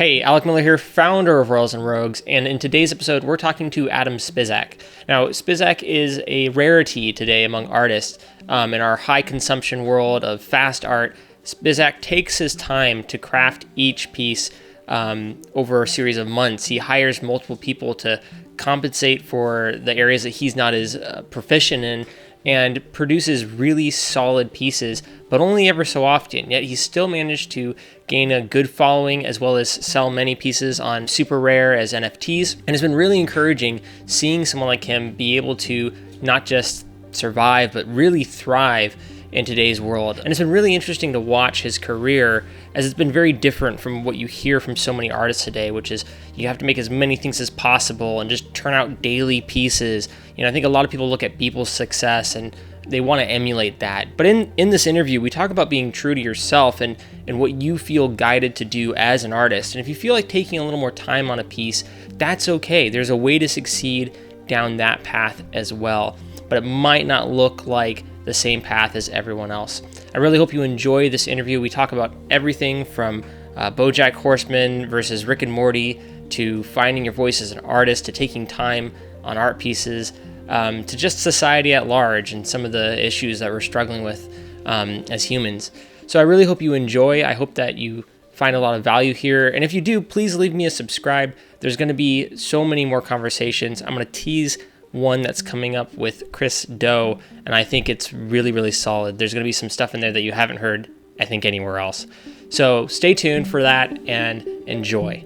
Hey, Alec Miller here, founder of Royals and Rogues, and in today's episode, we're talking to Adam Spizak. Now, Spizak is a rarity today among artists. In our high consumption world of fast art, Spizak takes his time to craft each piece over a series of months. He hires multiple people to compensate for the areas that he's not as proficient in, and produces really solid pieces, but only ever so often. Yet he's still managed to gain a good following as well as sell many pieces on super rare as NFTs. And it's been really encouraging seeing someone like him be able to not just survive, but really thrive in today's world. And it's been really interesting to watch his career, as it's been very different from what you hear from so many artists today, which is you have to make as many things as possible and just turn out daily pieces. I think a lot of people look at people's success and they want to emulate that. But in this interview, we talk about being true to yourself and what you feel guided to do as an artist. And if you feel like taking a little more time on a piece, that's okay. There's a way to succeed down that path as well. But it might not look like the same path as everyone else. I really hope you enjoy this interview. We talk about everything from Bojack Horsemen versus Rick and Morty, to finding your voice as an artist, to taking time on art pieces, to just society at large and some of the issues that we're struggling with as humans. So I really hope you enjoy. I hope that you find a lot of value here. And if you do, please leave me a subscribe. There's going to be so many more conversations. I'm going to tease one that's coming up with Chris Doe, and I think it's really, really solid. There's going to be some stuff in there that you haven't heard, I think, anywhere else. So stay tuned for that and enjoy.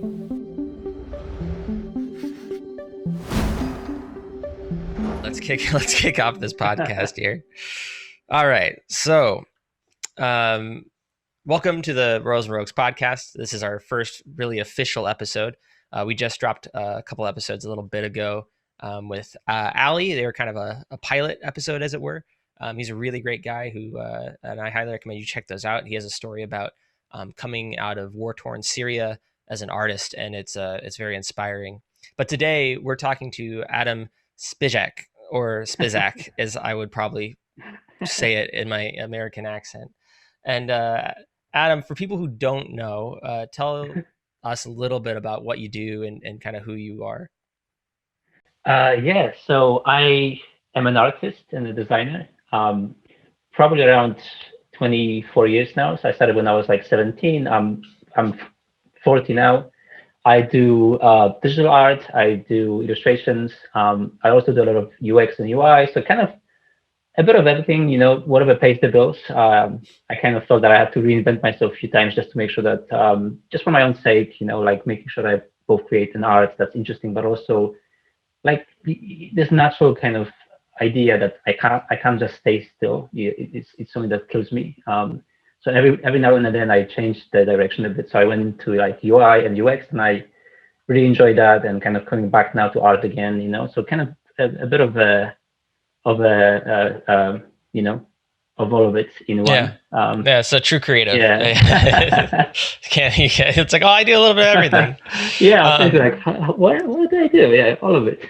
Let's kick off this podcast here. All right. So, welcome to the Royals and Rogues podcast. This is our first really official episode. We just dropped a couple episodes a little bit ago with Ali. They were kind of a pilot episode, as it were. He's a really great guy and I highly recommend you check those out. He has a story about coming out of war-torn Syria as an artist, and it's very inspiring. But today we're talking to Adam Spizak, or Spizak, as I would probably say it in my American accent. And Adam, for people who don't know, tell us a little bit about what you do and kind of who you are. So I am an artist and a designer, probably around 24 years now. So I started when I was like 17. I'm 40 now. I do digital art. I do illustrations. I also do a lot of UX and UI. So kind of a bit of everything, whatever pays the bills. I kind of felt that I had to reinvent myself a few times just to make sure that, just for my own sake, like making sure that I both create an art that's interesting, but also like this natural kind of idea that I can't just stay still. It's something that kills me. So every now and then I changed the direction a bit. So I went into like UI and UX, and I really enjoyed that, and kind of coming back now to art again. So kind of a bit of of all of it in one. Yeah, it's a true creative. Yeah. It's like, I do a little bit of everything. I was thinking like, what do I do? Yeah, all of it.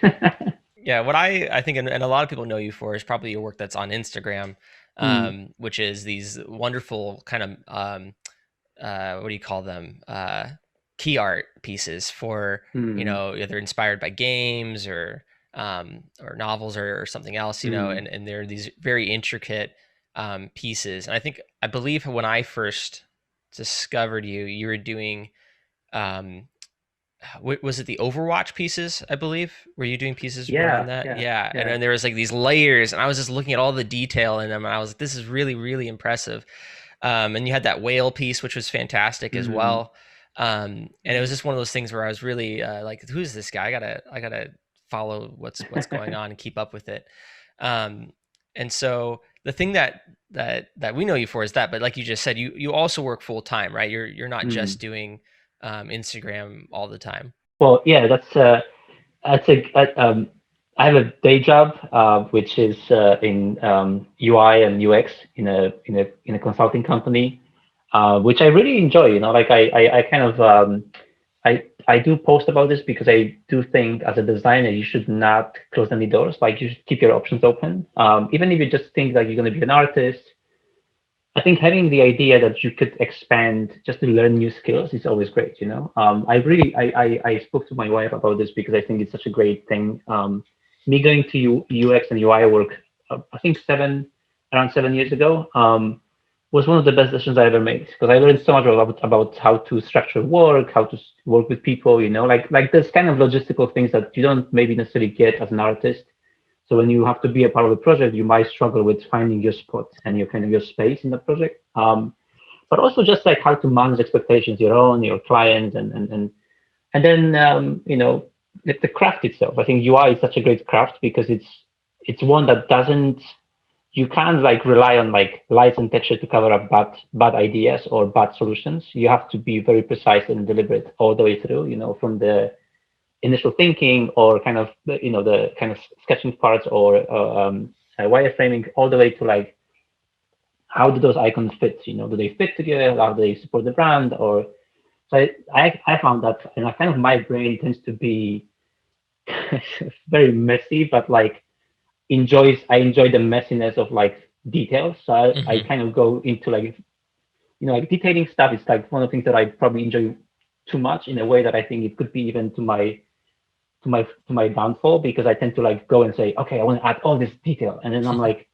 Yeah, what I think, and a lot of people know you for, is probably your work that's on Instagram, which is these wonderful kind of, what do you call them? Key art pieces for, either inspired by games or novels or something else, and they're these very intricate pieces. And I believe when I first discovered you were doing, was it the Overwatch pieces? I believe, were you doing pieces around that? Yeah. And then there was like these layers, and I was just looking at all the detail in them, and I was like, this is really, really impressive. And you had that whale piece, which was fantastic as well. And it was just one of those things where I was really like, who's this guy? I gotta follow what's going on and keep up with it. And so the thing that we know you for is that, but like you just said, you also work full time, right? You're not just doing Instagram all the time. Well, yeah, I have a day job, which is in UI and UX in a consulting company, which I really enjoy. Like I kind of I do post about this because I do think as a designer you should not close any doors. Like you should keep your options open, even if you just think that you're going to be an artist. I think having the idea that you could expand just to learn new skills is always great, you know. I spoke to my wife about this because I think it's such a great thing. Me going to UX and UI work, I think around 7 years ago, was one of the best decisions I ever made because I learned so much about how to structure work, how to work with people, you know, like this kind of logistical things that you don't maybe necessarily get as an artist. So when you have to be a part of the project, you might struggle with finding your spot and your kind of your space in the project. But also just like how to manage expectations, your own, your clients, and then the craft itself. I think UI is such a great craft because it's one that doesn't you can't like rely on like lights and texture to cover up bad ideas or bad solutions. You have to be very precise and deliberate all the way through, you know, from the initial thinking or kind of the kind of sketching parts or wireframing all the way to like how do those icons fit, you know, do they fit together, how do they support the brand, or so I found that, and I kind of my brain tends to be very messy, but like I enjoy the messiness of like details. So I Mm-hmm. kind of go into like like detailing stuff is like one of the things that I probably enjoy too much in a way that I think it could be even to my downfall because I tend to like go and say, okay, I want to add all this detail, and then I'm like,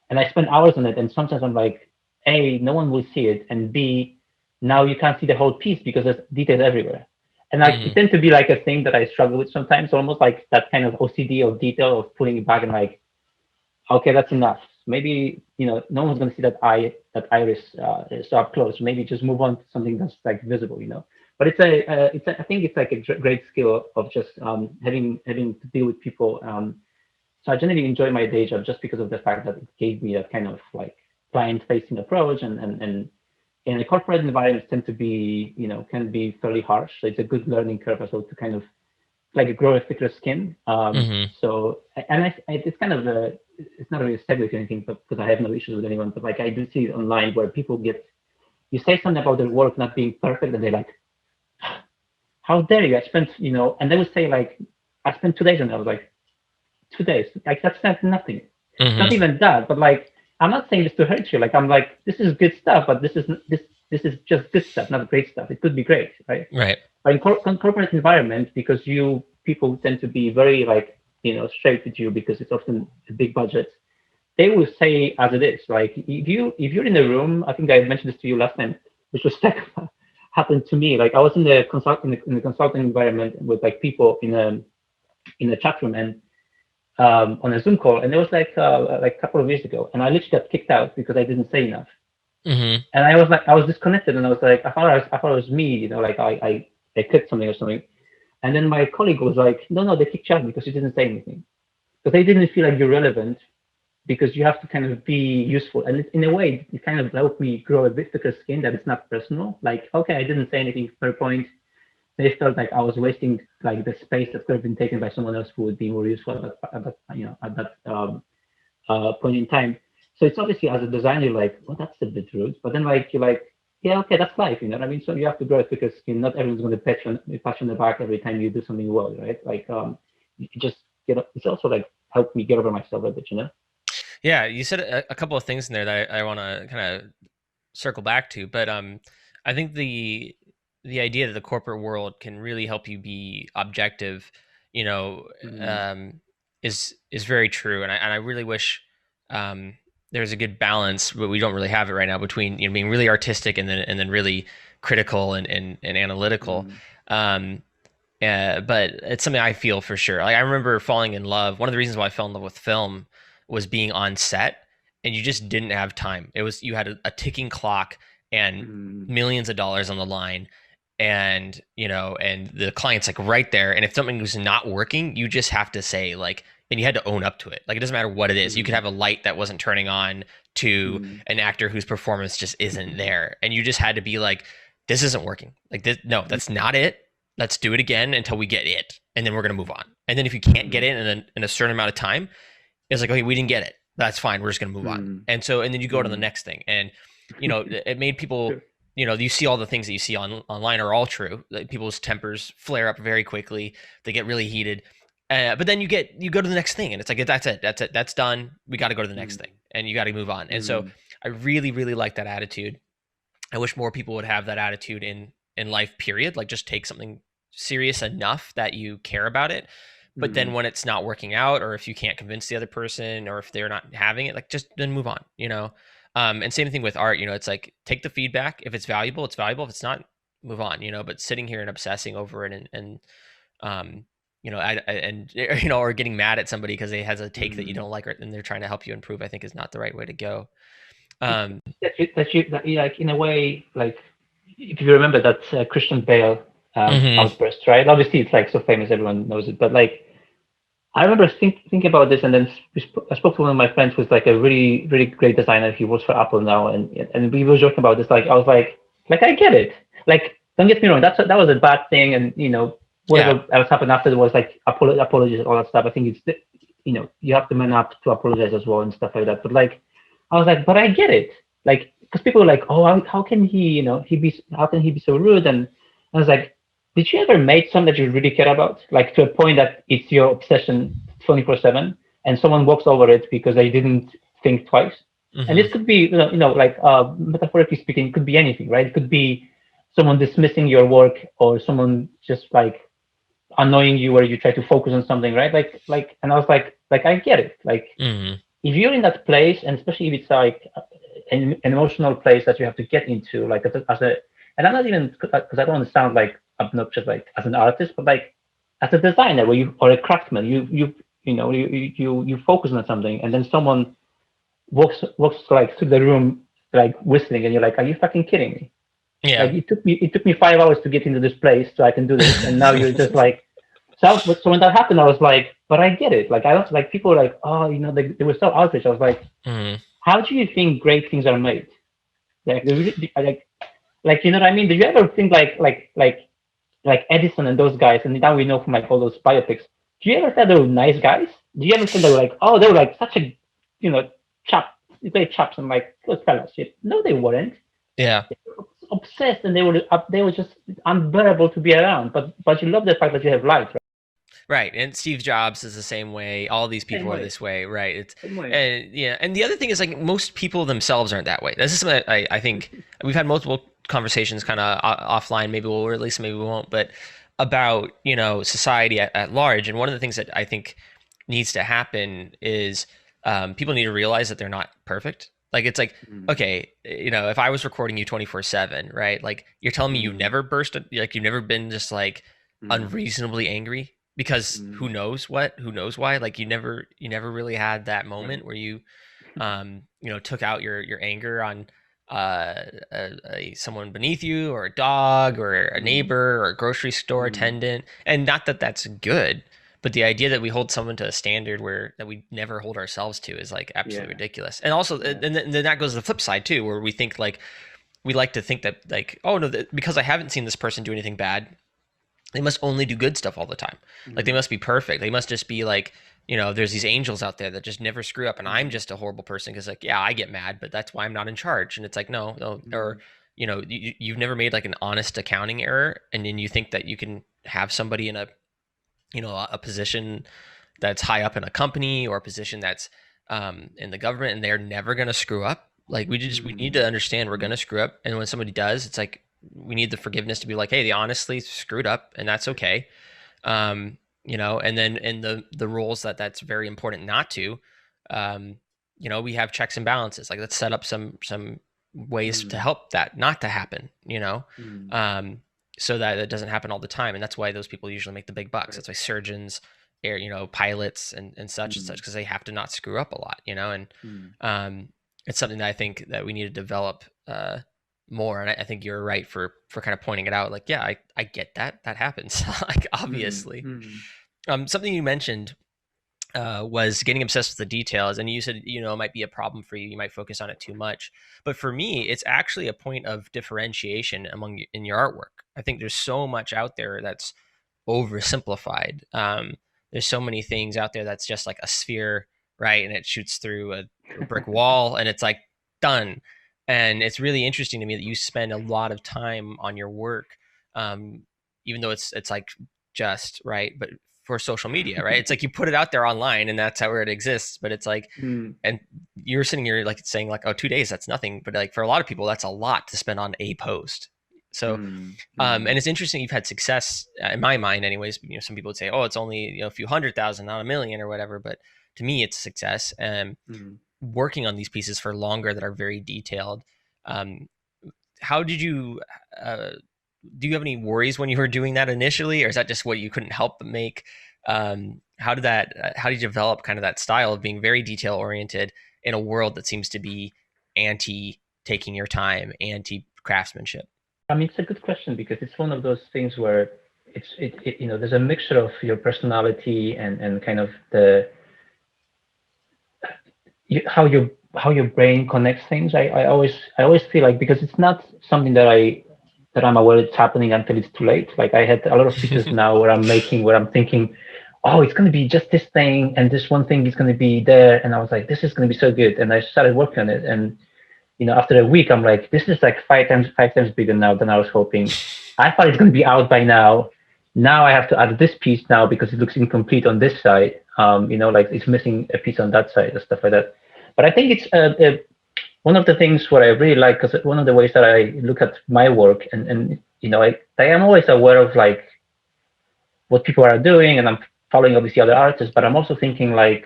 and I spend hours on it, and sometimes I'm like, A, no one will see it, and B, now you can't see the whole piece because there's details everywhere. And like it Mm-hmm. tends to be like a thing that I struggle with sometimes, almost like that kind of OCD of detail of pulling it back and like, okay, that's enough. Maybe no one's going to see that iris so up close. Maybe just move on to something that's like visible, But I think it's like a great skill of just having to deal with people. So I generally enjoy my day job just because of the fact that it gave me a kind of like client-facing approach, and in a corporate environment tend to be can be fairly harsh. So it's a good learning curve as well to kind of like grow a thicker skin. Mm-hmm. So and it's kind of it's not really a segue to anything, but because I have no issues with anyone, but like I do see online where people you say something about their work not being perfect, and they're like, how dare you? I spent and they would say like, I spent 2 days on it. I was like, 2 days, like that's not nothing. Not Mm-hmm. even that, but like I'm not saying this to hurt you. Like I'm like, this is good stuff, but this is just good stuff, not great stuff. It could be great, right? Right. But in corporate environment, because people tend to be very like straight with you because it's often a big budget, they will say as it is. Like if you're in a room, I think I mentioned this to you last time, which was like happened to me. Like I was in the consulting environment with like people in a chat room and on a Zoom call, and it was like a couple of years ago, and I literally got kicked out because I didn't say enough. Mm-hmm. And I was disconnected, and I was like, I thought it was me, like I clicked something or something. And then my colleague was like, no, they kicked you out because you didn't say anything, because they didn't feel like you're relevant, because you have to kind of be useful. And in a way, it kind of helped me grow a bit thicker skin that it's not personal. Like, okay, I didn't say anything per point. They felt like I was wasting like the space that could have been taken by someone else who would be more useful at that point in time. So it's obviously as a designer, you're like, well, that's a bit rude. But then like you're like, yeah, okay, that's life, you know what I mean? So you have to grow it because not everyone's going to pat you on the back every time you do something well, right? Like you just it's also like helped me get over myself a bit, Yeah, you said a couple of things in there that I want to kind of circle back to, but I think the idea that the corporate world can really help you be objective, you know, Mm, um, is very true, and I really wish there's a good balance, but we don't really have it right now between being really artistic and then really critical and analytical. mm, Um, but it's something I feel for sure. Like I remember falling in love. One of the reasons why I fell in love with film was being on set, and you just didn't have time. It was you had a ticking clock and mm, millions of dollars on the line, and and the client's like right there. And if something was not working, you just have to say like, and you had to own up to it. Like it doesn't matter what it is. You could mm, have a light that wasn't turning on to mm, an actor whose performance just isn't there, and you just had to be like, this isn't working. Like this, no, that's not it. Let's do it again until we get it, and then we're gonna move on. And then if you can't get mm, it in a certain amount of time, it's like, okay, we didn't get it. That's fine. We're just gonna move on. mm, And then you go to the mm. next thing, and it made people. True. You see all the things that you see online are all true. Like, people's tempers flare up very quickly. They get really heated. But then you go to the next thing, and it's like that's it. That's it. That's done. We got to go to the next Mm, thing, and you got to move on. And so mm, I really, really like that attitude. I wish more people would have that attitude in life, period. Like just take something serious enough that you care about it. But then Mm. when it's not working out, or if you can't convince the other person, or if they're not having it, like just then move on, you know? And same thing with art, you know, it's like take the feedback. If it's valuable, it's valuable. If it's not, move on, you know, but sitting here and obsessing over it and um, you know, and you know, or getting mad at somebody because they has a take that you Mm. don't like, and they're trying to help you improve, I think is not the right way to go. It, Um, like in a way, like if you remember that Christian Bale mhm. outburst, right? Obviously, it's like so famous, everyone knows it. But like, I remember thinking about this, and then I spoke to one of my friends who's like a really, really great designer. He works for Apple now, and we were joking about this. Like, I was like I get it. Like, don't get me wrong, that was a bad thing, and Yeah. whatever else happened after was like apologies, all that stuff. I think it's you have to man up to apologize as well and stuff like that. But like, I was like, but I get it. Like, because people were like, oh, how can he, how can he be so rude? And I was like, did you ever make something that you really care about, like to a point that it's your obsession 24/7, and someone walks over it because they didn't think twice? And Mhm. this could be, like metaphorically speaking, it could be anything, right? It could be someone dismissing your work, or someone just like annoying you, where you try to focus on something, right? And I was like I get it. Like, Mhm. if you're in that place, and especially if it's like an emotional place that you have to get into, like and I'm not even, because I don't want to sound like obnoxious, like as an artist, but like as a designer, where you or a craftsman, you focus on something, and then someone walks like through the room like whistling, and you're like, are you fucking kidding me? Like, Yeah. it took me 5 hours to get into this place so I can do this, and now you're just like, so when that happened, I was like, but I get it. Like, I don't, like, people were like, oh, they were so outraged. I was like, Mhm. how do you think great things are made? Like, you know what I mean? Did you ever think like Edison and those guys? And now we know from like all those biopics. Do you ever think they were nice guys? Do you ever think they were like, oh, they were like such a, you know, chap, great chaps, and like good fellas? Shit. No, they weren't. Yeah. They were obsessed, and they were just unbearable to be around. But you love the fact that you have light, right? Right. And Steve Jobs is the same way. All these Same people are way. this way, right? It's Same way. and yeah. And the other thing is like most people themselves aren't that way. This is something that I think we've had multiple conversations kind of offline. Maybe we'll release, maybe we won't, but about, you know, society at large. And one of the things that I think needs to happen is people need to realize that they're not perfect. Like it's like, Mm. okay, you know, if I was recording you 24/7, right? Like you're telling me you've Mm. never burst, like you've never been just like Mm. unreasonably angry because Mm. who knows why, like you never really had that Right. moment where you you know, took out your anger on someone beneath you, or a dog, or a Mm. neighbor, or a grocery store Mm. attendant. And not that that's good, but the idea that we hold someone to a standard where that we never hold ourselves to is like absolutely Yeah. ridiculous. And also, Yeah. and then that goes to the flip side too, where we think like we like to think that like, oh no, because I haven't seen this person do anything bad, they must only do good stuff all the time. Like they Mm. must be perfect. They must just be like, you know, there's these angels out there that just never screw up, and I'm Mm. just a horrible person because like, yeah, I get mad, but that's why I'm not in charge. And it's like, no, no, or Mm. you know, you've never made like an honest accounting error, and then you think that you can have somebody in a, you know, a position that's high up in a company, or a position that's in the government, and they're never going to screw up. Like we need Mm. to understand we're going to screw up, and when somebody does, it's like we need the forgiveness to be like, hey, they honestly screwed up, and that's okay. You know, and then in the roles that's very important not to, um, you know, we have checks and balances. Like let's set up some ways to Mm. help that not to happen. You know, Mm. um, so that it doesn't happen all the time. And that's why those people usually make the big bucks. Right. That's why surgeons, air, you know, pilots and such and Mm. such, because they have to not screw up a lot. You know, and Mm. um, it's something that I think that we need to develop more. And I think you're right for kind of pointing it out. Like, yeah, I get that happens. Like Mm. obviously, Mm. something you mentioned was getting obsessed with the details, and you said, you know, it might be a problem for you. You might focus on it too much, but for me, it's actually a point of differentiation among in your artwork. I think there's so much out there that's oversimplified. There's so many things out there that's just like a sphere, right? And it shoots through a brick wall, and it's like done. And it's really interesting to me that you spend a lot of time on your work, um, even though it's like just right, but for social media, right? It's like you put it out there online and that's how it exists. But it's like, and you're sitting here like saying like, oh, 2 days, that's nothing. But like for a lot of people, that's a lot to spend on a post. So, and it's interesting you've had success in my mind, anyways. You know, some people would say, oh, it's only, you know, a few 100,000, not a million or whatever. But to me, it's success. And working on these pieces for longer that are very detailed. How did you? Do you have any worries when you were doing that initially, or is that just what you couldn't help but make? How did you develop kind of that style of being very detail oriented in a world that seems to be anti taking your time, anti craftsmanship? I mean, it's a good question because it's one of those things where it you know, there's a mixture of your personality and kind of how your brain connects things. I always feel like, because it's not something that I'm aware it's happening until it's too late. Like I had a lot of pieces now where I'm thinking, oh, it's going to be just this thing, and this one thing is going to be there, and I was like, this is going to be so good, and I started working on it, and you know, after a week, I'm like, this is like five times bigger now than I was hoping. I thought it's going to be out by now. Now I have to add this piece now because it looks incomplete on this side. You know, like it's missing a piece on that side and stuff like that. But I think it's one of the things what I really like, because one of the ways that I look at my work, and you know, I am always aware of like what people are doing, and I'm following obviously other artists, but I'm also thinking like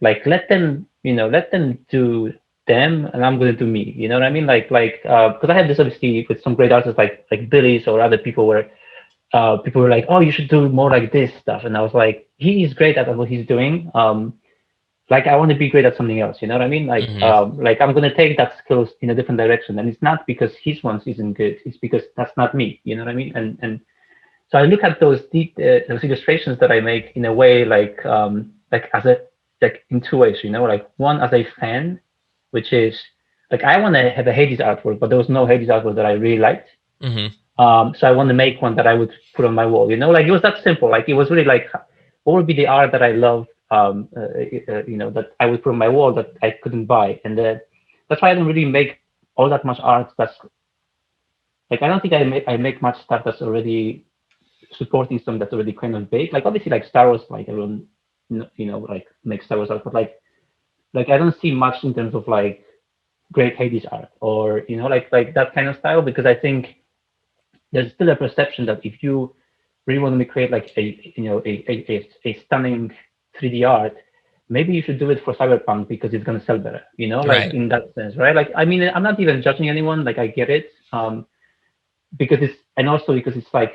let them, you know, let them do them, and I'm going to do me. You know what I mean? Because I had this obviously with some great artists like Billy's or other people where people were like, oh, you should do more like this stuff, and I was like, he is great at what he's doing. Like I want to be great at something else. You know what I mean? Like I'm going to take that skills in a different direction, and it's not because his ones isn't good. It's because that's not me. You know what I mean? And so I look at those those illustrations that I make in a way like as a like in two ways. You know, like one as a fan, which is like I want to have a Hades artwork, but there was no Hades artwork that I really liked. So I want to make one that I would put on my wall. You know, like it was that simple. Like it was really like, what would be the art that I love? You know, that I would put on my wall that I couldn't buy, and that's why I don't really make all that much art. That's like I don't think I make much stuff that's already supporting something that's already kind of big. Like obviously, like Star Wars, like everyone, you know, like makes Star Wars art, but like I don't see much in terms of like great Hades art or you know like that kind of style, because I think there's still a perception that if you really want to create like a you know a stunning 3D art, maybe you should do it for Cyberpunk because it's going to sell better, you know, like Right. in that sense, right? Like I mean, I'm not even judging anyone, like I get it, because it's, and also because it's like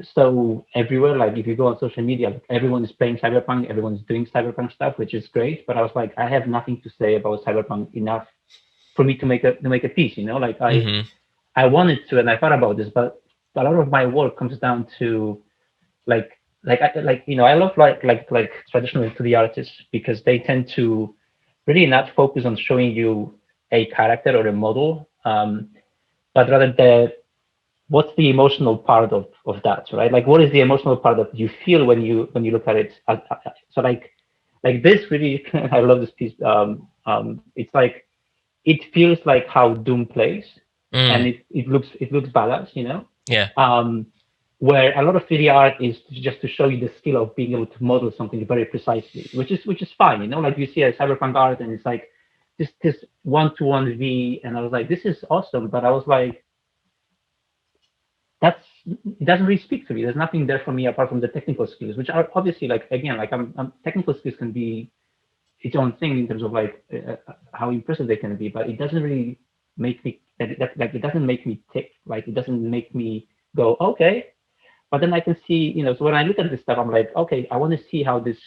so everywhere. Like if you go on social media, like, everyone is playing Cyberpunk, everyone's doing Cyberpunk stuff, which is great. But I was like, I have nothing to say about Cyberpunk enough for me to make a piece, you know, like I wanted to, and I thought about this, but a lot of my work comes down to like you know, I love like traditional 2D artists because they tend to really not focus on showing you a character or a model, but rather what's the emotional part of that, right? Like what is the emotional part that you feel when you look at it? So like this really, I love this piece. It's like it feels like how Doom plays, and it looks badass, you know. Yeah. Where a lot of 3D art is just to show you the skill of being able to model something very precisely, which is fine, you know. Like you see a cyberpunk art, and it's like this 1-to-1 V, and I was like, this is awesome, but I was like, it doesn't really speak to me. There's nothing there for me apart from the technical skills, which are obviously like again, like technical skills can be its own thing in terms of like how impressive they can be, but it doesn't really make me like it doesn't make me tick. Like it doesn't make me go okay. But then I can see, you know, so when I look at this stuff, I'm like, okay, I want to see how this,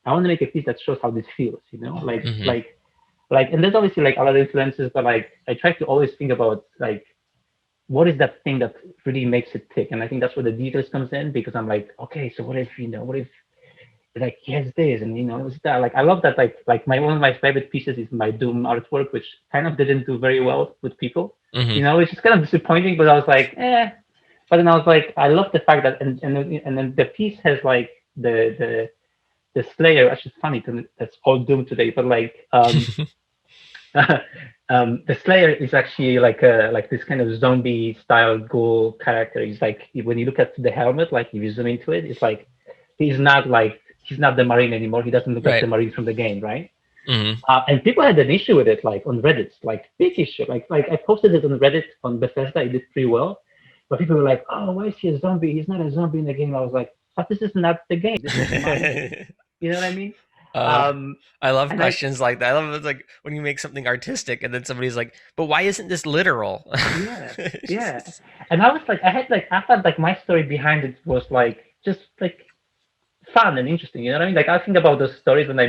I want to make a piece that shows how this feels, you know, like, and there's obviously like other influences, but like, I try to always think about like, what is that thing that really makes it tick? And I think that's where the details comes in, because I'm like, okay, so what if, you know, what if like, yes, this, and you know, it's that, like, I love that, like one of my favorite pieces is my Doom artwork, which kind of didn't do very well with people, you know, it's just kind of disappointing, but I was like, but then I was like, I love the fact that, and then the piece has like the Slayer. Actually, it's funny because that's all Doom today, but like the Slayer is actually like this kind of zombie style ghoul character. He's like, when you look at the helmet, like if you zoom into it, it's like he's not the Marine anymore. He doesn't look like the Right. Marine from the game, right? Mm-hmm. And people had an issue with it, like on Reddit, like big issue. Like I posted it on Reddit on Bethesda. It did pretty well, but people were like, "Oh, why is he a zombie? He's not a zombie in the game." I was like, "But this is not the game. This is my game." You know what I mean? uh, Um, I love and I questions like that. I love it's like when you make something artistic and then somebody's like, "But why isn't this literal?" yeah, yeah. And I was like, I thought like my story behind it was like just like fun and interesting. You know what I mean? Like I think about those stories when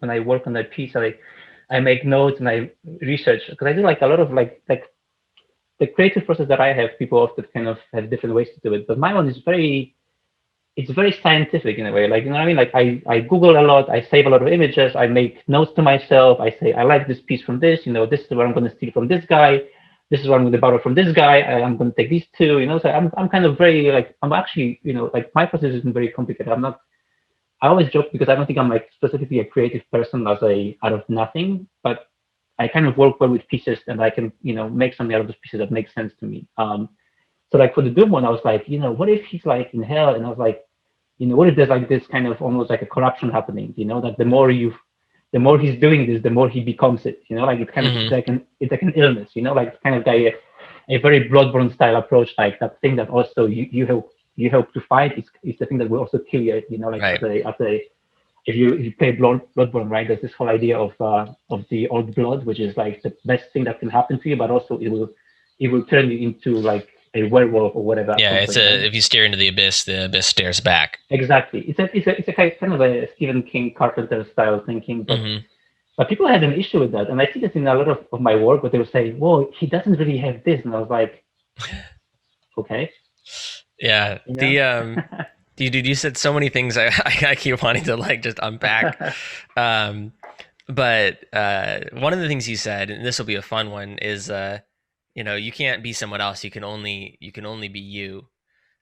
I work on a piece. I make notes and I research because I do like a lot of like the creative process that I have. People often kind of have different ways to do it, but my one is very scientific in a way. Like you know what I mean? Like I Google a lot. I save a lot of images. I make notes to myself. I say I like this piece from this. You know, this is what I'm going to steal from this guy. This is what I'm going to borrow from this guy. I'm going to take these two. You know, so I'm kind of very like I'm actually like my process isn't very complicated. I'm not. I always joke because I don't think I'm like specifically a creative person as a out of nothing, but I kind of work well with pieces and I can make something out of those pieces that makes sense to me. So like for the Doom one, I was like, what if he's like in hell? And I was like, what if there's like this kind of almost like a corruption happening? That the more he's doing this, the more he becomes it. Like it's kind of it's like an illness. Like it's kind of like a very Bloodborne style approach, like that thing that also you help to fight is the thing that will also kill you. Like Right. if you play Bloodborne, right? There's this whole idea of the old blood, which is like the best thing that can happen to you, but also it will turn you into like a werewolf or whatever. Yeah, if you stare into the abyss stares back. Exactly. It's a kind of a Stephen King Carpenter style thinking, but Mm-hmm. but people had an issue with that, and I see this in a lot of my work. But they would say, "Well, he doesn't really have this," and I was like, "Okay." Yeah. Dude, you said so many things I keep wanting to like just unpack. But one of the things you said, and this will be a fun one, is you can't be someone else. You can only be you.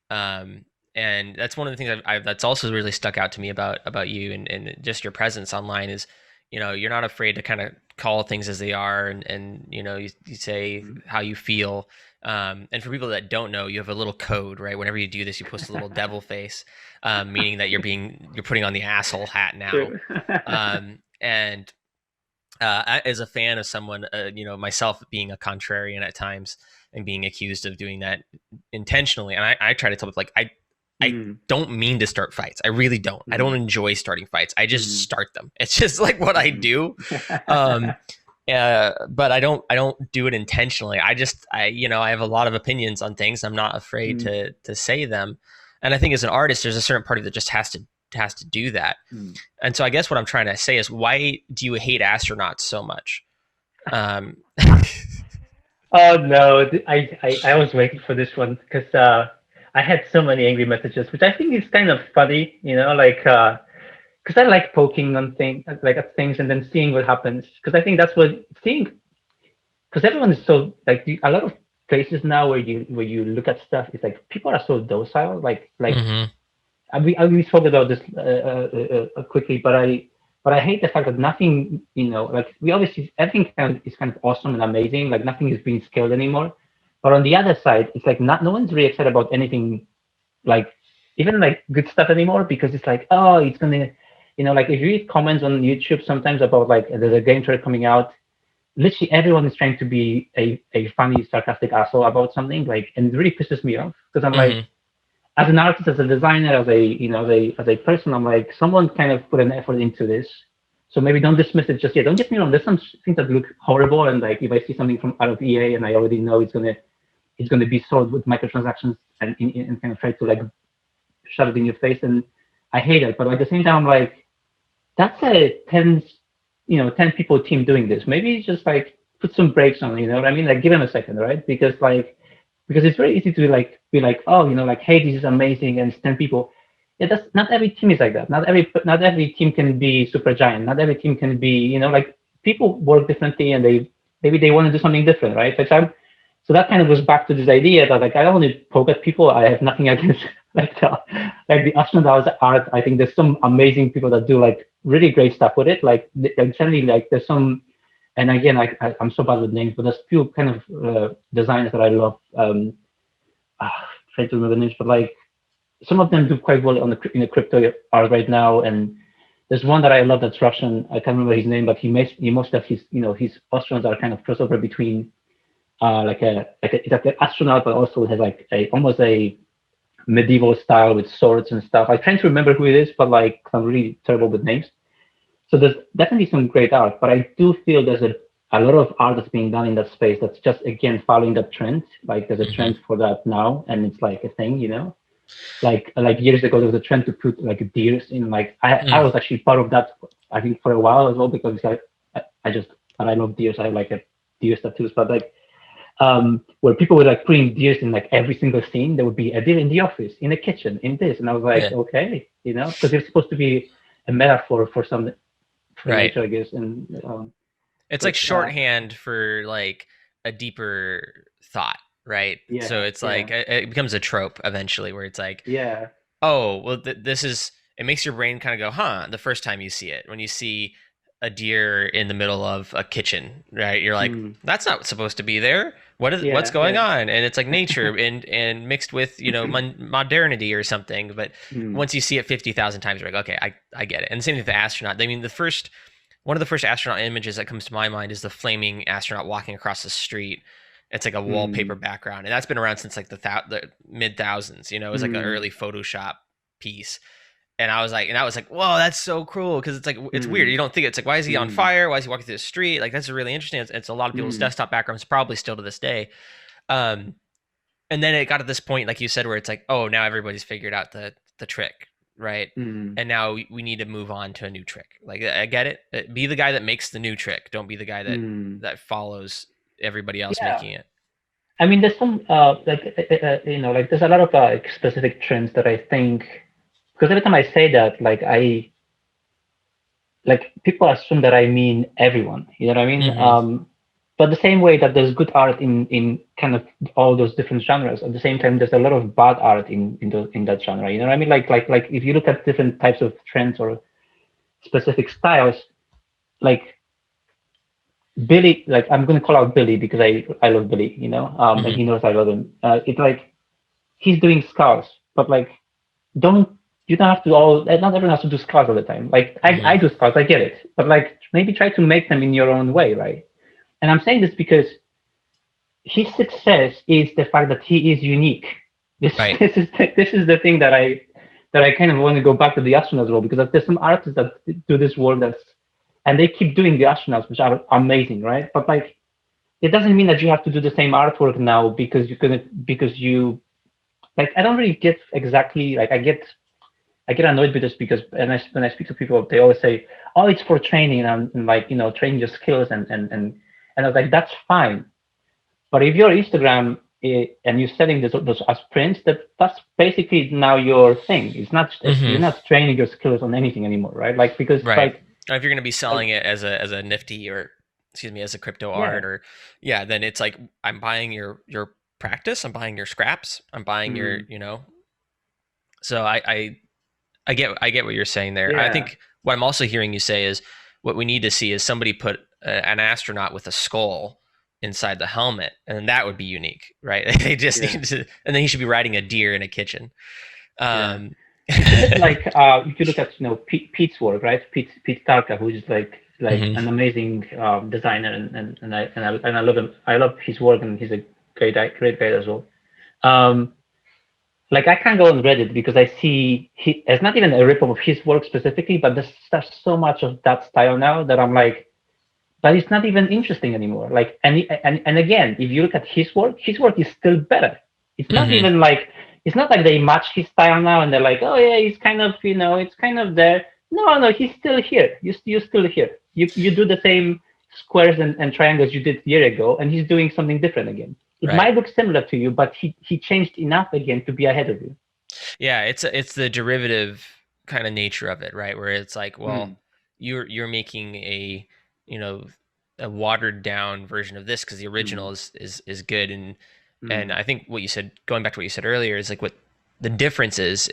And that's one of the things that's also really stuck out to me about you and just your presence online is, you're not afraid to kind of call things as they are, and you say how you feel. And for people that don't know, you have a little code, right? Whenever you do this, you post a little devil face, meaning that you're putting on the asshole hat now. Sure. And as a fan of someone, myself being a contrarian at times and being accused of doing that intentionally, and I try to tell people like I don't mean to start fights. I really don't. I don't enjoy starting fights. I just start them. It's just like what I do. But I don't do it intentionally. I have a lot of opinions on things. I'm not afraid to say them. And I think as an artist, there's a certain party that just has to do that. And so I guess what I'm trying to say is, why do you hate astronauts so much? Oh no, I was waiting for this one because I had so many angry messages, which I think is kind of funny, like because I like poking on things, like at things, and then seeing what happens. Because I think that's what seeing, because everyone is so like a lot of places now where you look at stuff, it's like people are so docile, like we spoke about this quickly, but I hate the fact that nothing, like we obviously everything is kind of awesome and amazing, like nothing is being scaled anymore. But on the other side, it's like no one's really excited about anything, like even like good stuff anymore, because it's like, oh, it's gonna, like if you read comments on YouTube sometimes about like there's a game trailer coming out, literally everyone is trying to be a funny, sarcastic asshole about something, like, and it really pisses me off because I'm like, as an artist, as a designer, as a person, I'm like, someone kind of put an effort into this, so maybe don't dismiss it just yet. Don't get me wrong. There's some things that look horrible, and like if I see something from out of EA and I already know it's gonna be sold with microtransactions and kind of try to like shove it in your face, and I hate it. But at the same time, I'm like, that's a 10 people team doing this. Maybe just like put some brakes on, you know what I mean? Like give them a second, right? Because it's very easy to like be like, oh, like, hey, this is amazing, and it's 10 people. Yeah, that's not every team is like that. Not every team can be super giant. Not every team can be, like people work differently, and maybe they want to do something different, right? So that kind of goes back to this idea that like I don't want to poke at people. I have nothing against like the astronaut art. I think there's some amazing people that do like really great stuff with it. Like generally, like there's some, and again, I'm so bad with names, but there's few kind of designers that I love. Trying to remember the names, but like some of them do quite well in the crypto art right now. And there's one that I love that's Russian. I can't remember his name, but he most of his his Austrians are kind of crossover between it's like an astronaut, but also has like a almost a medieval style with swords and stuff. I'm trying to remember who it is, but like I'm really terrible with names. So there's definitely some great art, but I do feel there's a lot of art that's being done in that space that's just again following that trend. Like there's a trend for that now, and it's like a thing, like years ago there was a trend to put like deers in. Like I was actually part of that, I think, for a while as well, because I love deers. I have like a deer tattoos, but like where people were like putting deers in like every single scene. There would be a deer in the office, in the kitchen, in this, and I was like, okay, because it's supposed to be a metaphor for some for nature, I guess. And it's like shorthand for like a deeper thought, right? Yeah. So it's like it becomes a trope eventually, where it's like, yeah, oh, well, this is. It makes your brain kind of go, huh? The first time you see it, when you see a deer in the middle of a kitchen, right? You're like, that's not supposed to be there. What's going on? And it's like nature and mixed with modernity or something. But once you see it 50,000 times, you're like, okay, I get it. And the same thing with the astronaut. I mean, one of the first astronaut images that comes to my mind is the flaming astronaut walking across the street. It's like a wallpaper background, and that's been around since like the mid thousands. It was like an early Photoshop piece. And I was like, whoa, that's so cool, because it's like, it's weird. You don't think, it's like, why is he on fire? Why is he walking through the street? Like, that's really interesting. It's a lot of people's desktop backgrounds, probably still to this day. And then it got to this point, like you said, where it's like, oh, now everybody's figured out the trick, right? And now we need to move on to a new trick. Like, I get it. Be the guy that makes the new trick. Don't be the guy that follows everybody else making it. I mean, there's some like there's a lot of specific trends that I think. Because every time I say that, people assume that I mean everyone. You know what I mean? But the same way that there's good art in kind of all those different genres, at the same time there's a lot of bad art in that genre. You know what I mean? Like if you look at different types of trends or specific styles, like Billy, like I'm going to call out Billy because I love Billy. And he knows I love him. It's like he's doing skulls, but like you don't have to not everyone has to do skulls all the time. Like I do skulls, I get it. But like maybe try to make them in your own way, right? And I'm saying this because his success is the fact that he is unique. This is the thing that I kind of want to go back to the astronauts role, because there's some artists that do this work and they keep doing the astronauts, which are amazing, right? But like it doesn't mean that you have to do the same artwork now because you like I don't really get exactly like I get annoyed with this because when I speak to people, they always say, "Oh, it's for training and like training your skills," and I was like, "That's fine," but if you're Instagram and you're selling those as prints, that's basically now your thing. It's not you're not training your skills on anything anymore, right? Like because like or if you're going to be selling it as a nifty or as a crypto art or then it's like I'm buying your practice, I'm buying your scraps, I'm buying your So I get what you're saying there. Yeah. I think what I'm also hearing you say is what we need to see is somebody put an astronaut with a skull inside the helmet, and that would be unique, right? They just need to, and then he should be riding a deer in a kitchen. Like if you look at Pete's work, right? Pete Tarka, who is like an amazing designer, and I love him. I love his work, and he's a great guy as well. Like I can't go on Reddit because I see it's not even a ripoff of his work specifically, but there's so much of that style now that I'm like, but it's not even interesting anymore. Like and again, if you look at his work is still better. It's not even like it's not like they match his style now and they're like, oh yeah, he's kind of it's kind of there. No, he's still here. You're still here. You do the same squares and triangles you did a year ago, and he's doing something different again. It might look similar to you, but he changed enough again to be ahead of you. Yeah, it's the derivative kind of nature of it, right? Where it's like, well, you're making a watered down version of this because the original is good, and I think what you said, going back to what you said earlier, is like what the difference is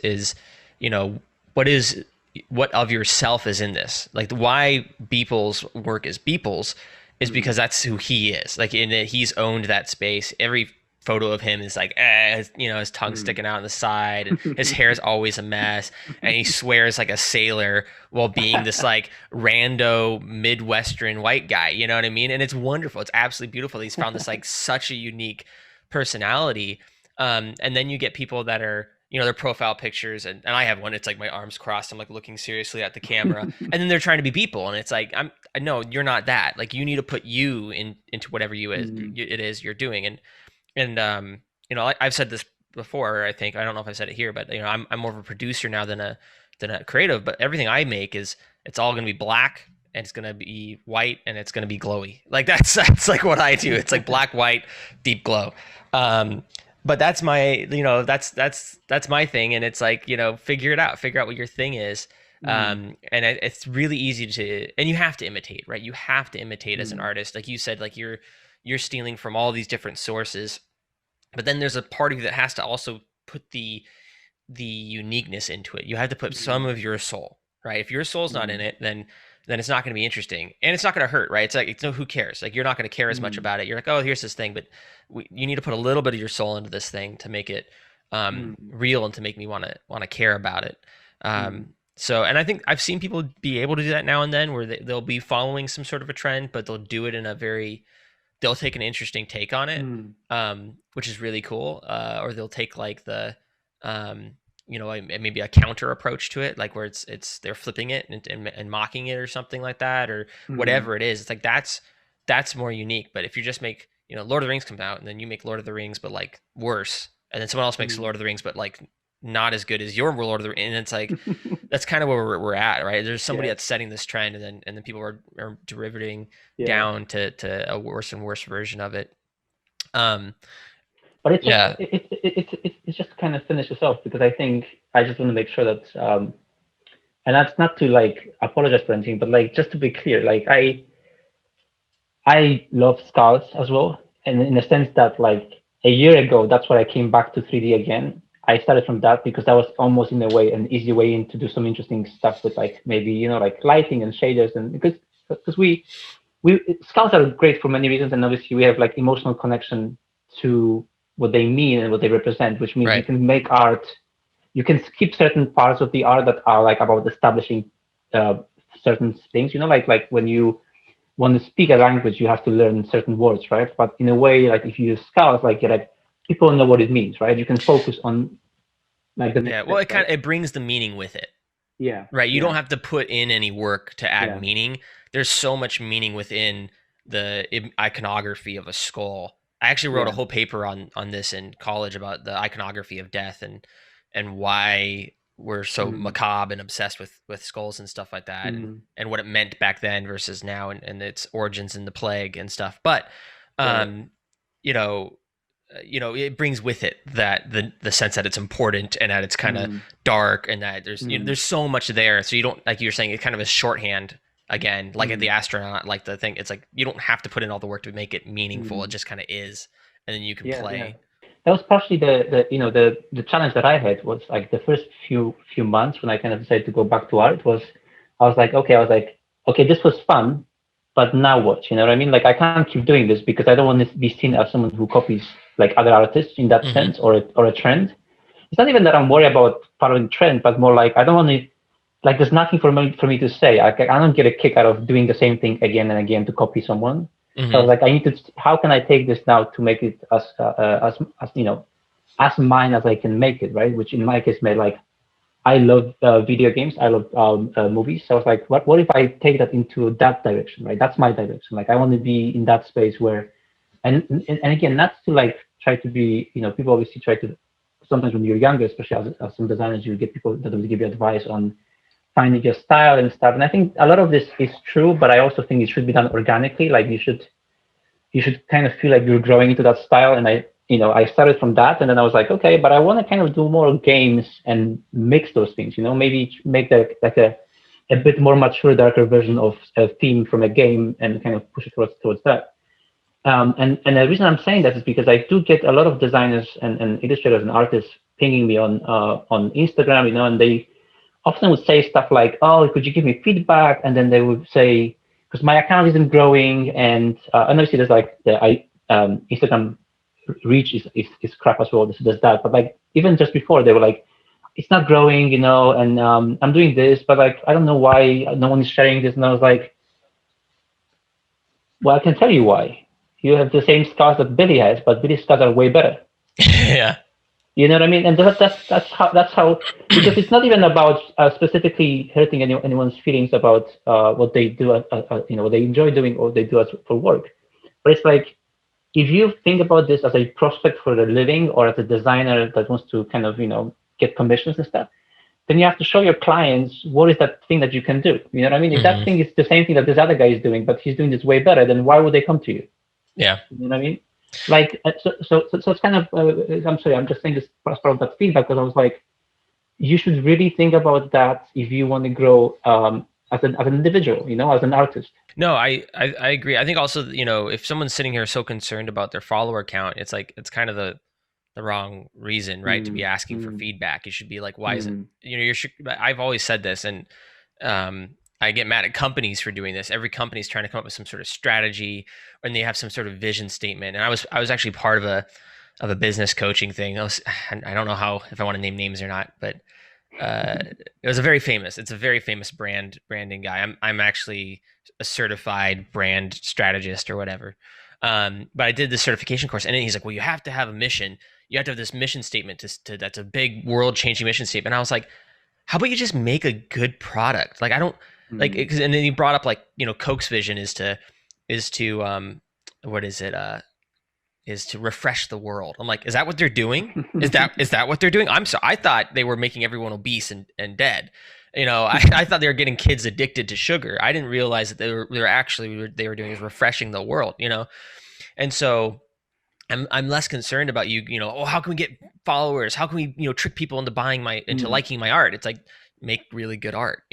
what of yourself is in this. Like why Beeple's work is Beeple's is because that's who he is. Like in it, he's owned that space. Every photo of him is like, his tongue sticking out on the side, and his hair is always a mess, and he swears like a sailor while being this like rando Midwestern white guy. You know what I mean? And it's wonderful. It's absolutely beautiful. He's found this like such a unique personality. And then you get people that are, their profile pictures, and I have one. It's like my arms crossed. I'm like looking seriously at the camera, and then they're trying to be people, and it's like, no, you're not that. Like, you need to put you into whatever it is you're doing. And I've said this before. I think, I don't know if I said it here, but I'm more of a producer now than a creative. But everything I make it's all going to be black, and it's going to be white, and it's going to be glowy. Like that's like what I do. It's like black, white, deep glow. But that's my, that's my thing. And it's like, figure out what your thing is. And it's really easy and you have to imitate, right? You have to imitate as an artist. Like you said, like you're stealing from all these different sources, but then there's a part of you that has to also put the uniqueness into it. You have to put some of your soul, right? If your soul's not in it, then it's not going to be interesting, and it's not going to hurt, right? It's like, who cares? Like, you're not going to care as much about it. You're like, oh, here's this thing, but you need to put a little bit of your soul into this thing to make it real and to make me want to care about it. So, and I think I've seen people be able to do that now and then, where they'll be following some sort of a trend, but they'll do it in they'll take an interesting take on it, which is really cool. Or they'll take like maybe a counter approach to it, like where they're flipping it and mocking it or something like that, or whatever it is. It's like, that's more unique. But if you just make, Lord of the Rings comes out, and then you make Lord of the Rings, but like worse, and then someone else makes Lord of the Rings, but like not as good as your Lord of the Rings, and it's like, that's kind of where we're at, right? There's somebody that's setting this trend, and then people are derivating down to a worse and worse version of it. But it's just kind of finish this off, because I think I just want to make sure that, and that's not to like apologize for anything, but like, just to be clear, like I love skulls as well, and in the sense that like a year ago, that's why I came back to 3D again. I started from that because that was almost in a way an easy way in to do some interesting stuff with like maybe like lighting and shaders, and because we skulls are great for many reasons, and obviously we have like emotional connection to what they mean and what they represent, which means you can make art, you can skip certain parts of the art that are like about establishing certain things, like when you want to speak a language, you have to learn certain words, right? But in a way, like if you use skulls, like people know what it means, right? You can focus on like the next step, it brings the meaning with it. Yeah. Right. You don't have to put in any work to add meaning. There's so much meaning within the iconography of a skull. I actually wrote a whole paper on this in college about the iconography of death and why we're so macabre and obsessed with skulls and stuff like that, and what it meant back then versus now, and its origins in the plague and stuff. But it brings with it that the sense that it's important, and that it's kind of dark, and that there's so much there. So you don't, like you're saying, it kind of is shorthand again, like at the astronaut, like the thing. It's like, you don't have to put in all the work to make it meaningful. It just kind of is, and then you can play. Yeah. That was partially the challenge that I had, was like the first few months when I kind of decided to go back to art, I was like, okay, this was fun, but now what? You know what I mean? Like, I can't keep doing this because I don't want to be seen as someone who copies like other artists in that sense, or a trend. It's not even that I'm worried about following trend, but more like, I don't want to, like, there's nothing for me to say. I don't get a kick out of doing the same thing again and again to copy someone. So I was like, I need to, how can I take this now to make it as mine as I can make it, right? Which in my case made, like, I love video games, I love movies. So I was like, what if I take that into that direction, right? That's my direction. Like, I want to be in that space where, and again, not to like try to be, people obviously try to, sometimes when you're younger, especially as some designers, you get people that will give you advice on finding your style and stuff. And I think a lot of this is true, but I also think it should be done organically. Like, you should kind of feel like you're growing into that style. And I started from that, and then I was like, okay, but I want to kind of do more games and mix those things, maybe make that like a bit more mature, darker version of a theme from a game, and kind of push it towards that. And the reason I'm saying that is because I do get a lot of designers and illustrators and artists pinging me on Instagram, and they often would say stuff like, oh, could you give me feedback? And then they would say, because my account isn't growing, and obviously there's like the Instagram reach is crap as well. There's that. But like even just before, they were like, it's not growing, and I'm doing this, but like I don't know why no one is sharing this. And I was like, well, I can tell you why. You have the same scars that Billy has, but Billy's scars are way better. Yeah. You know what I mean? And that's how because it's not even about specifically hurting anyone's feelings about what they do, what they enjoy doing or they do as for work. But it's like if you think about this as a prospect for a living or as a designer that wants to kind of get commissions and stuff, then you have to show your clients what is that thing that you can do. You know what I mean? If that thing is the same thing that this other guy is doing, but he's doing this way better, then why would they come to you? Yeah. You know what I mean? Like so it's kind of I'm sorry, I'm just saying this as part of that feedback because I was like, you should really think about that if you want to grow as an individual, as an artist. No, I agree. I think also, if someone's sitting here so concerned about their follower count, it's like it's kind of the wrong reason, right? To be asking for feedback. It should be like, why isn't I've always said this, and I get mad at companies for doing this. Every company's trying to come up with some sort of strategy, and they have some sort of vision statement. And I was actually part of a business coaching thing. I don't know if I want to name names or not, but it's a very famous branding guy. I'm actually a certified brand strategist or whatever. But I did this certification course, and then he's like, well, you have to have a mission. You have to have this mission statement that's a big world changing mission statement. And I was like, how about you just make a good product? Like, I don't like, and then he brought up like, Coke's vision is to what is it? Is to refresh the world. I'm like, is that what they're doing? Is that what they're doing? I thought they were making everyone obese and dead. I thought they were getting kids addicted to sugar. I didn't realize that they were doing is refreshing the world, And so I'm less concerned about how can we get followers? How can we, trick people into liking my art? It's like, make really good art,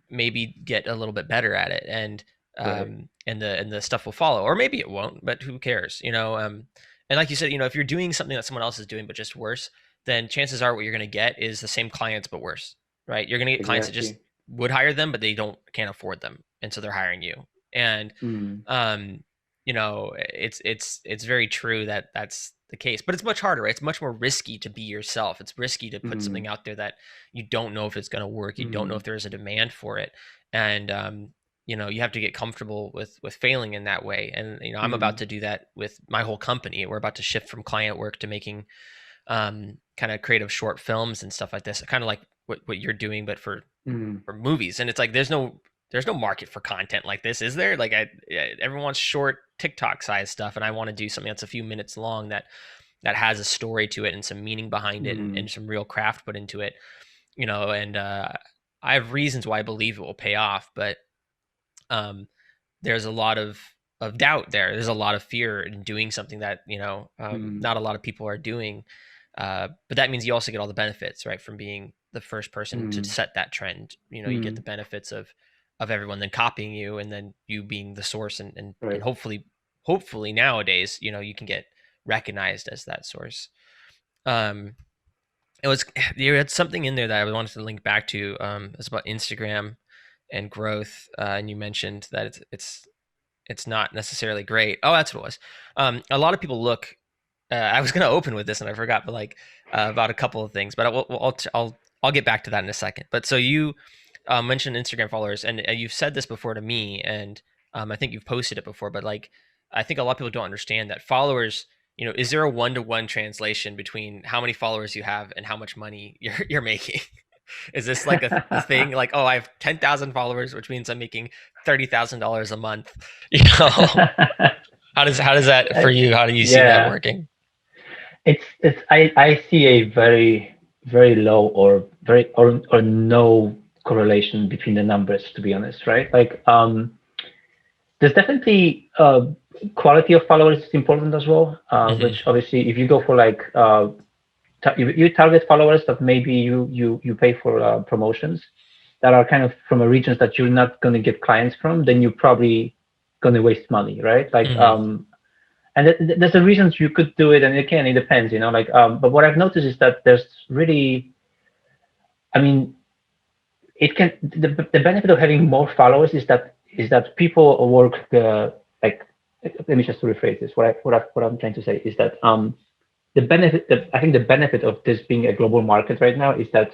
maybe get a little bit better at it. And and the stuff will follow, or maybe it won't, but who cares, and like you said, if you're doing something that someone else is doing but just worse, then chances are what you're going to get is the same clients but worse, right? You're going to get clients that just would hire them, but they can't afford them, and so they're hiring you. And it's very true that that's the case, but it's much harder, right? It's much more risky to be yourself. It's risky to put something out there that you don't know if it's going to work. You don't know if there's a demand for it, and you have to get comfortable with failing in that way. And I'm about to do that with my whole company. We're about to shift from client work to making kind of creative short films and stuff like this, kind of like what you're doing, but for movies. And it's like there's no market for content like this, is there? Like everyone wants short TikTok size stuff, and I want to do something that's a few minutes long that has a story to it and some meaning behind it, and some real craft put into it. And I have reasons why I believe it will pay off, but there's a lot of doubt there. There's a lot of fear in doing something that not a lot of people are doing, but that means you also get all the benefits, right, from being the first person to set that trend. You get the benefits of everyone then copying you, and then you being the source, and hopefully nowadays you can get recognized as that source. You had something in there that I wanted to link back to. It's about Instagram and growth, and you mentioned that it's not necessarily great. Oh, that's what it was. A lot of people look. I was going to open with this and I forgot, but about a couple of things. But I'll get back to that in a second. But so you mentioned Instagram followers, and you've said this before to me, and I think you've posted it before. But I think a lot of people don't understand that followers. Is there a 1-to-1 translation between how many followers you have and how much money you're making? Is this like a thing? Like, oh, I have 10,000 followers, which means I'm making $30,000 a month. How does that for you? How do you see that working? I see a very, very low or no correlation between the numbers, to be honest, right? Like there's definitely quality of followers is important as well, which obviously if you go for like you target followers that maybe you pay for promotions that are kind of from a regions that you're not going to get clients from, then you're probably going to waste money, right? Like and there's a reasons you could do it, and it depends, but what I've noticed is that there's really, I mean, the benefit of having more followers is that people work like let me just rephrase this. What I'm trying to say is that I think the benefit of this being a global market right now is that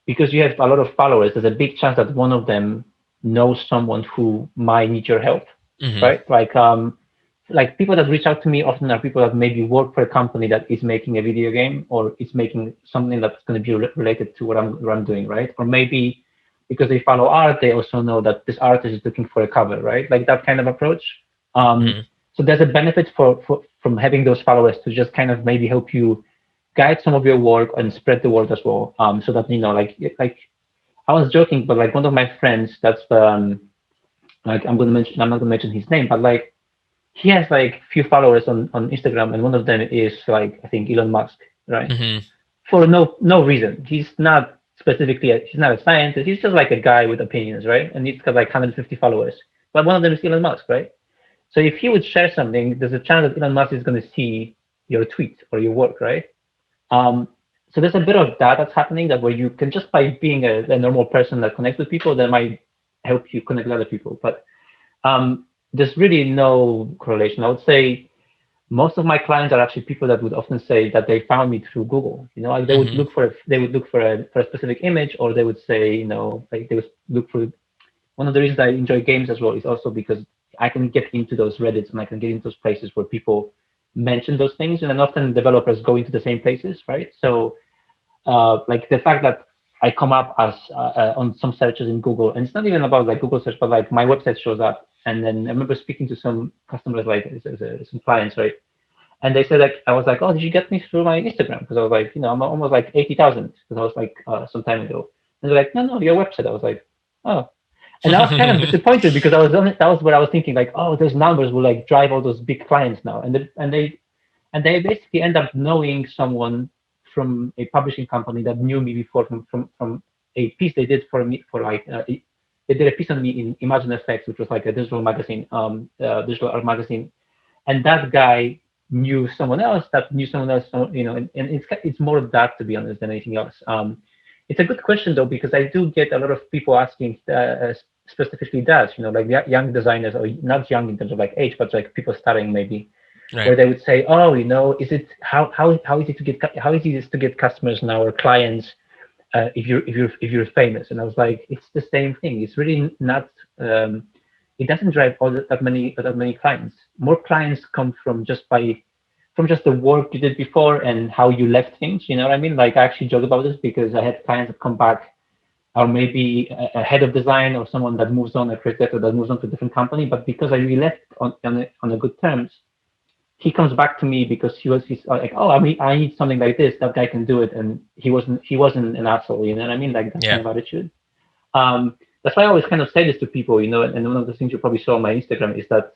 because you have a lot of followers, there's a big chance that one of them knows someone who might need your help, Hmm. right? Like people that reach out to me often are people that maybe work for a company that is making a video game or is making something that's going to be related to what I'm doing, right? Or maybe because they follow art, they also know that this artist is looking for a cover, right? Like that kind of approach. Um, Hmm. so there's a benefit from having those followers to just kind of maybe help you guide some of your work and spread the word as well. So that like I was joking, but like one of my friends, that's like I'm not gonna mention his name, but like he has like few followers on Instagram, and one of them is like I think Elon Musk, right? Hmm. For no reason. He's not he's not a scientist. He's just like a guy with opinions, right? And he's got like 150 followers. But one of them is Elon Musk, right? So if he would share something, there's a chance that Elon Musk is going to see your tweet or your work, right? Um, so there's a bit of that that's happening that where you can just by being a normal person that connects with people, that might help you connect with other people. But there's really no correlation. I would say most of my clients are actually people that would often say that they found me through Google. You know, like Hmm. they would look for a specific image, or they would say, like they would look for one of the reasons I enjoy games as well is also because I can get into those Reddits and I can get into those places where people mention those things, and then often developers go into the same places, right? So like the fact that I come up as on some searches in Google, and it's not even about like Google search, but like my website shows up, and then I remember speaking to some customers, like some clients, right? And they said like I was like, oh, did you get me through my Instagram? Because I was like, I'm almost like 80,000 because I was like some time ago. And they're like, no, your website. I was like, oh, and I was kind of disappointed because that was what I was thinking, like, oh, those numbers will like drive all those big clients now, and they basically end up knowing someone from a publishing company that knew me before from a piece they did for me for like they did a piece on me in Imagine Effects, which was like a digital art magazine, and that guy knew someone else that knew someone else, and it's more of that to be honest than anything else. It's a good question though because I do get a lot of people asking specifically that, like young designers or not young in terms of like age, but like people starting maybe Right. where they would say, "Oh, is it how easy to get how easy is to get customers now or clients if you're famous?" And I was like, "It's the same thing. It's really not. It doesn't drive that many clients. More clients come from just the work you did before and how you left things. You know what I mean? Like I actually joke about this because I had clients that come back, or maybe a head of design or someone that moves on, a creative that moves on to a different company, but because I really left on a good terms, he comes back to me because he's like, oh, I need something like this. That guy can do it, and he wasn't an asshole. You know what I mean? Like that kind Yeah. of attitude. That's why I always kind of say this to people. And one of the things you probably saw on my Instagram is that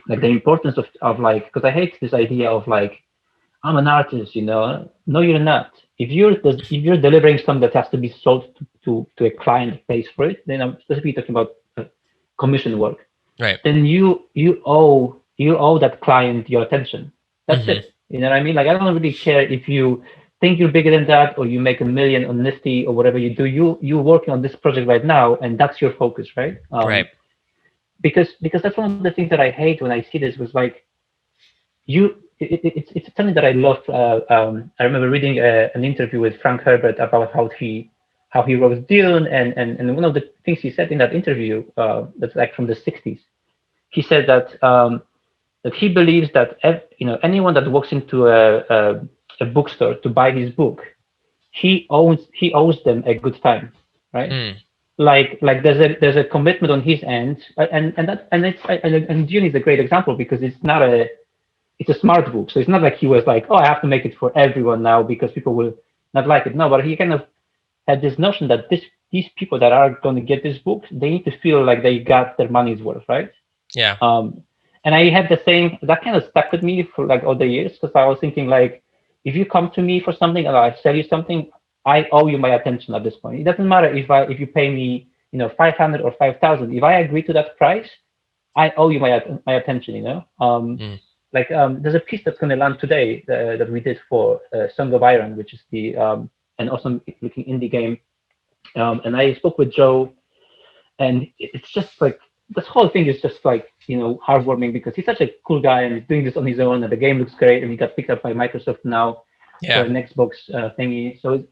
like the importance of like, because I hate this idea of like I'm an artist. No, you're not. If you're delivering something that has to be sold to a client that pays for it, then I'm specifically talking about commission work, Right. then you owe that client your attention. That's Hmm. it. You know what I mean? Like I don't really care if you think you're bigger than that or you make a million on Nifty or whatever you do. You're working on this project right now, and that's your focus, right? Right. Because that's one of the things that I hate when I see this was like it's something that I love. I remember reading an interview with Frank Herbert about how he wrote Dune, and one of the things he said in that interview that's like from the 60s. He said that he believes that anyone that walks into a bookstore to buy his book, he owes them a good time, right? Mm. Like there's a commitment on his end, and Dune is a great example because it's a smart book, so it's not like he was like, oh, I have to make it for everyone now because people will not like it. No, but he kind of had this notion that these people that are going to get this book, they need to feel like they got their money's worth, right? Yeah. Um, and I had the same, that kind of stuck with me for like all the years because I was thinking like, if you come to me for something and I sell you something, I owe you my attention at this point. It doesn't matter if you pay me, 500 or 5,000. If I agree to that price, I owe you my attention. Mm. There's a piece that's going to land today that we did for Song of Iron, which is the an awesome looking indie game. And I spoke with Joe, and it's just like this whole thing is just like, heartwarming because he's such a cool guy and he's doing this on his own and the game looks great and he got picked up by Microsoft now for Yeah. an Xbox thingy. So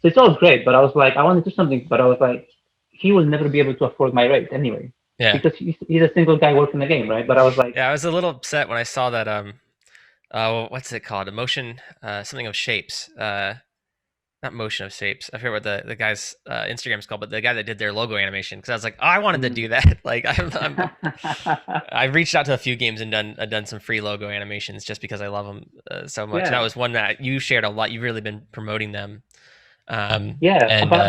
it's all great, but I was like, I want to do something, but I was like, he will never be able to afford my rate anyway Yeah. because he's a single guy working the game, right? But I was like, Yeah. I was a little upset when I saw that. What's it called? Emotion. Something of shapes. Not motion of shapes. I forget what the guy's Instagram's called, but the guy that did their logo animation. Because I was like, oh, I wanted to do that. Like I've reached out to a few games and done some free logo animations just because I love them so much. And that yeah, was one that you shared a lot. You've really been promoting them. yeah. And But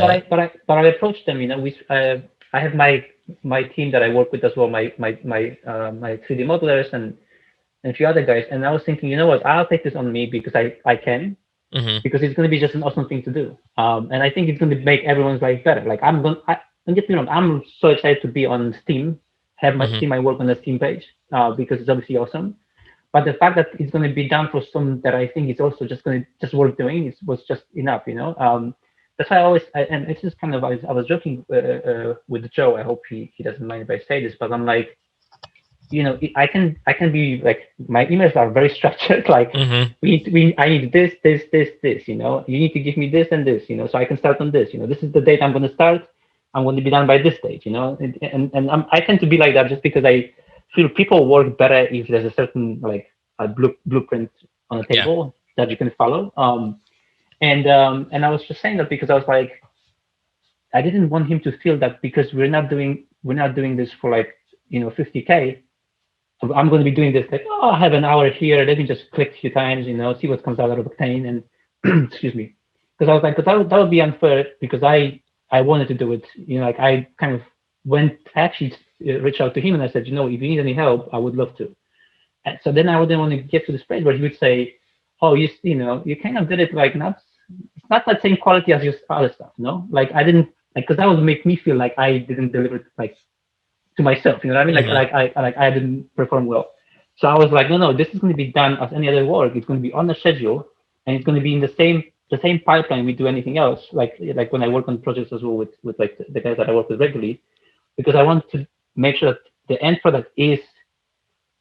I approached them. I have my team that I work with as well. My 3D modelers and a few other guys. And I was thinking, you know what? I'll take this on me because I can. mhm, Because it's going to be just an awesome thing to do. And I think it's going to make everyone's life better. Like don't get me wrong, I'm so excited to be on Steam, have mhm, see my work on the Steam page because it's obviously awesome. But the fact that it's going to be done for some that I think is also just worth doing was just enough. That's why and it's just kind of I was joking with Joe. I hope he doesn't mind if I say this, but I'm like, I can be like my emails are very structured. Like mhm, I need this. You need to give me this and this. So I can start on this. This is the date I'm going to start. I'm going to be done by this date. And I tend to be like that just because I feel people work better if there's a certain like a blueprint on the yeah, table that you can follow. And I was just saying that because I was like, I didn't want him to feel that because we're not doing this for like 50K. I'm going to be doing this like, oh, I have an hour here. Let me just click a few times, see what comes out of Octane. And excuse me, because I was like, but that would be unfair because I wanted to do it. Like I kind of I actually reached out to him and I said, if you need any help, I would love to. And so then I wouldn't want to get to the stage where he would say, oh, you kind of did it like it's not that same quality as your other stuff, no? Like I didn't like because that would make me feel like I didn't deliver it like to myself. You know what I mean? Like mhm, I didn't perform well. So I was like, no, this is going to be done as any other work. It's going to be on the schedule, and it's going to be in the same pipeline we do anything else. Like when I work on projects as well with like the guys that I work with regularly, because I want to make sure that the end product is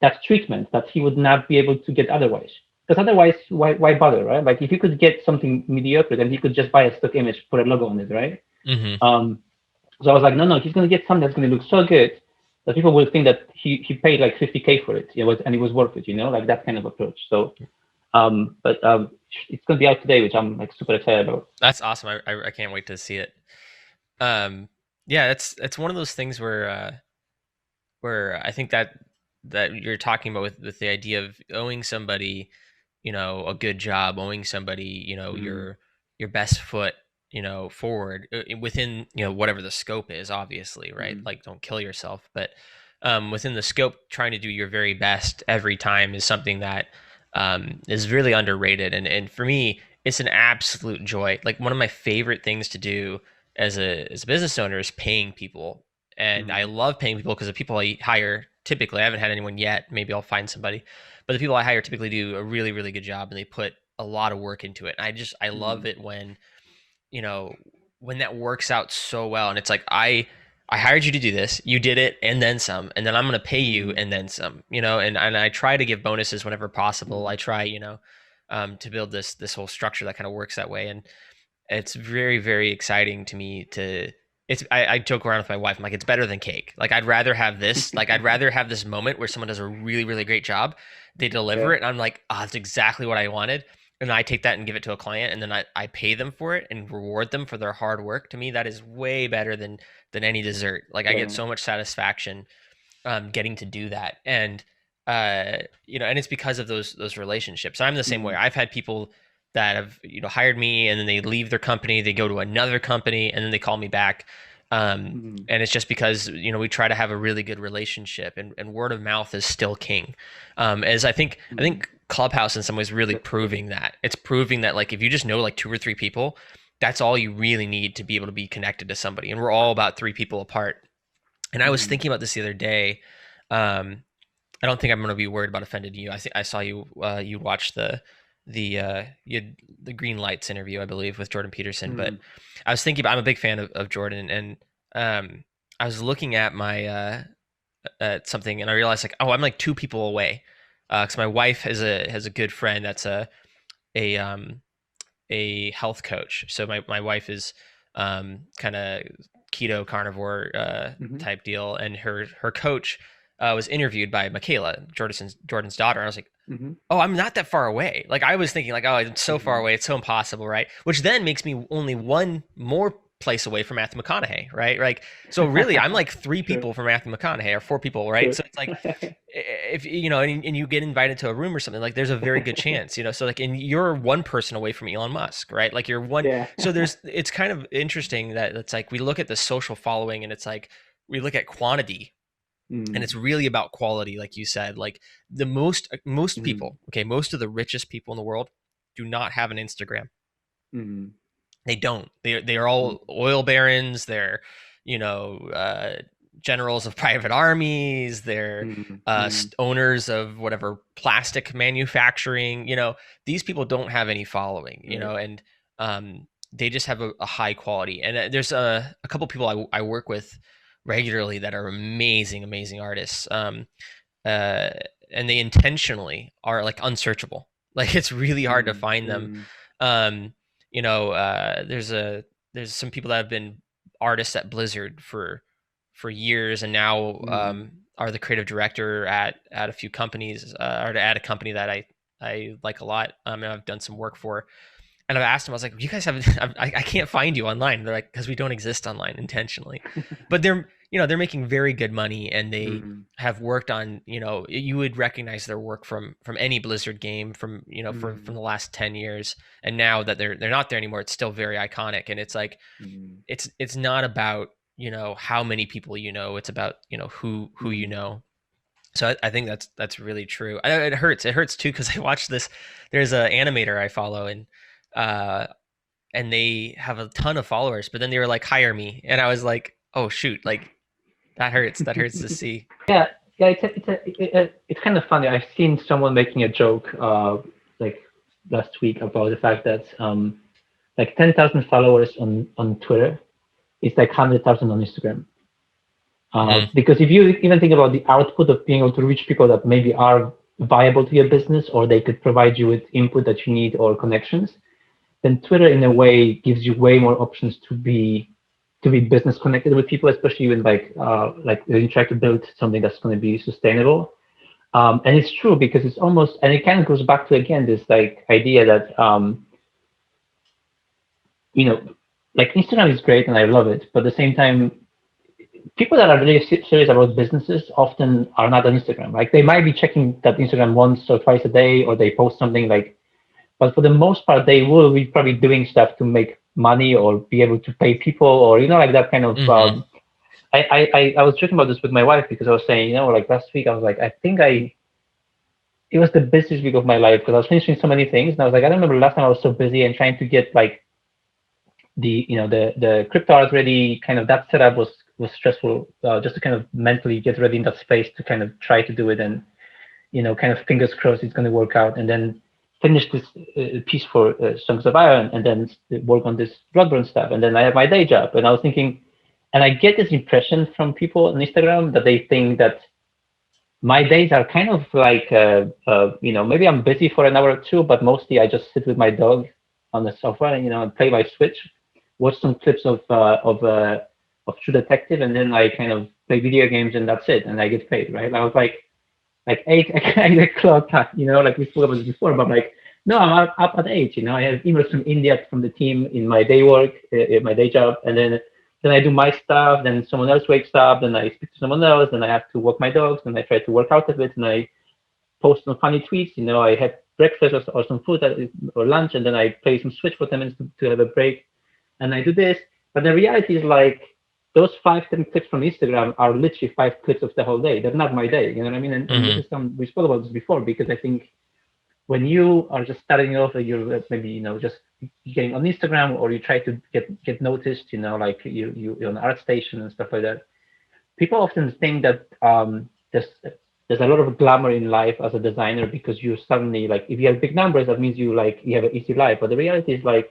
that treatment that he would not be able to get otherwise. Because otherwise, why bother, right? Like if he could get something mediocre, then he could just buy a stock image, put a logo on it, right? mhm. Um, so I was like, no, he's going to get something that's going to look so good that people will think that he paid like 50K for it, and it was worth it, like that kind of approach. So, but it's going to be out today, which I'm like super excited about. That's awesome. I can't wait to see it. Um, yeah, it's one of those things where I think that you're talking about with the idea of owing somebody, a good job, owing somebody, Mm, your best foot, forward within, whatever the scope is, obviously, right? mm, Like don't kill yourself, but within the scope, trying to do your very best every time is something that is really underrated. And for me, it's an absolute joy. Like one of my favorite things to do as a business owner is paying people. And I mm, love paying people because the people I hire typically, I haven't had anyone yet. Maybe I'll find somebody, but the people I hire typically do a really, really good job and they put a lot of work into it. And I love mm, it you know, when that works out so well. And it's like, I hired you to do this, you did it and then some, and then I'm going to pay you mm, and then some, and I try to give bonuses whenever possible. mm, I try, to build this whole structure that kind of works that way. And it's very, very exciting to me to I joke around with my wife. I'm like, it's better than cake. Like I'd rather have this moment where someone does a really, really great job, they yeah, deliver it, and I'm like, oh, that's exactly what I wanted. And I take that and give it to a client and then I pay them for it and reward them for their hard work. To me, that is way better than any dessert. Like I get yeah, so much satisfaction getting to do that. And and it's because of those relationships. I'm the same way. mm, I've had people that have hired me and then they leave their company, they go to another company, and then they call me back. mm, And it's just because we try to have a really good relationship, and word of mouth is still king. As I mm, think Clubhouse in some ways really definitely. proving that. It's proving that like if you just know like two or three people, that's all you really need to be able to be connected to somebody. And we're all about three people apart. And I was Mm, thinking about this the other day. Um, I don't think I'm going to be worried about offending you. I think I saw you watch you had the Green Lights interview, I believe, with Jordan Peterson. But mm, I was thinking about, I'm a big fan of Jordan, and um, I was looking at my at something, and I realized like, oh, I'm like two people away, because my wife has a good friend that's a a health coach. So my wife is kind of keto carnivore Mm-hmm. type deal, and her coach was interviewed by Michaela, Jordan's daughter. And I was like, Mm-hmm. oh, I'm not that far away. Like I was thinking, like, oh, it's so far Mm-hmm. away, it's so impossible, right? Which then makes me only one more place away from Matthew McConaughey, right? Like, so really, I'm like three True. people from Matthew McConaughey, or four people, right? True. So it's like, if you know, and you get invited to a room or something, like, there's a very good chance, you know. So like, and you're one person away from Elon Musk, right? Like you're one. Yeah. So it's kind of interesting that it's like we look at the social following, and it's like we look at quantity, and Mm-hmm. it's really about quality, like you said. Like the most people, okay, most of the richest people in the world do not have an Instagram. Mm-hmm. They don't. They're all oil barons. They're, you know, generals of private armies. They're Mm-hmm. owners of whatever plastic manufacturing. You know, these people don't have any following. You Right. know, and they just have a high quality. And there's a couple people I work with regularly that are amazing, amazing artists. Uh, and they intentionally are like unsearchable. Like it's really hard to find them. Mm-hmm. Um, you know, there's some people that have been artists at Blizzard for years, and now Mm-hmm. are the creative director at a few companies, or at a company that I like a lot. And I've done some work for. And I've asked them, I was like, you guys have, I can't find you online. They're like, because we don't exist online intentionally. But they're, you know, they're making very good money, and they Mm-hmm. have worked on, you know, you would recognize their work from any Blizzard game from, you know, from Mm-hmm. the last 10 years. And now that they're not there anymore, it's still very iconic. And it's like, it's not about, you know, how many people you know, it's about, you know, who you Mm-hmm. know. So I think that's really true. It hurts. It hurts too, because I watched this. There's an animator I follow, uh, and they have a ton of followers. But then they were like, "Hire me," and I was like, "Oh shoot!" Like that hurts. That hurts to see. Yeah, yeah, it's kind of funny. I've seen someone making a joke like last week about the fact that like 10,000 followers on Twitter is like 100,000 on Instagram. Hmm. Because if you even think about the output of being able to reach people that maybe are viable to your business, or they could provide you with input that you need or connections, then Twitter in a way gives you way more options to be business connected with people, especially when like when you try to build something that's going to be sustainable. And it's true because it's almost, and it kind of goes back to again this like idea that you know, like Instagram is great and I love it, but at the same time, people that are really serious about businesses often are not on Instagram. Like they might be checking that Instagram once or twice a day, or they post something like, but for the most part, they will be probably doing stuff to make money or be able to pay people, or like that kind of. Hmm. I was joking about this with my wife because I was saying, like last week, I was like, I think it was the busiest week of my life because I was finishing so many things, and I was like, I don't remember the last time I was so busy and trying to get like the crypto art ready. Kind of that setup was stressful, just to kind of mentally get ready in that space to kind of try to do it, and kind of fingers crossed it's going to work out, and then finish this piece for Songs of Iron, and then work on this Bloodborne stuff, and then I have my day job. And I was thinking, and I get this impression from people on Instagram that they think that my days are kind of like, maybe I'm busy for an hour or two, but mostly I just sit with my dog on the sofa, and and play my Switch, watch some clips of True Detective, and then I kind of play video games, and that's it, and I get paid, right? I was like 8 o'clock, like we spoke about this before, but like, no, I'm up at 8, I have emails from India from the team in my day work, my day job, and then I do my stuff, then someone else wakes up, then I speak to someone else, then I have to walk my dogs, and I try to work out a bit, and I post some funny tweets, I had breakfast or some food or lunch, and then I play some Switch for 10 minutes to have a break, and I do this. But the reality is like, those 5, 10 clips from Instagram are literally 5 clips of the whole day. They're not my day. You know what I mean? And this Hmm. is we spoke about this before, because I think when you are just starting off, you're maybe just getting on Instagram, or you try to get noticed, like you're on ArtStation and stuff like that. People often think that there's a lot of glamour in life as a designer, because you suddenly, like, if you have big numbers, that means you have an easy life. But the reality is like,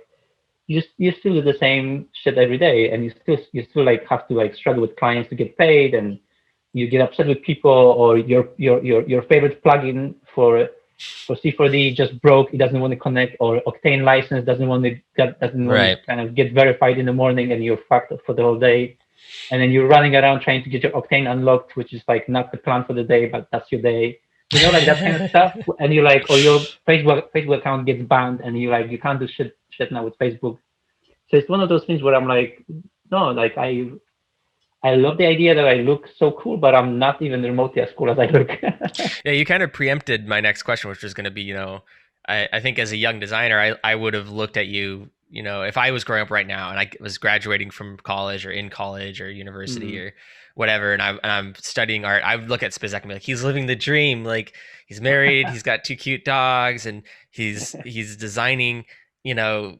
you still do the same shit every day, and you still like have to like struggle with clients to get paid, and you get upset with people, or your favorite plugin for C4D just broke. It doesn't want to connect, or Octane license doesn't want to Right. kind of get verified in the morning, and you're fucked up for the whole day. And then you're running around trying to get your Octane unlocked, which is like not the plan for the day, but that's your day. Like that kind of stuff. And you like, or your Facebook account gets banned, and you can't do shit now with Facebook. So it's one of those things where I'm like, no, like I love the idea that I look so cool, but I'm not even remotely as cool as I look. Yeah, you kind of preempted my next question, which was going to be, I think as a young designer, I would have looked at you, if I was growing up right now and I was graduating from college or in college or university or whatever, and I'm studying art, I would look at Spizak and be like, he's living the dream. Like he's married, he's got 2 cute dogs, and he's designing,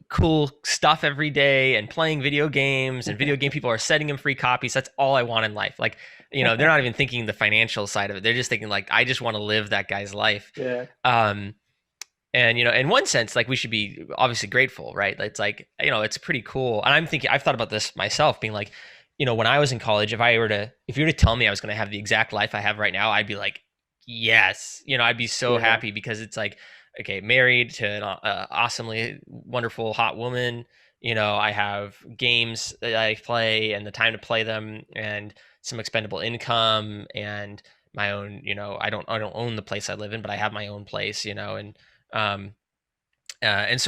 cool stuff every day and playing video games, and video game people are sending him free copies. That's all I want in life. Like, they're not even thinking the financial side of it. They're just thinking like, I just want to live that guy's life. Yeah. And in one sense, like we should be obviously grateful, right? It's like, it's pretty cool. And I've thought about this myself, being like, when I was in college, if you were to tell me I was going to have the exact life I have right now, I'd be like, yes, I'd be so happy, because it's like, okay, married to an awesomely wonderful, hot woman. I have games that I play and the time to play them, and some expendable income, and my own, I don't own the place I live in, but I have my own place, and so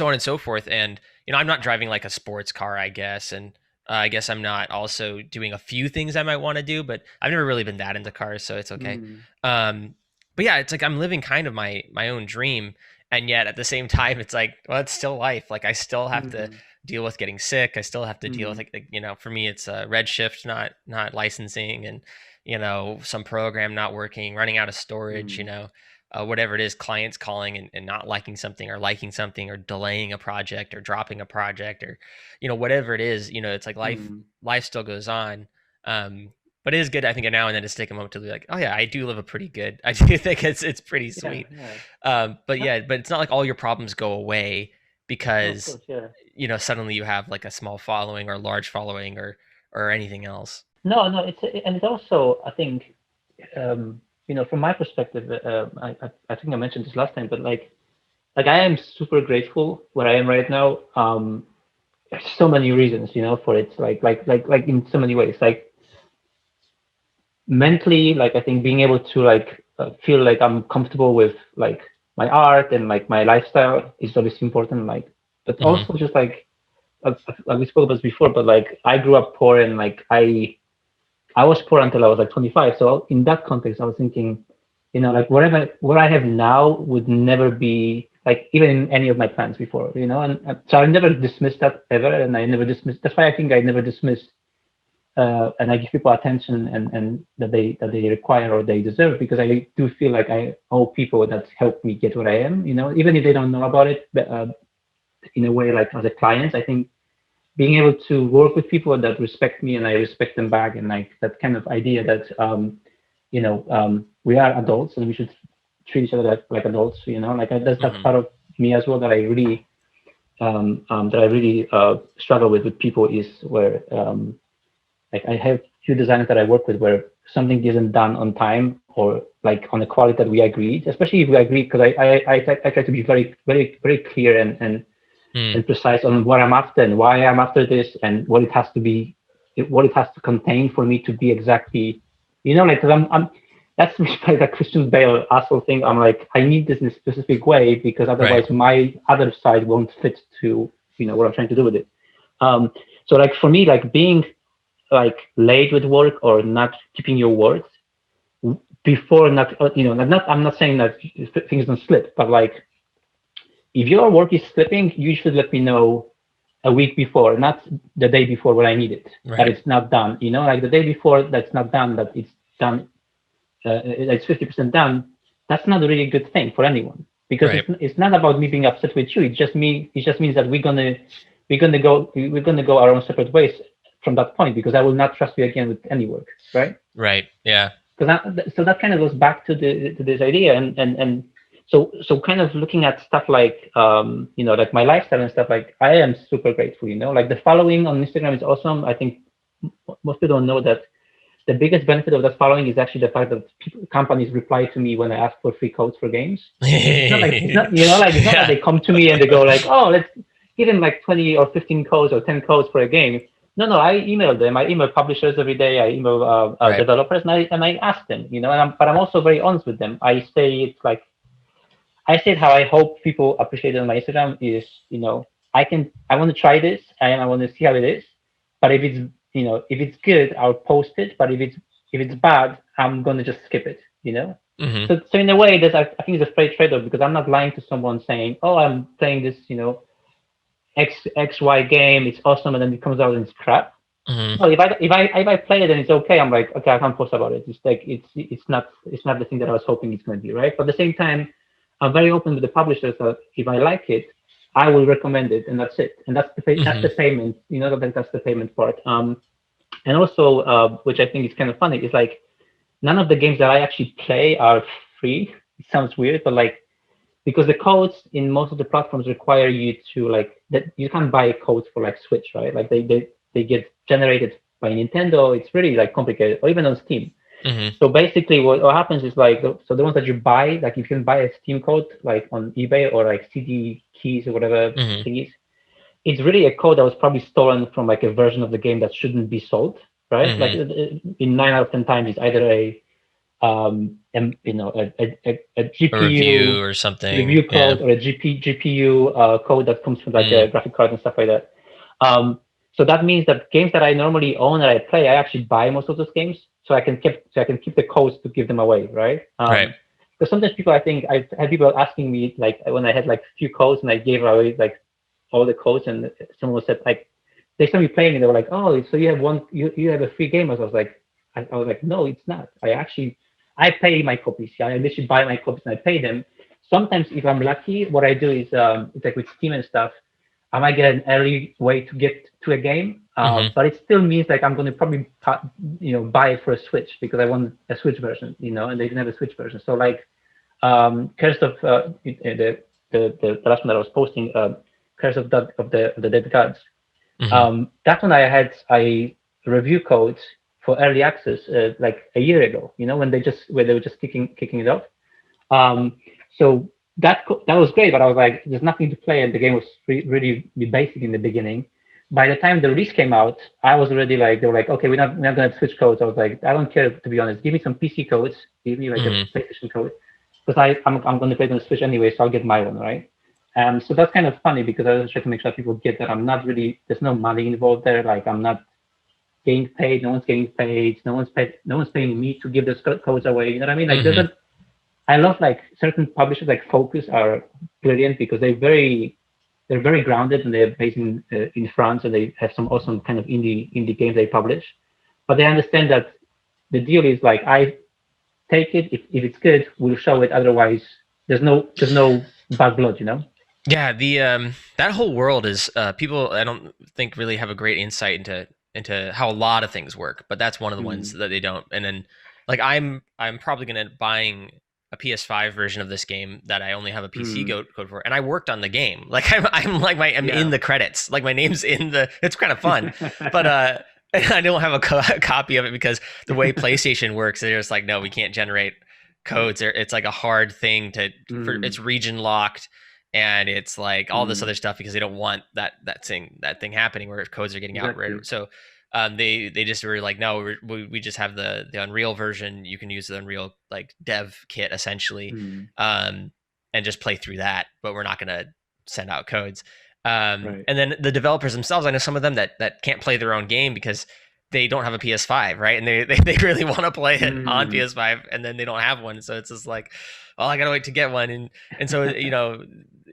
on and so forth. And, I'm not driving like a sports car, I guess. And I guess I'm not also doing a few things I might want to do, but I've never really been that into cars, so it's okay. But yeah, it's like I'm living kind of my own dream. And yet at the same time, it's like, well, it's still life. Like I still have to deal with getting sick. I still have to deal with, like, for me, it's Redshift, not licensing, and, some program not working, running out of storage, whatever it is, clients calling and not liking something, or liking something, or delaying a project, or dropping a project, or, whatever it is, it's like life still goes on. But it is good, I think, now and then, just take a moment to be like, oh yeah, I do live I do think it's pretty sweet. But it's not like all your problems go away because, suddenly you have like a small following or large following or anything else. No, it's also, I think, from my perspective, I think I mentioned this last time, but like I am super grateful where I am right now. There's so many reasons, for it, like in so many ways, like mentally, like I think being able to like feel like I'm comfortable with like my art and like my lifestyle is obviously important, like, but also just like we spoke about this before, but like I grew up poor, and like I was poor until I was like 25. So in that context, I was thinking, like what I have now would never be like even in any of my plans before, and so I never dismissed that ever, and that's why I think I never dismissed and I give people attention and that they require or they deserve, because I do feel like I owe people that helped me get where I am, even if they don't know about it, but, in a way, like as a client, I think being able to work with people that respect me and I respect them back, and like that kind of idea that we are adults and we should treat each other like adults, like that's part of me as well, that I really struggle with people, is where like I have few designers that I work with where something isn't done on time, or like on the quality that we agreed, especially if we agree, because I try to be very, very, very clear and precise on what I'm after and why I'm after this, and what it has to be, what it has to contain for me to be exactly, like, because I'm that's like a Christian Bale asshole thing. I'm like, I need this in a specific way, because otherwise my other side won't fit to what I'm trying to do with it. So like for me, like being like late with work or not keeping your words before, not I'm not saying that things don't slip, but like if your work is slipping, you should let me know a week before, not the day before when I need it, that it's not done. Like the day before that's not done, that it's done, it's 50% done. That's not a really good thing for anyone, because it's not about me being upset with you. It just means that we're gonna go our own separate ways from that point, because I will not trust you again with any work, right? Right. Yeah. So that kind of goes back to this idea, and So kind of looking at stuff like like my lifestyle and stuff, like I am super grateful, like the following on Instagram is awesome. I think most people don't know that the biggest benefit of that following is actually the fact that companies reply to me when I ask for free codes for games. It's not like they come to me and they go like, oh, let's give them like 20 or 15 codes or 10 codes for a game. No, I email them. I email publishers every day. I email Right. developers, and I ask them, but I'm also very honest with them. I said how I hope people appreciate it on my Instagram is, I want to try this and I want to see how it is. But if it's good, I'll post it. But if it's bad, I'm gonna just skip it. Mm-hmm. So in a way, I think it's a fair trade-off because I'm not lying to someone saying, oh, I'm playing this, XY game, it's awesome, and then it comes out and it's crap. Mm-hmm. No, if I play it and it's okay, I'm like, okay, I can't post about it. It's like it's not the thing that I was hoping it's going to be, right? But at the same time, I'm very open with the publishers that if I like it, I will recommend it, and that's it. And that's that's the payment. That's the payment part. And also, which I think is kind of funny, is like none of the games that I actually play are free. It sounds weird, but like because the codes in most of the platforms require you to like that you can't buy codes for like Switch, right? Like they get generated by Nintendo. It's really like complicated, or even on Steam. Mm-hmm. So basically, what happens is like the ones that you buy, like if you can buy a Steam code like on eBay or like CD keys or whatever Mm-hmm. thingies, it's really a code that was probably stolen from like a version of the game that shouldn't be sold, right? Mm-hmm. Like in 9 out of 10 times, it's either a GPU A review or something. review code or a GPU code that comes from like a graphic card and stuff like that. So that means that games that I normally own and I play, I actually buy most of those games, so I can keep the codes to give them away, right? Right. Because sometimes I've had people asking me like when I had like a few codes and I gave away like all the codes, and someone said like they saw me playing and they were like, oh, so you have a free game? I was like, no, it's not. I pay my copies. Yeah, I literally buy my copies and I pay them. Sometimes if I'm lucky, what I do is it's like with Steam and stuff, I might get an early way to get to a game, but it still means like I'm going to probably buy it for a Switch because I want a Switch version, and they didn't have a Switch version. So like Curse of the last one that I was posting, Curse of the Dead Gods. That one I review codes for early access like a year ago, when they were just kicking it off. So that was great, but I was like, there's nothing to play, and the game was really basic in the beginning. By the time the release came out, I was already like, they were like, okay, we're not gonna switch codes. I was like, I don't care, to be honest. Give me some PC codes, give me like a PlayStation code, because I'm gonna play it on Switch anyway, so I'll get my one, right? So that's kind of funny because I was trying to make sure people get that I'm not really, there's no money involved there. Like I'm not getting paid, no one's getting paid, no one's paying me to give those codes away. You know what I mean? Like I love like certain publishers like Focus are brilliant because they're very grounded and they're based in France, and they have some awesome kind of indie games they publish. But they understand that the deal is like, I take it, if it's good, we'll show it. Otherwise, there's no bad blood, Yeah, the that whole world is people I don't think really have a great insight into how a lot of things work, but that's one of the ones that they don't. And then like I'm probably gonna buying a PS5 version of this game that I only have a PC code for, and I worked on the game. Like I'm in the credits, like my name's in the. It's kind of fun, but I don't have a copy of it because the way PlayStation works, they're just like, no, we can't generate codes. It's like a hard thing it's region locked. And it's like all this other stuff because they don't want that thing happening where codes are getting out. Right? So they just were like, no, we just have the Unreal version. You can use the Unreal like dev kit essentially, and just play through that. But we're not going to send out codes. And then the developers themselves, I know some of them that can't play their own game because they don't have a PS5, right? And they really want to play it on PS5, and then they don't have one. So it's just like, oh, I gotta wait to get one. And so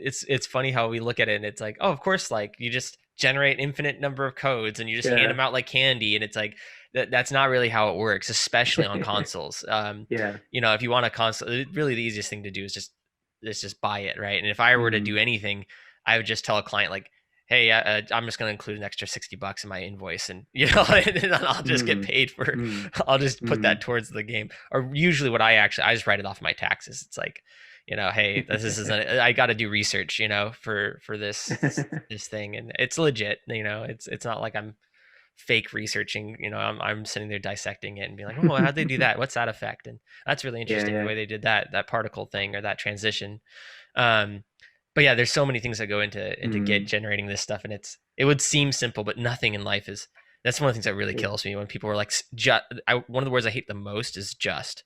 it's funny how we look at it, and it's like, oh, of course, like you just generate infinite number of codes and you just hand them out like candy, and it's like that's not really how it works, especially on consoles. If you want a console, really the easiest thing to do is just buy it, right? And if I were to do anything, I would just tell a client like, hey, I'm just going to include an extra $60 in my invoice, and and I'll just get paid for. I'll just put that towards the game. Or usually, what I just write it off my taxes. It's like, hey, this isn't, I got to do research, for this thing, and it's legit. It's not like I'm fake researching. I'm sitting there dissecting it and being like, oh, how'd they do that? What's that effect? And that's really Yeah, interesting, the yeah. way they did that particle thing or that transition. Um, but yeah, there's so many things that go into Git generating this stuff, and it would seem simple, but nothing in life is. That's one of the things that really kills me when people are like, one of the words I hate the most is just.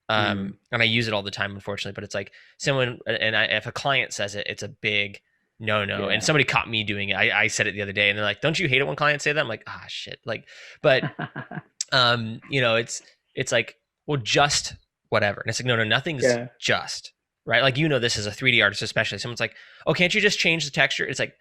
And I use it all the time, unfortunately. But it's like someone, and if a client says it, it's a big no. Yeah. And somebody caught me doing it. I said it the other day, and they're like, "Don't you hate it when clients say that?" I'm like, "Ah, shit!" Like, but it's like, well, just whatever. And it's like, no, nothing's Yeah. just right. Like, this as a 3D artist, especially, someone's like, "Oh, can't you just change the texture?" It's like,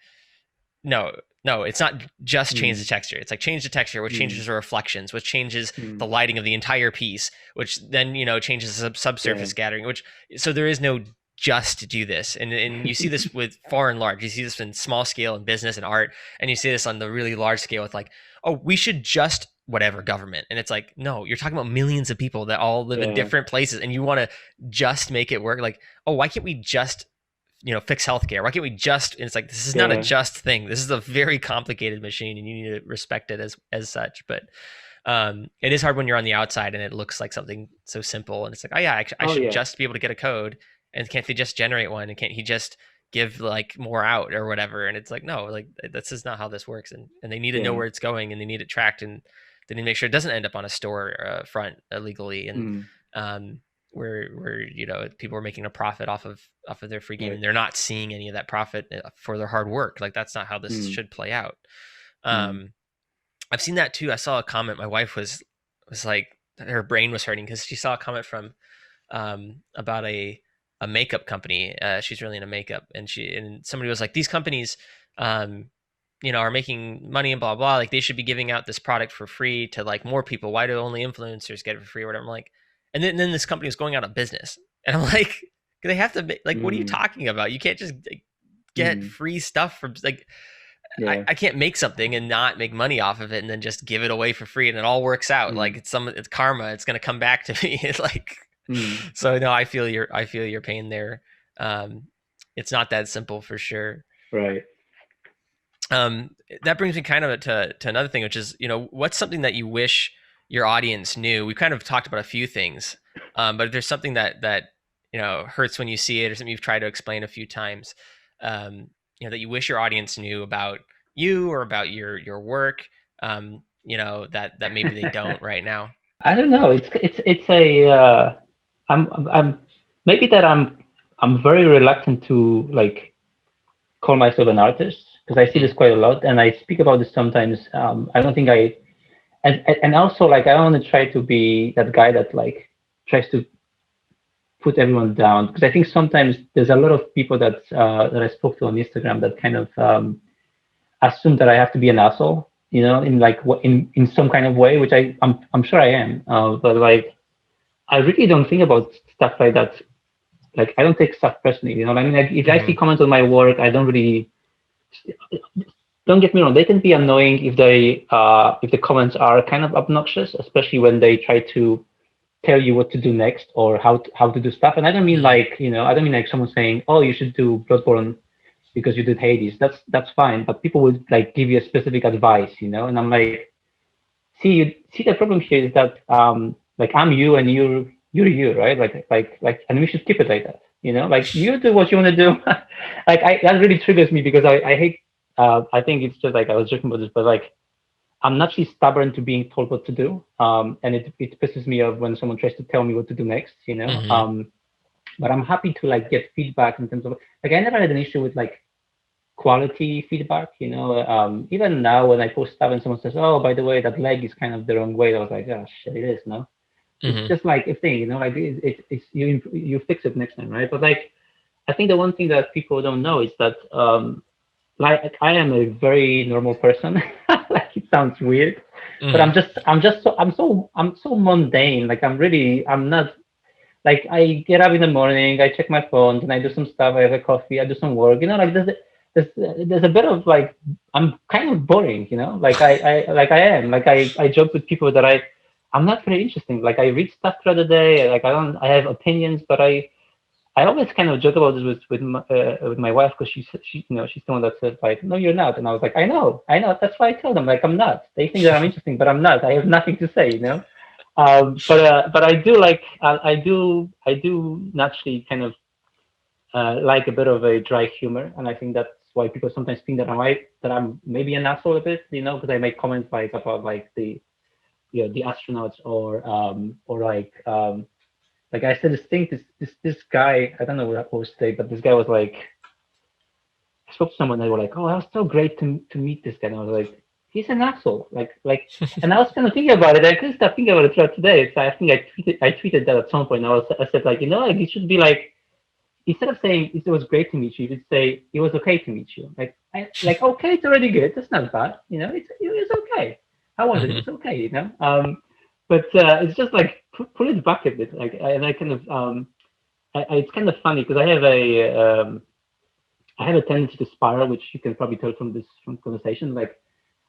no, it's not just change the texture. It's like change the texture, which changes the reflections, which changes the lighting of the entire piece, which then, changes the subsurface scattering, so there is no just to do this. And you see this with far and large. You see this in small scale in business and art, and you see this on the really large scale with like, oh, we should just whatever government. And it's like, no, you're talking about millions of people that all live in different places, and you want to just make it work. Like, oh, why can't we just fix healthcare? Why can't we just? And it's like, this is not a just thing. This is a very complicated machine, and you need to respect it as such. But it is hard when you're on the outside and it looks like something so simple, and it's like, oh yeah, I should just be able to get a code, and can't they just generate one, and can't he just give like more out or whatever? And it's like, no, like this is not how this works, and they need to know where it's going, and they need it tracked, and they need to make sure it doesn't end up on a store front illegally, and where people are making a profit off of their free game, and they're not seeing any of that profit for their hard work. Like, that's not how this should play out. I've seen that too. I saw a comment. My wife was like, her brain was hurting because she saw a comment from about a makeup company. She's really into makeup, and somebody was like, these companies are making money and blah blah, like they should be giving out this product for free to like more people. Why do only influencers get it for free or whatever? I'm like, and then this company is going out of business, and I'm like, they have to make, like, what are you talking about? You can't just get free stuff from like, I can't make something and not make money off of it and then just give it away for free and it all works out. Like, it's karma. It's going to come back to me. It's like, so no, I feel your pain there. It's not that simple for sure. Right. That brings me kind of to another thing, which is, what's something that you wish your audience knew? We kind of talked about a few things, but if there's something that hurts when you see it, or something you've tried to explain a few times, that you wish your audience knew about you or about your work, that maybe they don't right now. I don't know. It's a I'm maybe that I'm very reluctant to like call myself an artist, because I see this quite a lot, and I speak about this sometimes. I don't think and also, like, I don't want to try to be that guy that like tries to put everyone down, because I think sometimes there's a lot of people that I spoke to on Instagram that kind of assume that I have to be an asshole, in like in some kind of way, which I'm sure I am, but like I really don't think about stuff like that. Like, I don't take stuff personally, I mean, like, if I see comments on my work, I don't really. Don't get me wrong, they can be annoying if the comments are kind of obnoxious, especially when they try to tell you what to do next or how to do stuff. And I don't mean like, I don't mean like someone saying, oh, you should do Bloodborne because you did Hades. That's fine. But people would like give you a specific advice, and I'm like, see, the problem here is that like, I'm you and you're you, right? Like, and we should keep it like that, like, you do what you want to do. Like, that really triggers me, because I hate. I think it's just like, I was joking about this, but like, I'm naturally stubborn to being told what to do, and it pisses me off when someone tries to tell me what to do next, But I'm happy to like get feedback in terms of, like, I never had an issue with like quality feedback, even now when I post stuff and someone says, oh, by the way, that leg is kind of the wrong way, I was like, oh shit, it is, no. It's just like a thing, like it's you fix it next time, right? But like, I think the one thing that people don't know is that like, I am a very normal person. Like, it sounds weird, but I'm so mundane. Like, I'm not, like, I get up in the morning, I check my phone, and I do some stuff. I have a coffee, I do some work. Like, there's a bit of like, I'm kind of boring. Like, I am. Like, I joke with people that I'm not very interesting. Like, I read stuff throughout the day. Like, I have opinions, but I I always kind of joke about this with my wife, because she's the one that said like, no, you're not, and I was like, I know, that's why I tell them like I'm not. They think that I'm interesting, but I'm not. I have nothing to say, but I do like I do naturally kind of like a bit of a dry humor, and I think that's why people sometimes think that I'm maybe an asshole a bit, because I make comments like about like the astronauts, or like I said this thing, this guy, I don't know what was today, but this guy was like, I spoke to someone, and they were like, oh, that was so great to meet this guy, and I was like, he's an asshole, and I was kind of thinking about it. I couldn't stop thinking about it throughout today. So I think I tweeted that at some point. I said like, like it should be like, instead of saying it was great to meet you, you should say it was okay to meet you. Like okay, it's already good. That's not bad. It's okay. How was it? It's okay. But it's just like pull it back a bit. And I kind of it's kind of funny because I have a tendency to spiral, which you can probably tell from conversation. Like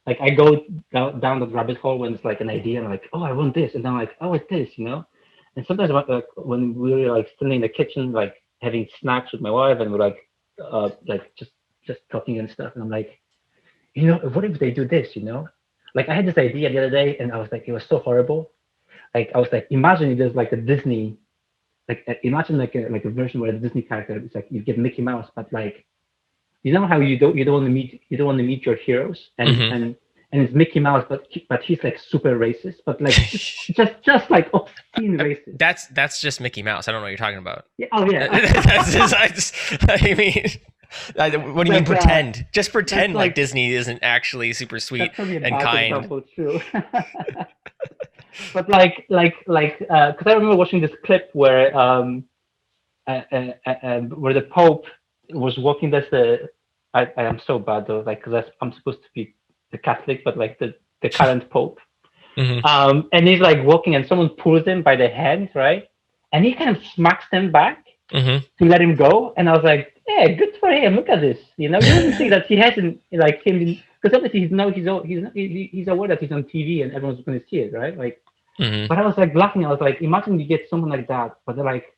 I go down the rabbit hole when it's like an idea, and I'm like, oh, I want this, and then I'm like, oh, it's this, And sometimes when we're like still in the kitchen, like having snacks with my wife, and we're like just talking and stuff, and I'm like, what if they do this, Like I had this idea the other day, and I was like, it was so horrible. Like I was like, imagine if there's like a Disney, imagine like a version where the Disney character is like you get Mickey Mouse, but like, how you don't want to meet your heroes, and it's Mickey Mouse, but he's like super racist, but like just like obscene racist. That's just Mickey Mouse. I don't know what you're talking about. Yeah. Oh yeah. I mean, what do you mean pretend? Just pretend like Disney isn't actually super sweet and kind. Example, true. But because I remember watching this clip where the Pope was walking. I am so bad though, like because I'm supposed to be the Catholic, but like the current Pope. And he's like walking, and someone pulls him by the hand, right? And he kind of smacks them back to let him go. And I was like, yeah, good for him. Look at this. You wouldn't think that he hasn't like him, because obviously he's aware that he's on TV and everyone's going to see it, right? Like, but I was like laughing. I was like, imagine you get someone like that, but they're like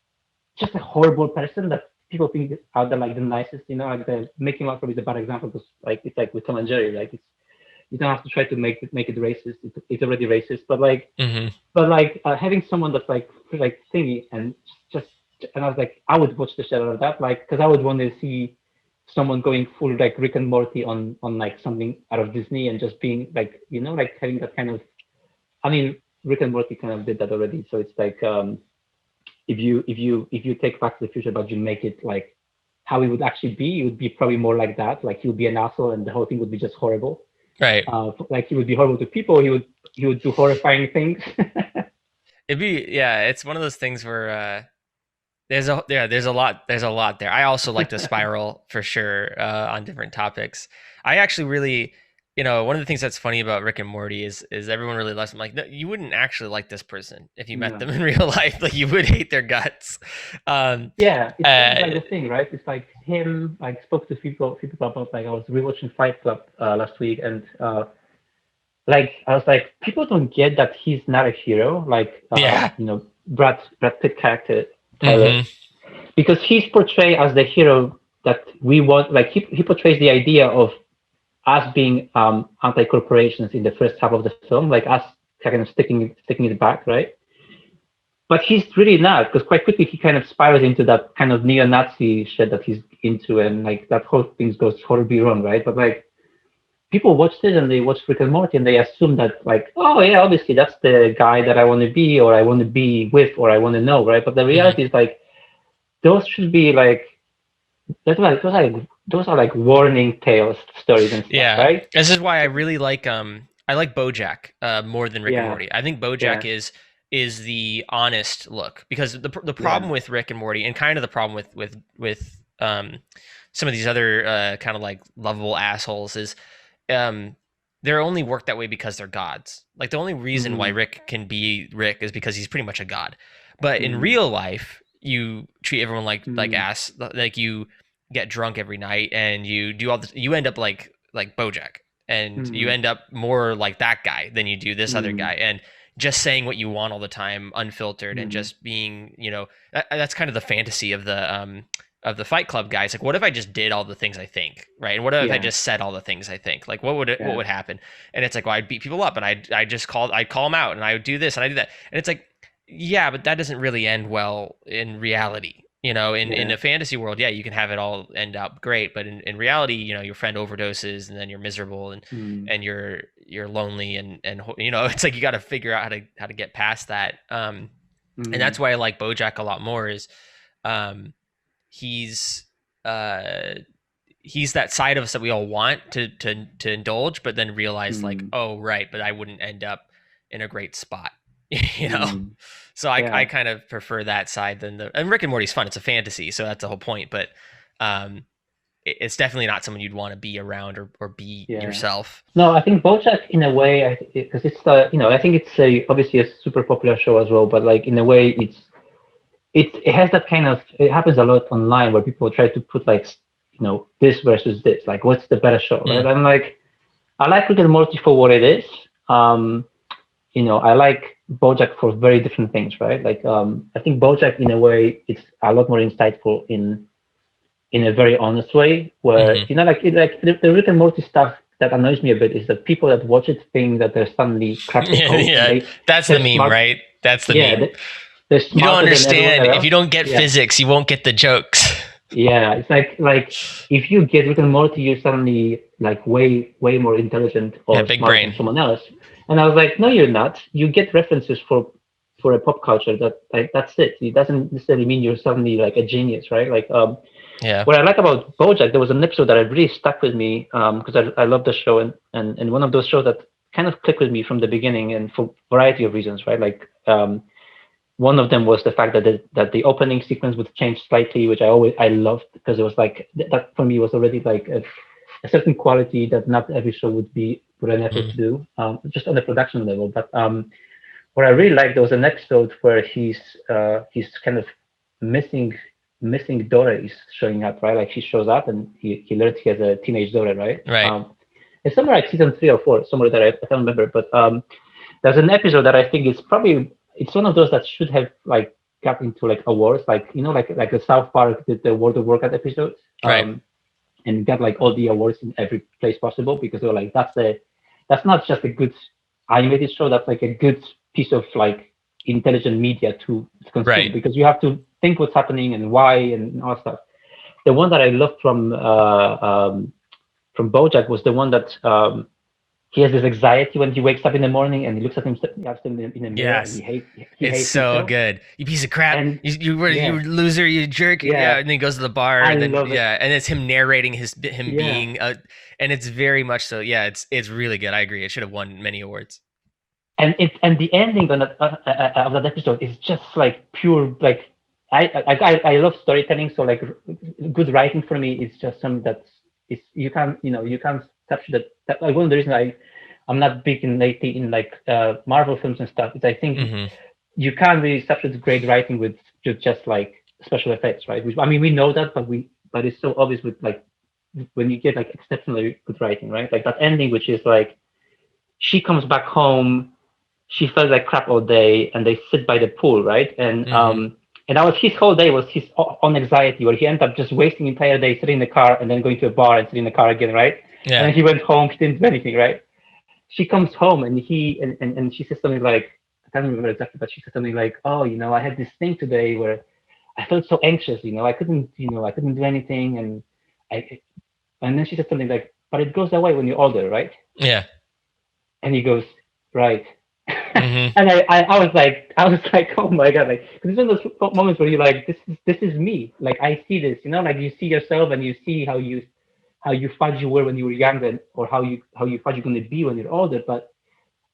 just a horrible person that people think are like the nicest. Like the Mickey Mouse probably is a bad example, because like it's like with Tom and Jerry, like you don't have to try to make it racist. It's already racist, but like, having someone that's like thingy and and I was like, I would watch the shit out of that, like, because I would want to see someone going full like Rick and Morty on like something out of Disney, and just being like, like having that kind of, I mean, Rick and Morty kind of did that already. So it's like, if you take Back to the Future, but you make it like how it would actually be, it would be probably more like that. Like he would be an asshole, and the whole thing would be just horrible. Right. Like he would be horrible to people. He would do horrifying things. It's one of those things where there's a lot there. I also like to spiral for sure on different topics. I actually really, one of the things that's funny about Rick and Morty is everyone really loves them. Like, no, you wouldn't actually like this person if you met them in real life. Like, you would hate their guts. It's like the thing, right? It's like him. I spoke to people about, like, I was rewatching Fight Club last week, and like I was like, people don't get that he's not a hero. Like, Brad Pitt character Tyler, because he's portrayed as the hero that we want. Like he portrays the idea of us being anti-corporations in the first half of the film, like us kind of sticking it back, right? But he's really not, because quite quickly he kind of spirals into that kind of neo-Nazi shit that he's into, and like that whole thing goes horribly wrong, right? But like people watch this and they watch Rick and Morty and they assume that like, oh yeah, obviously that's the guy that I want to be, or I want to be with, or I want to know, right? But the reality is like those should be like those are like warning tales stories and stuff, right? This is why I really like I like Bojack more than Rick and Morty. I think Bojack is the honest look, because the problem with Rick and Morty, and kind of the problem with some of these other kind of like lovable assholes, is they're only work that way because they're gods. Like the only reason why Rick can be Rick is because he's pretty much a god. But in real life, you treat everyone like ass. Like you get drunk every night and you do all this. You end up like Bojack, and you end up more like that guy than you do this other guy. And just saying what you want all the time, unfiltered, and Mm. just being, that's kind of the fantasy of the Fight Club guys. Like, what if I just did all the things I think, right? And what if I Yeah. just said all the things I think? Like, what Yeah. would happen? And it's like, well, I'd beat people up, and I'd call them out, and I would do this and I do that, and it's like, yeah, but that doesn't really end well in reality. In Yeah. a fantasy world, yeah, you can have it all end up great, but in reality, your friend overdoses, and then you're miserable, Mm. and you're lonely, and it's like you got to figure out how to get past that. And that's Mm. why I like Bojack a lot more. Is um, he's uh, he's that side of us that we all want to indulge, but then realize like, Mm. oh right, but I wouldn't end up in a great spot, you know. Mm. So I Yeah. kind of prefer that side than and Rick and Morty's fun. It's a fantasy, so that's the whole point. But um, it's definitely not someone you'd want to be around or be Yeah. yourself. No, I think BoJack in a way, because it's I think it's obviously a super popular show as well, but like in a way, it has that kind of, it happens a lot online where people try to put like this versus this, like what's the better show, right? Mm. I'm like, I like Rick and Morty for what it is. Um, I like BoJack for very different things, right? Like, I think BoJack in a way it's a lot more insightful in a very honest way, where Hmm. like the Rick and Morty stuff that annoys me a bit is that people that watch it think that they're suddenly cracked the Yeah, code and yeah, that's the they're meme, smart. right? That's the Yeah, meme. they're You don't smarter than everyone understand. If else. you don't get Yeah, physics, you won't get the jokes. yeah. It's like if you get Rick and Morty, you're suddenly like way more intelligent Yeah, or big smarter than brain. someone else. And I was like, no, you're not. You get references for a pop culture that like that's it. It doesn't necessarily mean you're suddenly like a genius, right? Like Yeah. what I like about BoJack, there was an episode that really stuck with me because I love the show and one of those shows that kind of clicked with me from the beginning and for a variety of reasons, right? Like one of them was the fact that the opening sequence would change slightly, which I loved because it was like that for me was already like a certain quality that not every show would put an effort Mm. to do, just on the production level. But what I really liked, there was an episode where he's kind of missing daughter is showing up, right? Like she shows up and he learns he has a teenage daughter, right? Right. It's somewhere like season 3 or 4, somewhere that I can't remember. But there's an episode that I think is probably it's one of those that should have like got into like awards, like like the South Park did the World of Warcraft episodes, Right. and got like all the awards in every place possible because they were like that's not just a good animated show, that's like a good piece of like intelligent media to consume Right. because you have to think what's happening and why and all that stuff. The one that I loved from BoJack was the one that he has this anxiety when he wakes up in the morning and he looks at himself in the mirror and Yes. he It's hates so himself. good. You piece of crap. And You yeah, loser. You jerk. Yeah. yeah, And then he goes to the bar, I and then love it. yeah, and it's him narrating him Yeah, being and it's very much so. Yeah, it's really good. I agree. It should have won many awards. and the ending of that episode is just like pure like I love storytelling. So like good writing for me is just something that's is you can't touch that like one of the reasons I'm not big in lately in like Marvel films and stuff is I think Hmm. you can't really substitute great writing with just like special effects, right? Which, I mean, we know that, but it's so obvious with like when you get like exceptionally good writing, right? Like that ending, which is like she comes back home, she felt like crap all day, and they sit by the pool, right? Hmm. And that was his whole day was his on anxiety, where he ended up just wasting the entire day sitting in the car and then going to a bar and sitting in the car again, right? And Yeah. then he went home, he didn't do anything, right? She comes home and and she says something like, I can't remember exactly, but she said something like, oh, I had this thing today where I felt so anxious, I couldn't do anything, I, and then she said something like, but it goes away when you're older, right? Yeah. And he goes, right. Hmm. And I was like, oh my god, like, because it's one of those moments where you're like, this is me, like I see this, like you see yourself and you see how you thought you were when you were younger, or how you thought you're going to be when you're older, but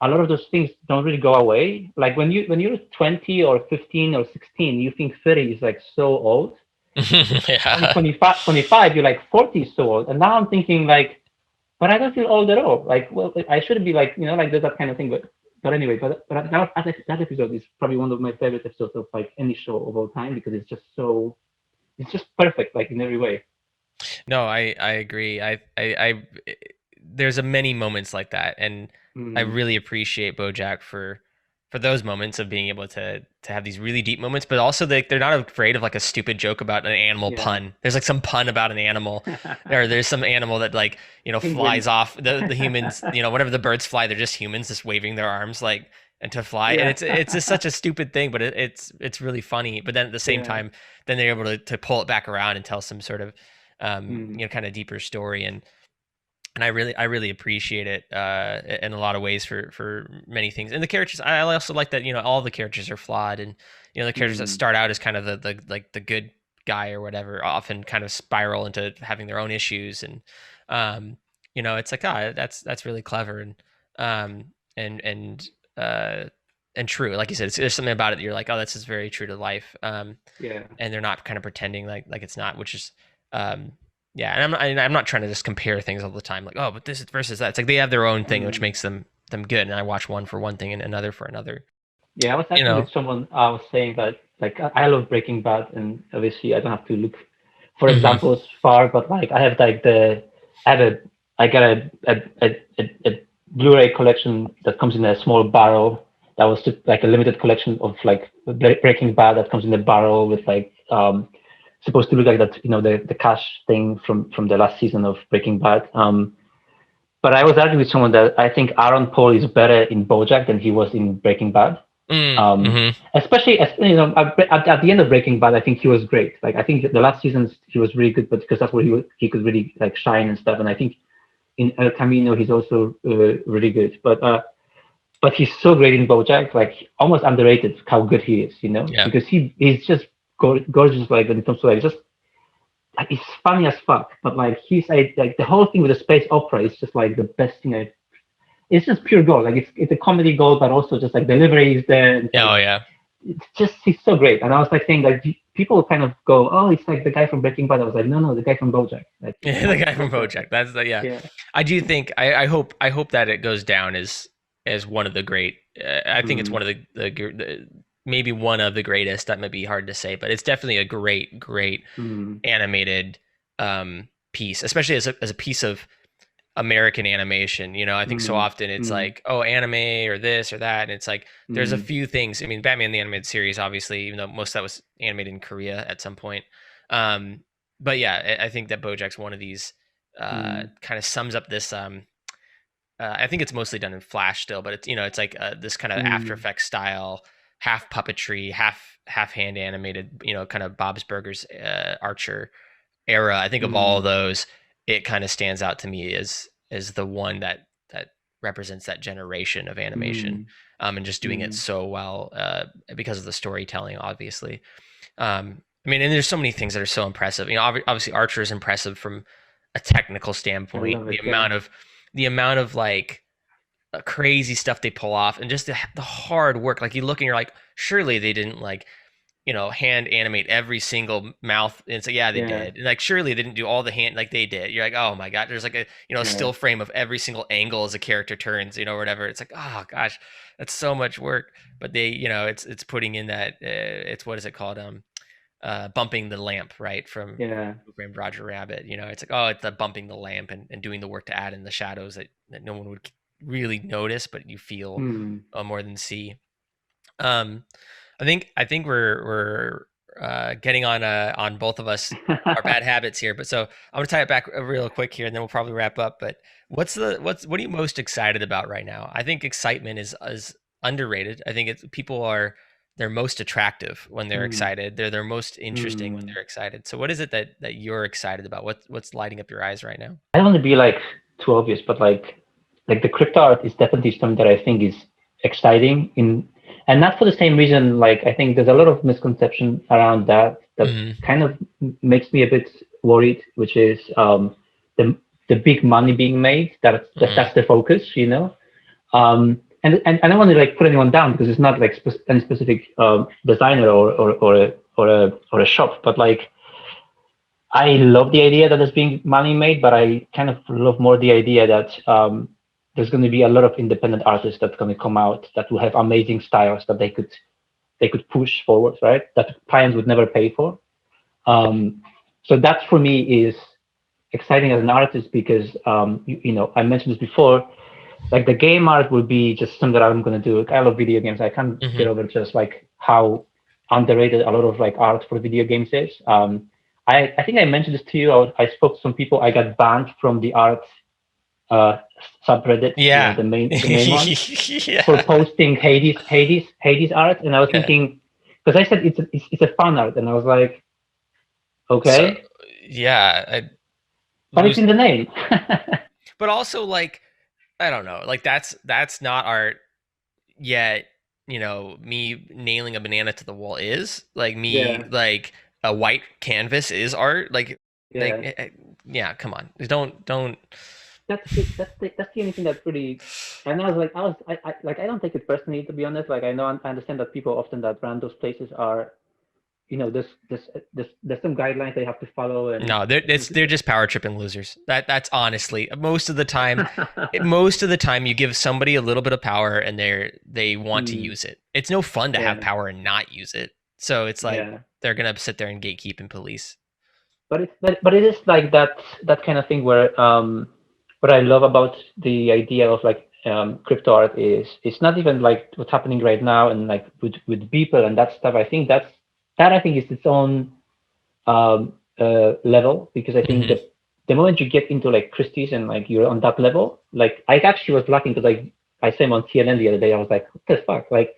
a lot of those things don't really go away. Like when you're 20 or 15 or 16, you think 30 is like so old. When you're Yeah. 25, you're like 40 is so old. And now I'm thinking like, but I don't feel old at all. Like, well, I should be like, like there's that kind of thing. But anyway, but that episode is probably one of my favorite episodes of like any show of all time because it's just perfect, like in every way. No, I agree. I there's a many moments like that, and I Mm, really appreciate BoJack for for those moments of being able to have these really deep moments, but also they're not afraid of like a stupid joke about an animal Yeah. pun. There's like some pun about an animal, or there's some animal that like Penguin. flies off the humans. Whenever the birds fly, they're just humans just waving their arms like and to fly, and Yeah. it's just such a stupid thing, but it's really funny. But then at the same Yeah. time, then they're able to pull it back around and tell some sort of Mm. kind of deeper story and I really appreciate it in a lot of ways for many things. And the characters, I also like that all the characters are flawed, and the characters that Mm. start out as kind of the like the good guy or whatever often kind of spiral into having their own issues, and it's like that's really clever um and and uh and true. Like you said, there's something about it that you're like, oh, this is very true to life. Yeah. And they're not kind of pretending like it's not, which is um yeah. And I'm not trying to just compare things all the time, like, oh, but this is versus that. It's like they have their own thing, which Mm. makes them good, and I watch one for one thing and another for another. Yeah, I was You actually know. with someone. I was saying that like I love Breaking Bad, and obviously I don't have to look for Hmm. examples far, but like I have like I have a I got a Blu-ray collection that comes in a small barrel. That was just like a limited collection of like Breaking Bad that comes in a barrel with like supposed to look like that, the cash thing from the last season of Breaking Bad. But I was arguing with someone that I think Aaron Paul is better in Bojack than he was in Breaking Bad. Mm-hmm. Especially as at the end of Breaking Bad, I think he was great. Like I think the last seasons he was really good, but because that's where he could really like shine and stuff. And I think in El Camino he's also really good. But he's so great in BoJack, like almost underrated how good he is. Yeah. Because he's just gorgeous. Like when it comes to like just like he's funny as fuck. But like he's like the whole thing with the space opera is just like the best thing I. It's just pure gold. Like it's a comedy gold, but also just like delivery is there. And it's Yeah. like Oh yeah. it's just he's so great. And I was like saying like people kind of go, oh, it's like the guy from Breaking Bad. I was like, no, the guy from BoJack. Like Yeah, the that's guy so from perfect. Bojack. That's the yeah. Yeah. I do think I hope that it goes down as one of the great. I think it's Mm, one of the maybe one of the greatest. That might be hard to say, but it's definitely a great mm, animated piece, especially as a piece of American animation. I think so mm, often it's mm, like, oh, anime or this or that, and it's like there's a mm, few things. I mean, Batman the animated series, obviously, even though most of that was animated in Korea at some point. Um, but yeah, I think that BoJack's one of these mm, kind of sums up this. I think it's mostly done in Flash still, but it's like this kind of After mm, Effects style, half puppetry, half hand animated. Kind of Bob's Burgers, Archer era. I think of all mm, those, it kind of stands out to me as the one that represents that generation of animation, mm, and just doing it mm, so well because of the storytelling, obviously. I mean, and there's so many things that are so impressive. Obviously Archer is impressive from a technical I standpoint. love The it. Yeah. amount of the amount of like crazy stuff they pull off, and just the hard work. Like you look and you're like, surely they didn't like hand animate every single mouth. And so yeah, they Yeah. did. And like surely they didn't do all the hand like they did. You're like, oh my god, there's like a Yeah. still frame of every single angle as a character turns, or whatever. It's like, oh gosh, that's so much work. But they, it's putting in that it's what is it called? Bumping the lamp, right? From Yeah. Who Framed Roger Rabbit. It's like, oh, it's the bumping the lamp and doing the work to add in the shadows that no one would really notice, but you feel Mm. more than see. Um, I think we're getting on both of us our bad habits here, but so I'm gonna tie it back real quick here, and then we'll probably wrap up. But what are you most excited about right now? I think excitement is underrated. I think they're most attractive when they're Mm. excited. They're most interesting when Mm. they're excited. So what is it that you're excited about? What's lighting up your eyes right now? I don't want to be like too obvious, but like the crypto art is definitely something that I think is exciting and not for the same reason. Like I think there's a lot of misconception around that Hmm. kind of makes me a bit worried, which is the the big money being made. Hmm. That's the focus. And I don't want to like put anyone down because it's not like any specific designer or a shop, but like I love the idea that there's being money made, but I kind of love more the idea that there's going to be a lot of independent artists that's going to come out that will have amazing styles that they could push forward, right? That clients would never pay for. So that for me is exciting as an artist because I mentioned this before. like the game art will be just something that I'm gonna do. Like, I love video games. I can't get over just like how underrated a lot of like art for video games is. I think I mentioned this to you. I spoke to some people. I got banned from the art uh, subreddit, Yeah. the main one, for Yeah. posting Hades art, and I was Yeah. thinking, because I said it's a fan art, and I was like, So okay, yeah, I but it's lose. in the name. But also, like, I don't know, like that's not art yet. Me nailing a banana to the wall is like me Yeah, like a white canvas is art. yeah. Yeah, come on, don't. That's the only thing that's really. And I was like, I don't take it personally, to be honest. Like, I understand that people often that run those places are, there's some guidelines they have to follow, and No, they're just power tripping losers. That's honestly most of the time. Most of the time, you give somebody a little bit of power, and they want to Mm, use it. It's no fun to have yeah, power and not use it. So it's like yeah. they're gonna sit there and gatekeep and police. But it is like that kind of thing where what I love about the idea of like crypto art is it's not even like what's happening right now and like with people and that stuff. I think that I think is its own level, because I think Hmm. that the moment you get into like Christie's and like you're on that level, like I actually was laughing because like I saw him on CNN the other day. I was like, what the fuck? Like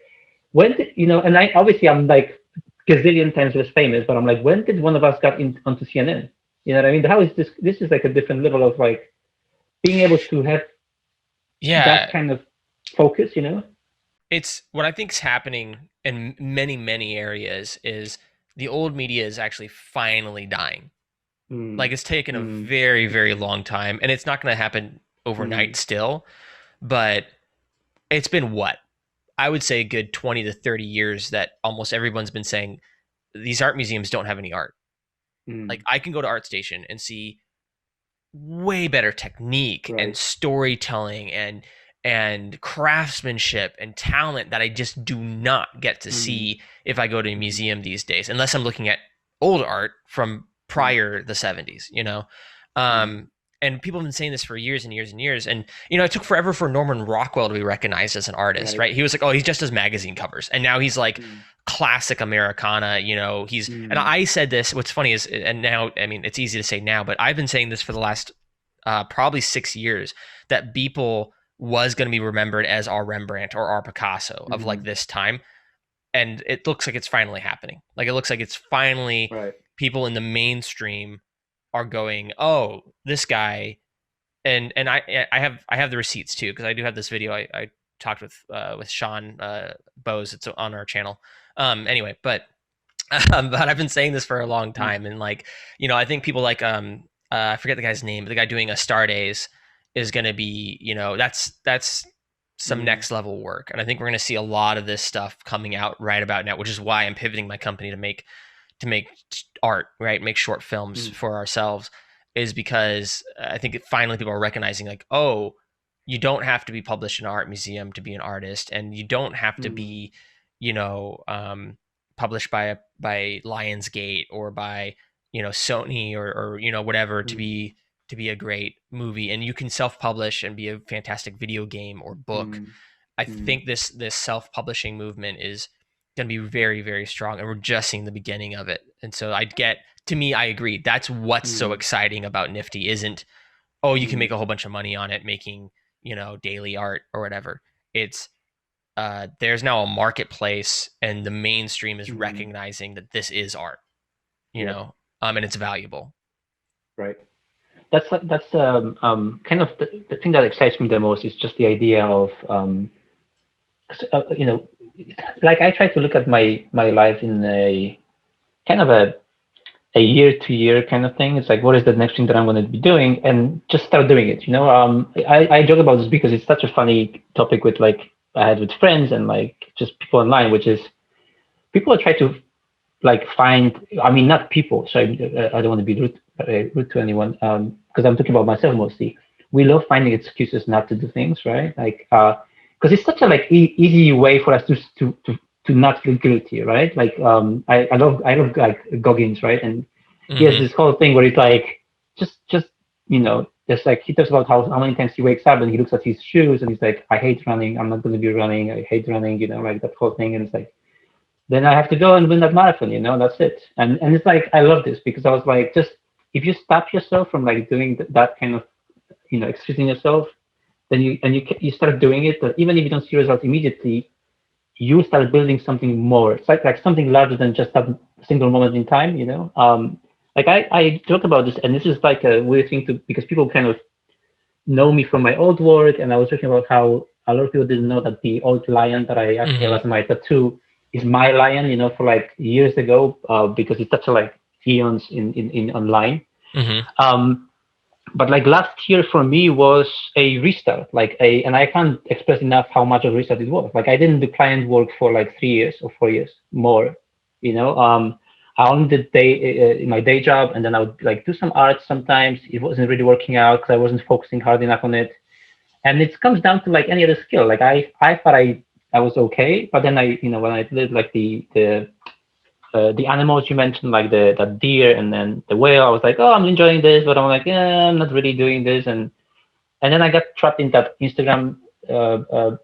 when did and I obviously I'm like gazillion times less famous, but I'm like, when did one of us got onto CNN? You know what I mean? How is this? This is like a different level of like being able to have that Yeah, kind of focus. You know? it's what I think is happening in many areas is the old media is actually finally dying. Like Mm, it's taken a mm, very long time, and it's not going to happen overnight mm, still, but it's been what I would say a good 20 to 30 years that almost everyone's been saying these art museums don't have any art. Like mm. I can go to ArtStation and see way better technique and Right. storytelling and craftsmanship and talent that I just do not get to Mm, see if I go to a mm, museum these days, unless I'm looking at old art from mm, prior the 70s. mm. Um, and people have been saying this for years and years and years. And it took forever for Norman Rockwell to be recognized as an artist, Right. right? He was like, oh, he just does magazine covers, and now he's like Mm, classic Americana. And mm, I said this. What's funny is, and now I mean it's easy to say now, but I've been saying this for the last probably 6 years that Beeple was going to be remembered as our Rembrandt or our Picasso of like mm. this time. And it looks like it's finally happening. Like it looks like it's finally Right. people in the mainstream are going, oh, this guy. And I have the receipts too, because I do have this video I talked with Sean Bose. It's on our channel. Anyway, but I've been saying this for a long Mm, time, and like I think people like I forget the guy's name, but the guy doing a Star Days is going to be that's some mm, next level work, and I think we're going to see a lot of this stuff coming out right about now, which is why I'm pivoting my company to make art, right, make short films mm, for ourselves, is because I think finally people are recognizing like, oh, you don't have to be published in an art museum to be an artist, and you don't have to mm, be you know published by Lionsgate or by Sony or whatever to mm, be a great movie, and you can self-publish and be a fantastic video game or book. mm, I mm, think this self-publishing movement is going to be very strong, and we're just seeing the beginning of it. And so to me, I agree. That's what's so mm, exciting about Nifty isn't, oh, you can make mm, a whole bunch of money on it making daily art or whatever. It's there's now a marketplace, and the mainstream is mm. recognizing that this is art, Yep. and it's valuable. Right. That's kind of the thing that excites me the most is just the idea of you know, like I try to look at my life in a kind of a year to year kind of thing. It's like, what is the next thing that I'm going to be doing, and just start doing it. I joke about this because it's such a funny topic with like I had with friends and like just people online, which is people are trying to like find. I mean, not people. So I don't want to be rude to anyone because I'm talking about myself mostly. We love finding excuses not to do things, right? Like, because it's such a like easy way for us to not feel guilty, right? Like, I love like Goggins, right? And he has Hmm. this whole thing where it's like just just like he talks about how many times he wakes up and he looks at his shoes and he's like, I hate running. I'm not going to be running. I hate running, like that whole thing. And it's like, then I have to go and win that marathon, that's it. And it's like, I love this because I was like, just if you stop yourself from like doing that kind of, excusing yourself, then you start doing it. But even if you don't see results immediately, you start building something more. It's like something larger than just that single moment in time. Like I talk about this, and this is like a weird thing because people kind of know me from my old work, and I was talking about how a lot of people didn't know that the old lion that I actually have as my tattoo is my lion, for like years ago, because it's such a like eons in online. But like last year for me was a restart, and I can't express enough how much of a restart it was. Like I didn't do client work for like 3 years or 4 years more, I only did my day job, and then I would like do some art sometimes. It wasn't really working out because I wasn't focusing hard enough on it. And it comes down to like any other skill. Like I thought I was okay, but then when I did like the animals you mentioned, like the deer and then the whale, I was like, oh, I'm enjoying this, but I'm like, yeah, I'm not really doing this, and then I got trapped in that Instagram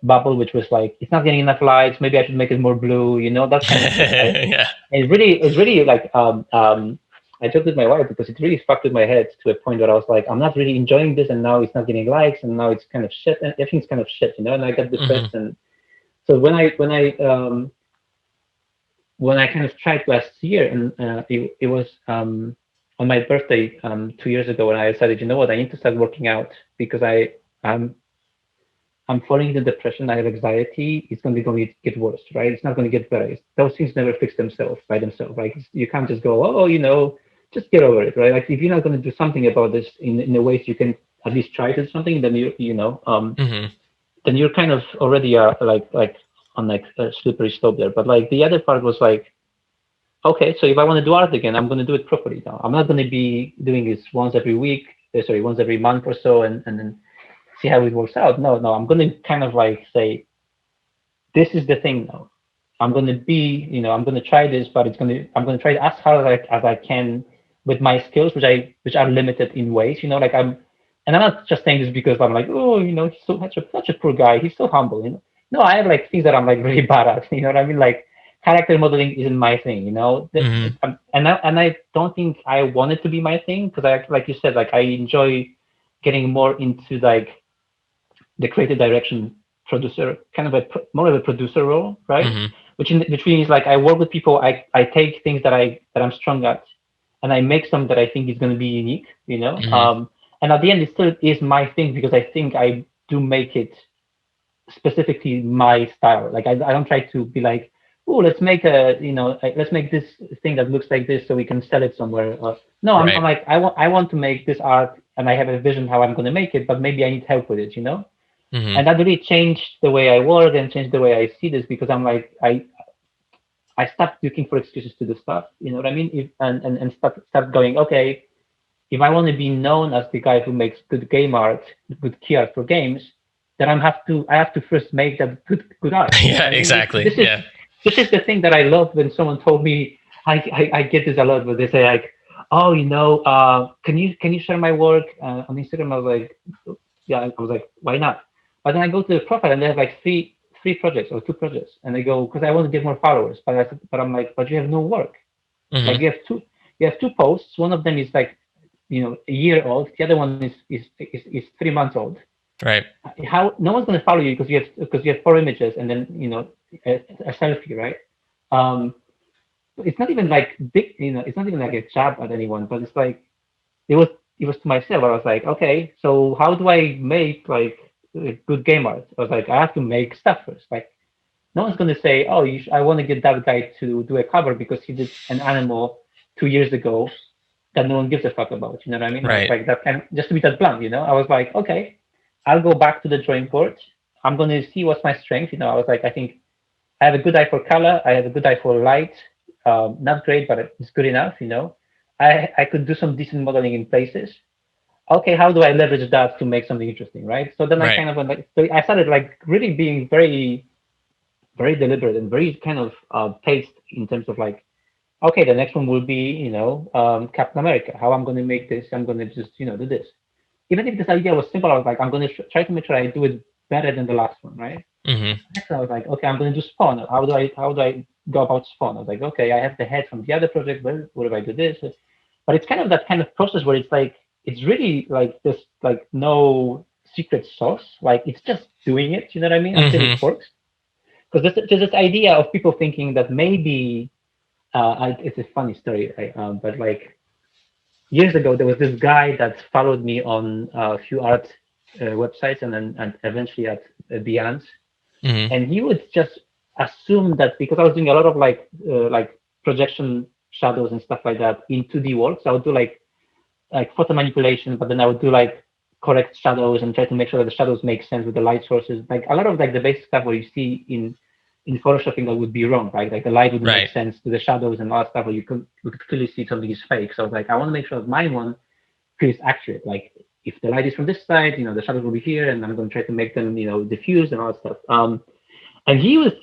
bubble, which was like, it's not getting enough likes. Maybe I should make it more blue, that kind of thing. Yeah. It's really like I joked with my wife because it really fucked with my head to a point where I was like, I'm not really enjoying this, and now it's not getting likes, and now it's kind of shit, and everything's kind of shit, and I got depressed, and so when I kind of tried last year, and it was on my birthday 2 years ago, when I decided, you know what, I need to start working out because I'm falling into depression. I have anxiety. It's going to get worse, right? It's not going to get better. Those things never fix themselves by themselves. Like you can't just go, oh, just get over it, right? Like if you're not going to do something about this in a way you can at least try to do something, then then you're kind of already like on like a slippery slope there. But like the other part was like, okay, so if I want to do art again, I'm going to do it properly now. I'm not going to be doing this once every month or so, and then see how it works out. No, I'm going to kind of like say, this is the thing now. I'm going to I'm going to try this, but I'm going to try as hard as I can with my skills, which are limited in ways, like and I'm not just saying this because I'm like, oh, he's such a poor guy. He's so humble, No, I have like things that I'm like really bad at, you know what I mean? Like character modeling isn't my thing, and I don't think I want it to be my thing because like you said, like I enjoy getting more into like the creative direction producer, kind of more of a producer role, right? Which means like I work with people, I take things that I'm strong at, and I make some that I think is going to be unique, and at the end it still is my thing because I think I do make it specifically my style. Like I don't try to be like, oh, let's make let's make this thing that looks like this so we can sell it somewhere. No, I'm like, I want to make this art, and I have a vision how I'm going to make it, but maybe I need help with it, And that really changed the way I work and changed the way I see this because I'm like, I stopped looking for excuses to do stuff, you know what I mean? And start going, okay, if I want to be known as the guy who makes good game art, good key art for games, then I have to first make that good art. Yeah, exactly. This is the thing that I love when someone told me, I get this a lot, but they say like, oh, can you share my work on Instagram? I was like, yeah, I was like, why not? But then I go to the profile and they have like three projects or 2 projects, and they go, because I want to get more followers, but I'm like, but you have no work. Like you have two posts. One of them is like, a year old. The other one is 3 months old. Right. How no one's going to follow you because you have 4 images and then a selfie, right? It's not even like big, it's not even like a jab at anyone, but it's like it was to myself. I was like, okay, so how do I make like good game art? I was like, I have to make stuff first. Like no one's going to say, oh, I want to get that guy to do a cover because he did an animal 2 years ago that no one gives a fuck about. You know what I mean? Right. Like that kind, just to be that blunt, I was like, okay, I'll go back to the drawing board. I'm going to see what's my strength. I was like, I think I have a good eye for color. I have a good eye for light. Not great, but it's good enough. I could do some decent modeling in places. Okay, how do I leverage that to make something interesting, right? So then I kind of went like, so I started like really being very, very deliberate and very kind of paced in terms of like, okay, the next one will be, Captain America. How I'm going to make this? I'm going to just, do this. even if this idea was simple, I was like, I'm going to try to make sure I do it better than the last one, right? Mm-hmm. Next, I was like, okay, I'm going to do spawn. How do I go about spawn? I was like, okay, I have the head from the other project. Well, what if I do this? But it's kind of that kind of process where it's like it's really like this like no secret sauce. Like it's just doing it. You know what I mean? Until Mm-hmm. it works. Because there's this idea of people thinking that maybe it's a funny story, right? But like years ago, there was this guy that followed me on a few art websites and eventually at Behance, Mm-hmm. and he would just assume that because I was doing a lot of like projection shadows and stuff like that in 2D works, I would do like photo manipulation, but then I would do like correct shadows and try to make sure that the shadows make sense with the light sources. Like a lot of like the basic stuff where you see in photoshopping that would be wrong, right? Like the light wouldn't make Right. sense to the shadows and all that stuff where you could clearly see something is fake. So I was like, I want to make sure that my one feels accurate. Like if the light is from this side, the shadows will be here, and I'm going to try to make them, diffuse and all that stuff. And he would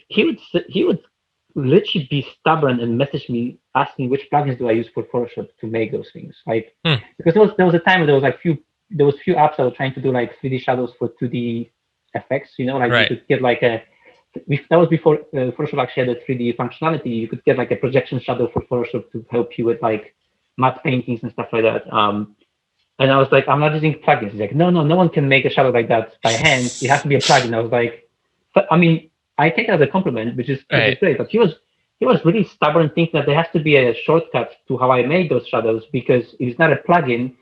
literally be stubborn and message me asking which plugins do I use for Photoshop to make those things. Like Hmm. because there was a time where there was few apps that were trying to do like 3D shadows for 2D effects. Like you Right. could get like that was before Photoshop actually had a 3D functionality. You could get like a projection shadow for Photoshop to help you with like matte paintings and stuff like that. And I was like, I'm not using plugins. He's like, no one can make a shadow like that by hand. It has to be a plugin. I was like, but I mean, I take it as a compliment, which is Right. great. But he was really stubborn, thinking that there has to be a shortcut to how I made those shadows, because if it's not a plugin,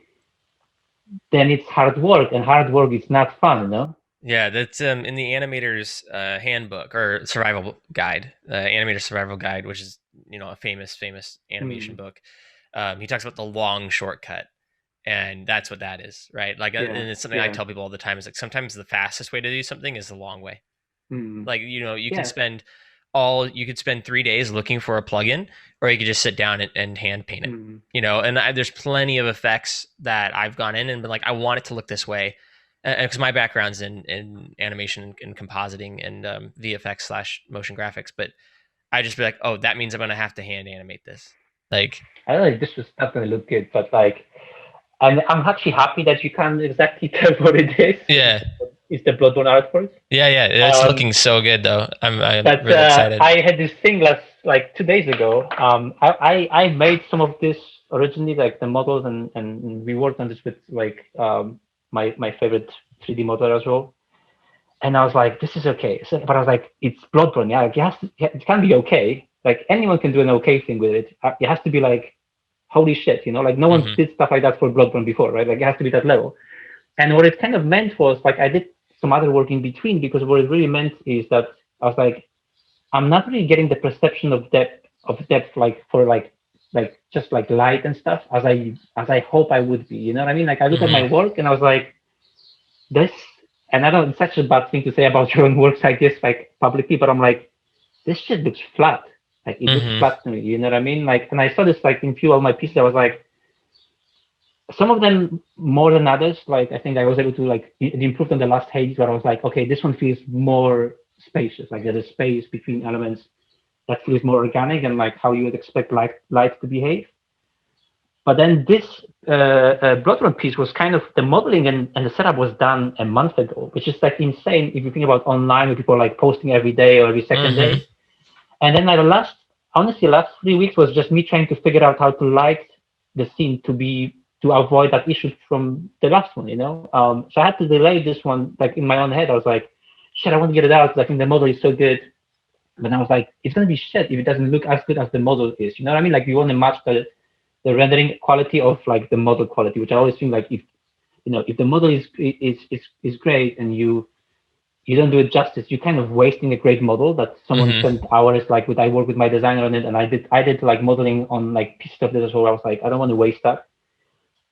then it's hard work, and hard work is not fun. Yeah, that's in the animator's handbook or survival guide, animator survival guide, which is a famous animation Hmm. book. He talks about the long shortcut, and that's what that is, right? Like, Yeah, and it's something I yeah, tell people all the time. Is like sometimes the fastest way to do something is the long way. hmm, Like you can yeah, spend you could spend 3 days looking for a plugin, or you could just sit down and hand paint it. hmm, And there's plenty of effects that I've gone in and been like, I want it to look this way, because my background's in animation and compositing and VFX/motion graphics. But I just be like, oh, that means I'm gonna have to hand animate this. Like, I don't know if this was not going to look good, but like, I'm actually happy that you can't exactly tell what it is. yeah, It's the Bloodborne artwork. yeah. It's Um, looking so good though. I'm But really excited. I had this thing like 2 days ago. I made some of this originally, like the models, and we worked on this with like my favorite 3D modeler as well. And I was like, this is okay. But I was like, it's Bloodborne, yeah. Like it can be okay. Like anyone can do an okay thing with it. It has to be like, holy shit, Like no one Hmm. did stuff like that for Bloodborne before, right? Like it has to be that level. And what it kind of meant was like I did some other work in between, because what it really meant is that I was like, I'm not really getting the perception of depth like for like just like light and stuff as I hope I would be. You know what I mean? Like I look at Hmm. my work and I was like, this, and I know it's such a bad thing to say about your own works like this, like publicly, but I'm like, this shit looks flat. Like it looks Hmm. flat to me. You know what I mean? Like, and I saw this like in few of my pieces. I was like, some of them more than others. Like I think I was able to like it improved on the last Hades, where I was like, okay, this one feels more spacious. Like there's a space between elements that feels more organic and like how you would expect light to behave. But then this Bloodrun piece was kind of the modeling and the setup was done a month ago, which is like insane if you think about online where people are like posting every day or every second Hmm. day. And then like the last 3 weeks was just me trying to figure out how to light the scene to avoid that issue from the last one. So I had to delay this one like in my own head. I was like, shit, I want to get it out because I think the model is so good. But I was like, it's gonna be shit if it doesn't look as good as the model is. You know what I mean? Like you want to match the rendering quality of like the model quality, which I always think like if the model is great and you don't do it justice, you're kind of wasting a great model that someone Hmm. spent hours like with. I worked with my designer on it, and I did like modeling on like pieces of this as well. I was like, I don't want to waste that.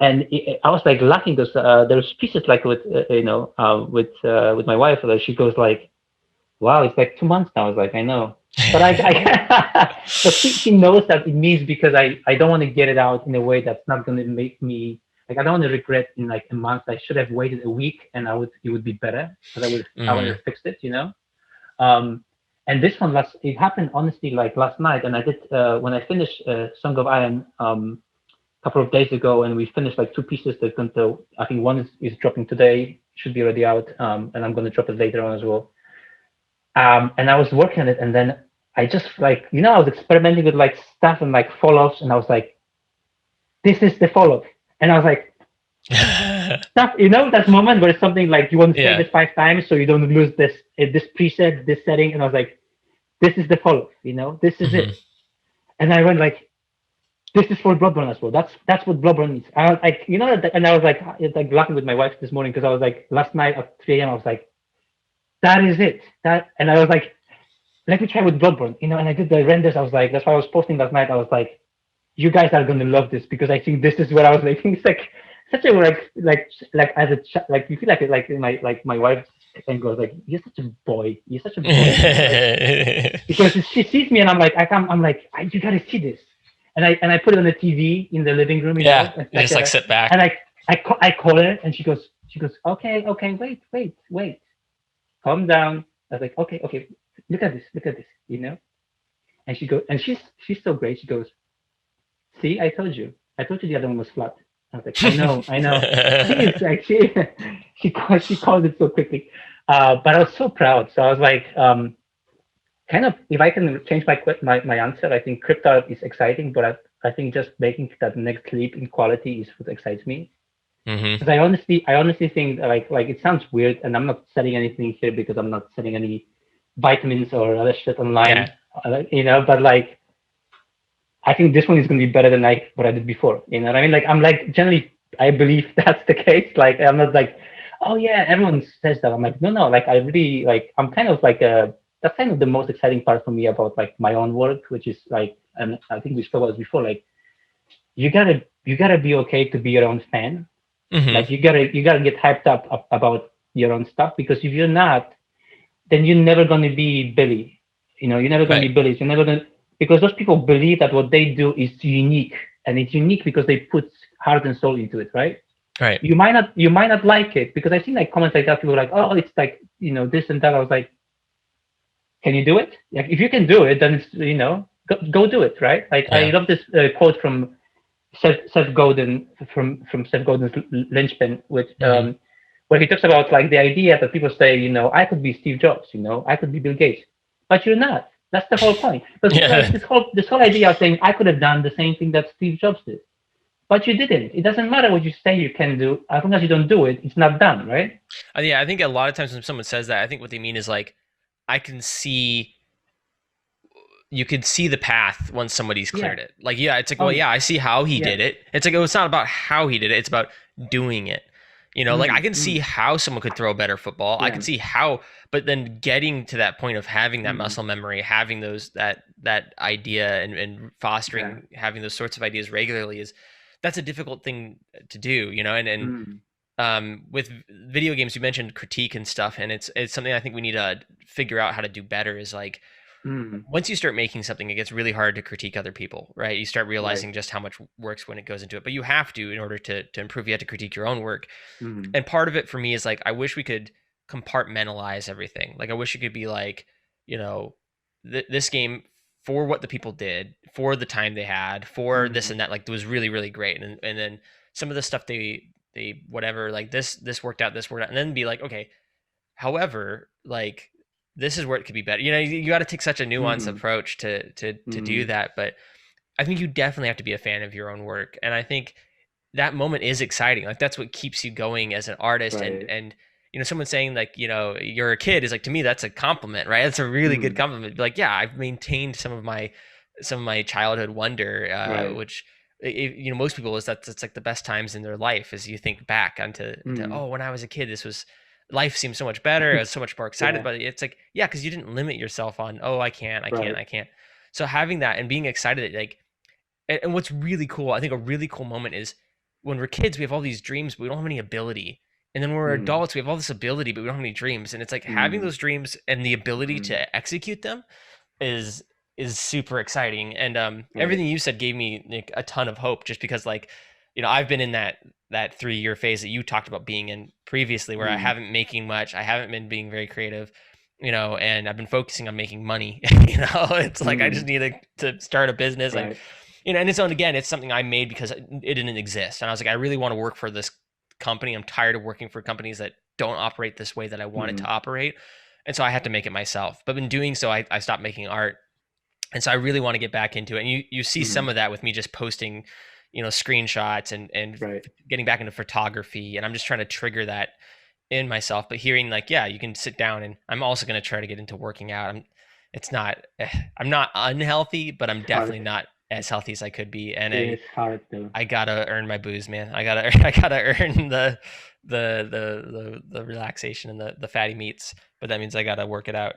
And I was like laughing because there's pieces like with my wife that she goes like, wow, it's like 2 months now. I was like, I know. But but she knows that it means because I don't want to get it out in a way that's not going to make me like I don't want to regret in like a month. I should have waited a week and it would be better because I would Hmm. have fixed it. Um, and this one it happened honestly like last night, and I did when I finished Song of Iron. couple of days ago, and we finished like two pieces that going to, I think one is dropping today, should be already out, and I'm going to drop it later on as well. And I was working on it, and then I just like, I was experimenting with like stuff and like fall-offs, and I was like, this is the fall-off. And I was like, stuff, that moment where it's something like you want to say this 5 times so you don't lose this preset, this setting. And I was like, this is the fall-off, this is it. And I went like, this is for Bloodborne as well. That's what Bloodborne is. I was like, and I was like laughing with my wife this morning because I was like, last night at 3 a.m. I was like, that is it. And I was like, let me try with Bloodborne, and I did the renders. I was like, that's why I was posting last night. I was like, you guys are gonna love this because I think this is what I was making. It's like such a like as a like you feel like my wife and goes like, you're such a boy. You're such a boy. Because she sees me and I'm like, you gotta see this. And I put it on the TV in the living room. Just sit back. And I call her and she goes, okay, wait, calm down. I was like, okay, look at this, And she goes, and she's so great. She goes, see, I told you the other one was flat. I was like, I know. She called it so quickly. But I was so proud. So I was like, kind of, if I can change my answer, I think crypto art is exciting, but I think just making that next leap in quality is what excites me. Because I honestly think like it sounds weird, and I'm not selling anything here because I'm not selling any vitamins or other shit online, but like I think this one is going to be better than what I did before. You know what I mean? Like I'm like generally I believe that's the case. Like I'm not like, oh yeah, everyone says that. I'm like, no, like I really like I'm kind of like that's kind of the most exciting part for me about like my own work, which is like, and I think we spoke about this before, like you gotta be okay to be your own fan. Like you gotta get hyped up about your own stuff, because if you're not, then you're never gonna be Billy. You're never gonna be Billy. You're never gonna, because those people believe that what they do is unique, and it's unique because they put heart and soul into it, right? Right. You might not like it, because I've seen like comments like that. People are like, oh, it's like this and that. I was like, can you do it? Like if you can do it, then it's go do it, right? Like I love this quote from Seth Godin from Seth Godin's Lynchpin, which where he talks about like the idea that people say, I could be Steve Jobs, I could be Bill Gates, but you're not. That's the whole point. But like, this whole idea of saying I could have done the same thing that Steve Jobs did, but you didn't. It doesn't matter what you say you can do, as long as you don't do it, it's not done, right? I think a lot of times when someone says that, I think what they mean is like, you could see the path once somebody's cleared it. Like, it's like, I see how he did it. It's like, it's not about how he did it. It's about doing it. Like I can see how someone could throw a better football. I can see how, but then getting to that point of having that muscle memory, having that idea and fostering, having those sorts of ideas regularly that's a difficult thing to do, and with video games, you mentioned critique and stuff, and it's something I think we need to figure out how to do better is like, once you start making something, it gets really hard to critique other people, right? You start realizing just how much works when it goes into it, but you have to, in order to improve, you have to critique your own work. And part of it for me is like, I wish we could compartmentalize everything. Like I wish it could be like, this game, for what the people did, for the time they had, for this and that, like it was really, really great. And then some of the stuff they whatever, like this worked out, and then be like, okay, however, like this is where it could be better. You got to take such a nuanced approach to do that. But I think you definitely have to be a fan of your own work. And I think that moment is exciting. Like that's what keeps you going as an artist. Right. And someone saying like, you're a kid is like, to me, that's a compliment, right? That's a really good compliment. Like, yeah, I've maintained some of my childhood wonder, which, most people that's like the best times in their life as you think back onto, oh, when I was a kid, life seemed so much better. I was so much more excited about it. It's like, because you didn't limit yourself on, oh, I can't. So having that and being excited, like, and what's really cool, I think a really cool moment is when we're kids, we have all these dreams, but we don't have any ability. And then when we're adults, we have all this ability, but we don't have any dreams. And it's like having those dreams and the ability to execute them is super exciting. And everything you said gave me like a ton of hope, just because like, I've been in that 3-year phase that you talked about being in previously, where I haven't making much, I haven't been being very creative, and I've been focusing on making money. It's like I just need to start a business. and it's something I made because it didn't exist, and I was like, I really want to work for this company. I'm tired of working for companies that don't operate this way that I want it to operate, and so I had to make it myself. But in doing so, I stopped making art, and so I really want to get back into it. And you see some of that with me just posting, screenshots and Right. getting back into photography, and I'm just trying to trigger that in myself. But hearing like, yeah, you can sit down, and I'm also going to try to get into working out. I'm not unhealthy, but I'm definitely not as healthy as I could be. And It's hard though. I gotta earn my booze, man. I gotta earn the relaxation and the fatty meats, but that means I gotta work it out.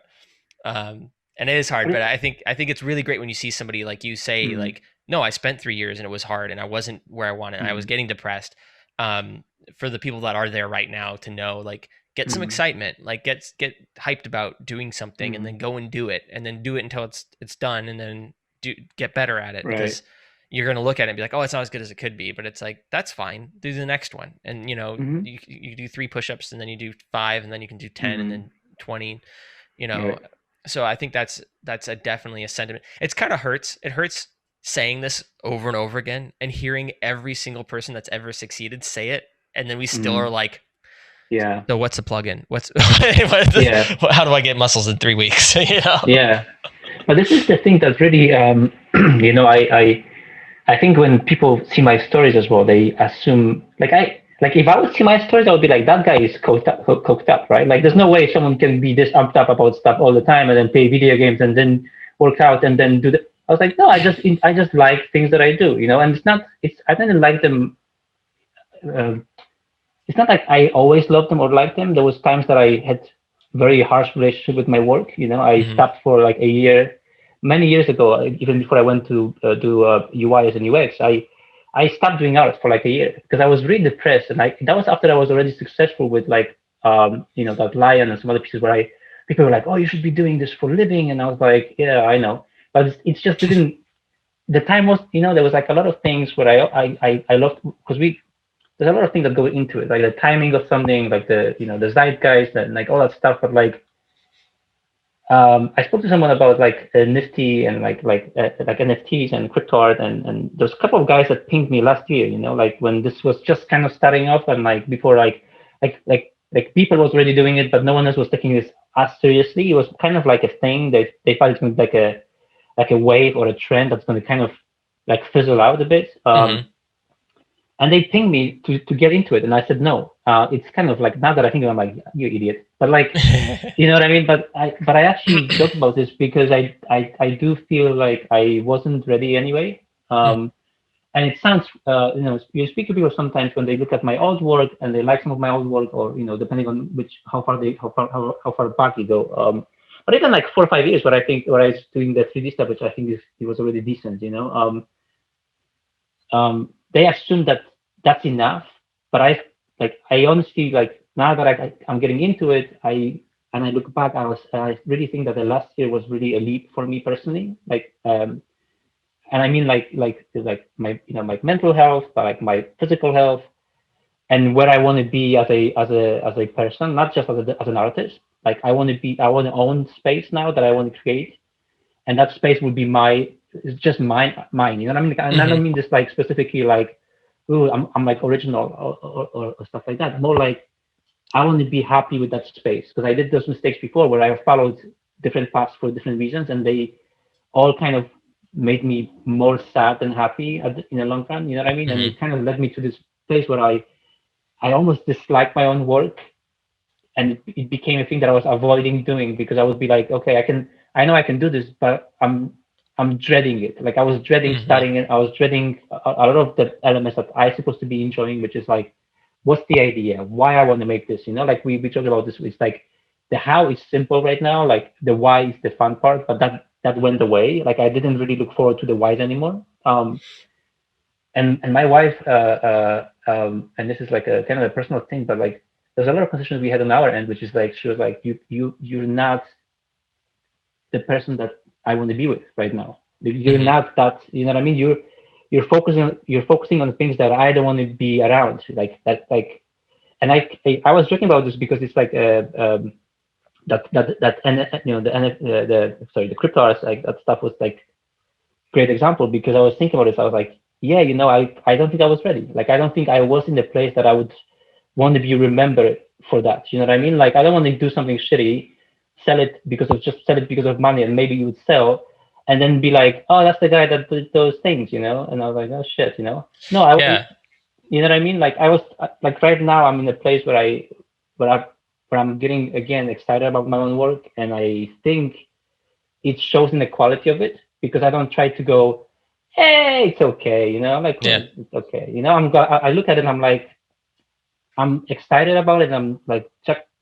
And it is hard, but I think it's really great when you see somebody like you say, like, no, I spent 3 years and it was hard and I wasn't where I wanted. I was getting depressed. For the people that are there right now to know, like, get some excitement, like get hyped about doing something, and then go and do it, and then do it until it's done, and then get better at it, because you're going to look at it and be like, oh, it's not as good as it could be, but it's like, that's fine, do the next one. And you do 3 push-ups, and then you do 5, and then you can do 10, and then 20, so I think that's definitely a sentiment. It's kind of hurts. It hurts saying this over and over again and hearing every single person that's ever succeeded say it, and then we still are like, yeah. So what's the plugin? How do I get muscles in 3 weeks? Yeah. But this is the thing that really, I think when people see my stories as well, they assume like if I would see my stories, I would be like, that guy is coked up, right? Like, there's no way someone can be this amped up about stuff all the time and then play video games and then work out and then do the. I was like, no, I just like things that I do, and I didn't like them. It's not like I always loved them or liked them. There was times that I had very harsh relationship with my work. I stopped for like a year, many years ago, even before I went to do UIs and UX. I stopped doing art for like a year because I was really depressed, and that was after I was already successful with like that Lion and some other pieces where people were like, oh, you should be doing this for a living, and I was like, yeah, I know, but it's just didn't. The time was, there was like a lot of things where I loved, because there's a lot of things that go into it, like the timing of something, like the zeitgeist and like all that stuff. But like, I spoke to someone about like Nifty and like NFTs and crypto art, and there's a couple of guys that pinged me last year, like when this was just kind of starting off, and like before like people was already doing it, but no one else was taking this as seriously. It was kind of like a thing. They thought it's going to be like a wave or a trend that's going to kind of like fizzle out a bit. And they pinged me to get into it, and I said no. It's kind of like, now that I think I'm like, you idiot, but like, you know what I mean. But I actually joke about this because I do feel like I wasn't ready anyway. And it sounds, you speak to people sometimes when they look at my old work and they like some of my old work, or depending on how far back you go. But even like 4 or 5 years, where I was doing the 3D stuff, which I think it was already decent, they assume that that's enough, but I honestly, like, now that I'm getting into it, I look back, I really think that the last year was really a leap for me personally, like, and I mean like my my mental health, but like my physical health, and where I want to be as a person, not just as an artist. Like, I want to own space now that I want to create, and that space will be it's just mine. You know what I mean? And I don't mean this like specifically like, ooh, I'm like original or stuff like that. More like, I want to be happy with that space, because I did those mistakes before where I followed different paths for different reasons, and they all kind of made me more sad than happy in the long run. You know what I mean? And it kind of led me to this place where I almost dislike my own work, and it became a thing that I was avoiding doing, because I would be like, okay, I know I can do this, but I'm dreading it. Like, I was dreading starting it. I was dreading a lot of the elements that I'm supposed to be enjoying, which is like, what's the idea? Why I want to make this? Like we talked about this. It's like the how is simple right now. Like, the why is the fun part, but that went away. Like, I didn't really look forward to the whys anymore. And my wife, and this is like a kind of a personal thing, but like, there's a lot of conversations we had on our end, which is like, she was like, you're not the person that I want to be with right now. You're not that, you know what I mean? You're focusing on things that I don't want to be around. Like that, like, and I was joking about this because it's like the crypto art, like, that stuff was like, great example because I was thinking about this. I was like, yeah, I don't think I was ready. Like, I don't think I was in the place that I would want to be remembered for that. You know what I mean? Like, I don't want to do something shitty, sell it because of money, and maybe you would sell, and then be like, oh, that's the guy that did those things, And I was like, oh shit, No, Yeah. you know what I mean? Like, I was like, right now I'm in a place where I, where I'm getting again excited about my own work, and I think it shows in the quality of it because I don't try to go, hey, it's okay, like Yeah. it's okay, I look at it and I'm like, I'm excited about it. I'm like,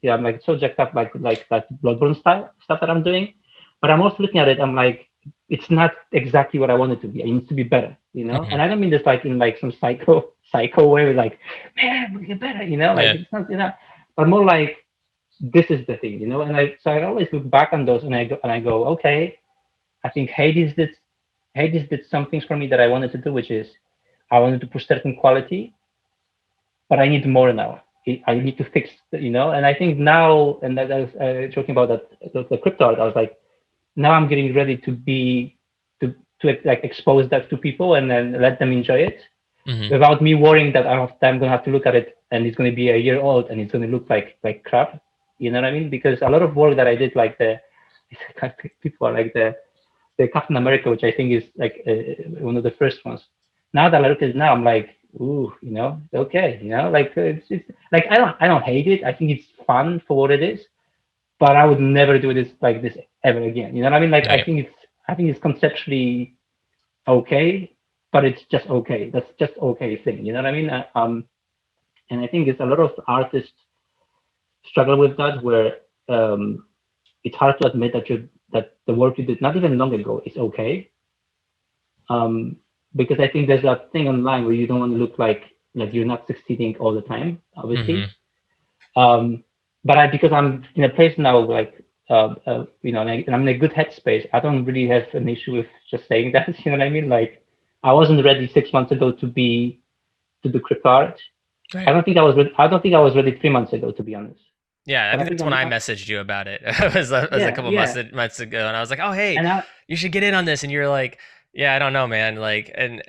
yeah, I'm like so jacked up, like that Bloodborne style stuff that I'm doing. But I'm also looking at it. I'm like, it's not exactly what I want it to be. It needs to be better, Hmm. And I don't mean this like in like some psycho way, like, man, we get better, like Yeah. it's not, but more like this is the thing, And I always look back on those and I go, okay, I think Hades did some things for me that I wanted to do, which is I wanted to push certain quality, but I need more now. I need to fix, And I think now, and that I was talking about that the crypto art. I was like, now I'm getting ready to like expose that to people and then let them enjoy it Hmm. without me worrying that I'm gonna have to look at it and it's gonna be a year old and it's gonna look like crap. You know what I mean? Because a lot of work that I did, like people are like the Captain America, which I think is like one of the first ones. Now that I look at it now, I'm like, ooh, okay, like it's like I don't hate it. I think it's fun for what it is, but I would never do this like this ever again. You know what I mean? Like Right. I think it's conceptually okay, but it's just okay. That's just okay thing. You know what I mean? And I think it's a lot of artists struggle with that, where it's hard to admit that the work you did not even long ago is okay, um, because I think there's that thing online where you don't want to look like you're not succeeding all the time, Hmm. obviously. Um, but because I'm in a place now, like and I'm in a good headspace, I don't really have an issue with just saying that. You know what I mean? Like, I wasn't ready 6 months ago to do crypto art. Right. I don't think I was ready 3 months ago, to be honest. Yeah, I But I think think that's when I messaged you about it. It was a yeah, couple yeah, months ago, and I was like, "Oh, hey, and you should get in on this." And you're like, "Yeah, I don't know, man." Like, and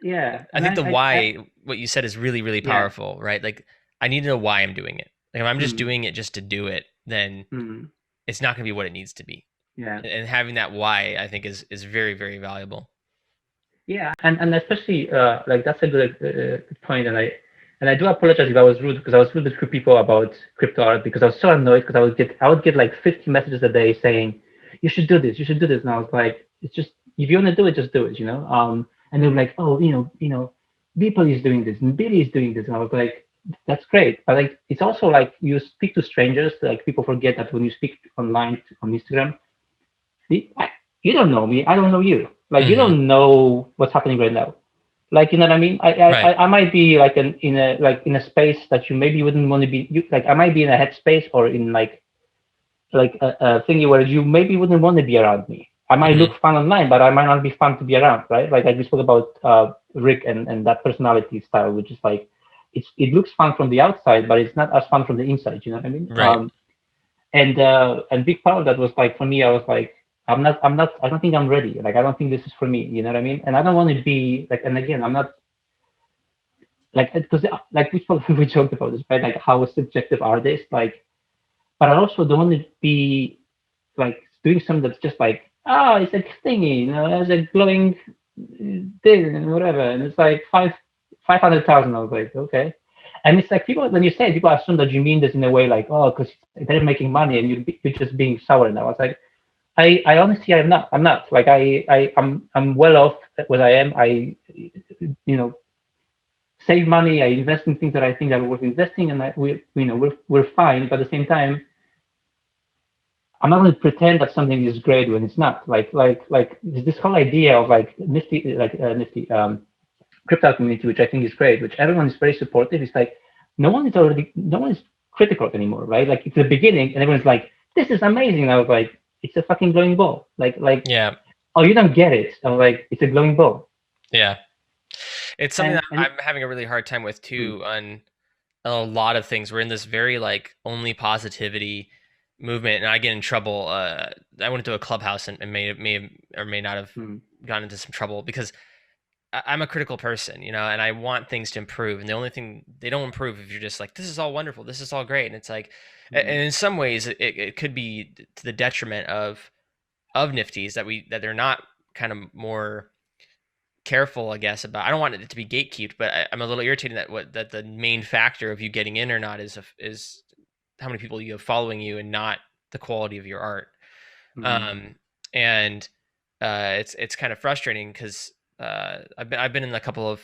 yeah, I and think the I why, what you said, is really, really yeah. powerful, right? Like, I need to know why I'm doing it. Like, if I'm just Mm, doing it just to do it, then mm, it's not going to be what it needs to be. yeah. And having that why, I think, is very, very valuable. Yeah, and especially like that's a good point, and I do apologize if I was rude because I was rude to people about crypto art because I was so annoyed because I would get like 50 messages a day saying you should do this, you should do this, and I was like, it's just, if you want to do it, just do it, and they were like, oh, Beeple is doing this and Billy is doing this, and I was like, that's great, but like it's also like you speak to strangers, like people forget that when you speak online on Instagram, you don't know me. I don't know you. Like, you Hmm. don't know what's happening right now. Like, you know what I mean? Right. I might be like in a space that you maybe wouldn't want to be. Like, I might be in a headspace or in like a thingy where you maybe wouldn't want to be around me. I might Hmm. look fun online, but I might not be fun to be around, right? Like we spoke about Rick and that personality style, which is like it looks fun from the outside, but it's not as fun from the inside. You know what I mean? Right. And big part of that was like for me, I was like, I don't think I'm ready. Like, I don't think this is for me. You know what I mean? And I don't want to be like, and again, I'm not like, because like we joked about this, right? Like, how subjective are this? Like, but I also don't want to be like doing something that's just like, oh, it's a thingy, it's a glowing thing and whatever, and it's like 500,000. I was like, okay. And it's like, people, when you say it, people assume that you mean this in a way like, oh, because they're making money and you're just being sour now. I was like, I honestly, I'm not like I'm well off where I am. I save money. I invest in things that I think are worth investing, and we're fine. But at the same time, I'm not going to pretend that something is great when it's not. Like this whole idea of like nifty crypto community, which I think is great, which everyone is very supportive. It's like no one is critical anymore, right? Like, it's the beginning, and everyone's like, this is amazing. And I was like, it's a fucking glowing ball. Like, Yeah. oh, you don't get it. I'm like, it's a glowing ball. Yeah. It's something that And I'm having a really hard time with mm, too on a lot of things. We're in this very like only positivity movement, and I get in trouble. I went into a clubhouse and may or may not have mm, gotten into some trouble because I'm a critical person, you know, and I want things to improve. And the only thing they don't improve if you're just like, this is all wonderful, this is all great. And it's like, and Mm. in some ways, it could be to the detriment of Nifties that they're not kind of more careful, I guess, about. I don't want it to be gatekept, but I'm a little irritated that the main factor of you getting in or not is how many people you have following you and not the quality of your art. Mm. Um, and it's kind of frustrating because I've been in a couple of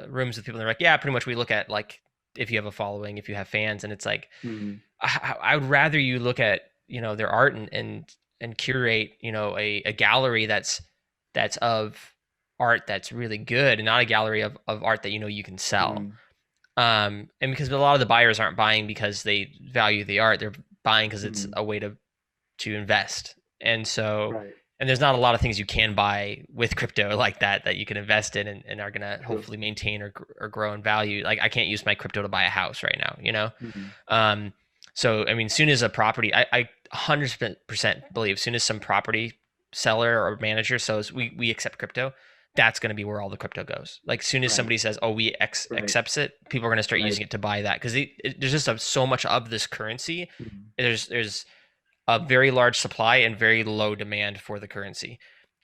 rooms with people and they're like, yeah, pretty much we look at like if you have a following, if you have fans, and it's like Mm. I would rather you look at their art and curate a gallery that's of art that's really good and not a gallery of art that you can sell. Mm. And because a lot of the buyers aren't buying because they value the art, they're buying because it's Mm. a way to invest. And so, Right. and there's not a lot of things you can buy with crypto like that you can invest in and are going to True. hopefully maintain or grow in value. Like I can't use my crypto to buy a house right now. Mm. Um, so, I mean, soon as a property, I 100% believe soon as some property seller or manager says we accept crypto, that's going to be where all the crypto goes. Like soon as Right. somebody says, oh, we Right. accepts it, people are going to start Right. using it to buy that because there's just so much of this currency. Mm. There's a very large supply and very low demand for the currency.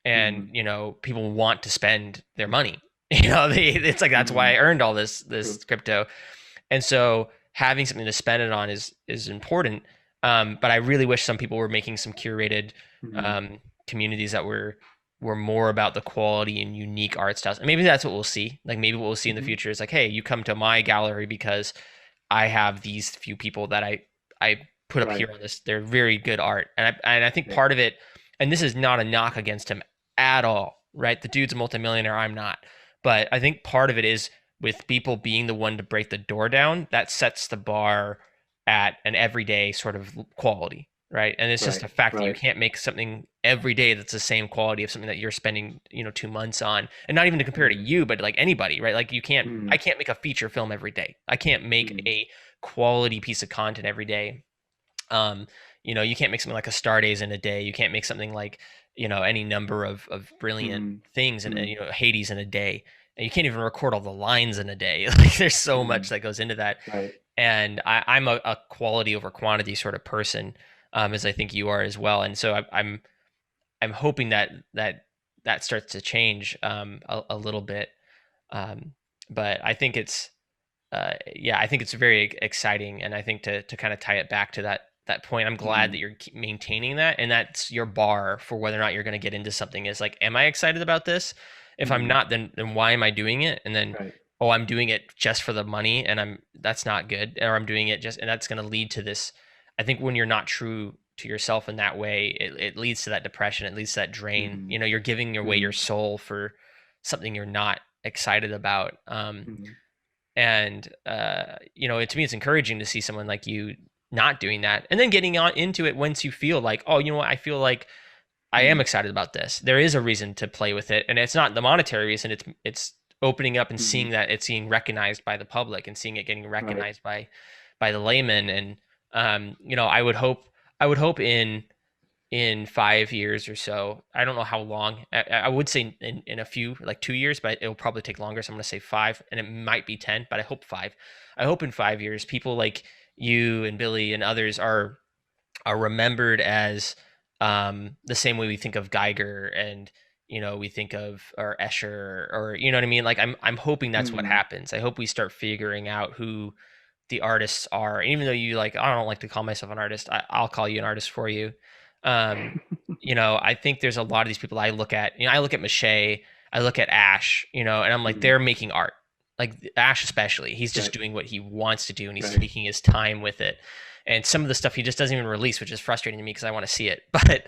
And, Mm. people want to spend their money. It's like that's why I Mm. earned all this True. crypto. And so having something to spend it on is important. But I really wish some people were making some curated Mm. communities that were more about the quality and unique art styles. And maybe that's what we'll see. Like maybe what we'll see in the Mhm. future is like, hey, you come to my gallery because I have these few people that I put up here Right. on this. They're very good art, and I think Yeah. part of it, and this is not a knock against him at all, right? The dude's a multimillionaire. I'm not, but I think part of it is with people being the one to break the door down. That sets the bar at an everyday sort of quality, right? And it's just Right. a fact that you Right. can't make something every day that's the same quality of something that you're spending 2 months on, and not even to compare to Mm. you, but like anybody, right? Like I Mm. can't make a feature film every day. I can't make Mm. a quality piece of content every day. um you can't make something like a Star Days in a day. You can't make something like any number of brilliant Mm. things and Mm. Hades in a day. And you can't even record all the lines in a day. Like there's so much Mm. that goes into that. Right. And I'm a quality over quantity sort of person, as I think you are as well. And so I'm hoping that starts to change a little bit. um but I think it's yeah, I think it's very exciting, and I think to kind of tie it back to that point, I'm glad Mm. that you're maintaining that, and that's your bar for whether or not you're going to get into something is like, am I excited about this? If I'm Mm. not, then why am I doing it? And then, Right. oh, I'm doing it just for the money, and that's not good, or I'm doing it just, and that's going to lead to this. I think when you're not true to yourself in that way, it leads to that depression. It leads to that drain. Mm. You're giving away your Mm. soul for something you're not excited about. Mm. And to me it's encouraging to see someone like you not doing that and then getting on into it once you feel like, oh, you know what, I feel like I am Mm. excited about this. There is a reason to play with it, and it's not the monetary reason. It's opening up and seeing Mm. that it's being recognized by the public and seeing it getting Right. recognized by the layman. And I would hope in 5 years or so. I don't know how long. I would say in a few, like 2 years, but it'll probably take longer. So I'm going to say 5, and it might be 10, but I hope 5. I hope in 5 years, people like you and Billy and others are remembered as the same way we think of Geiger and we think of or Escher, or you know what I mean. Like I'm hoping that's what Mm. happens. I hope we start figuring out who the artists are. Even though you like, I don't like to call myself an artist. I'll call you an artist for you. Um, I think there's a lot of these people I look at. I look at Mache, I look at Ash, and I'm like, Mm. they're making art. Like Ash, especially, he's just Right. doing what he wants to do, and he's Right. taking his time with it. And some of the stuff he just doesn't even release, which is frustrating to me because I want to see it. But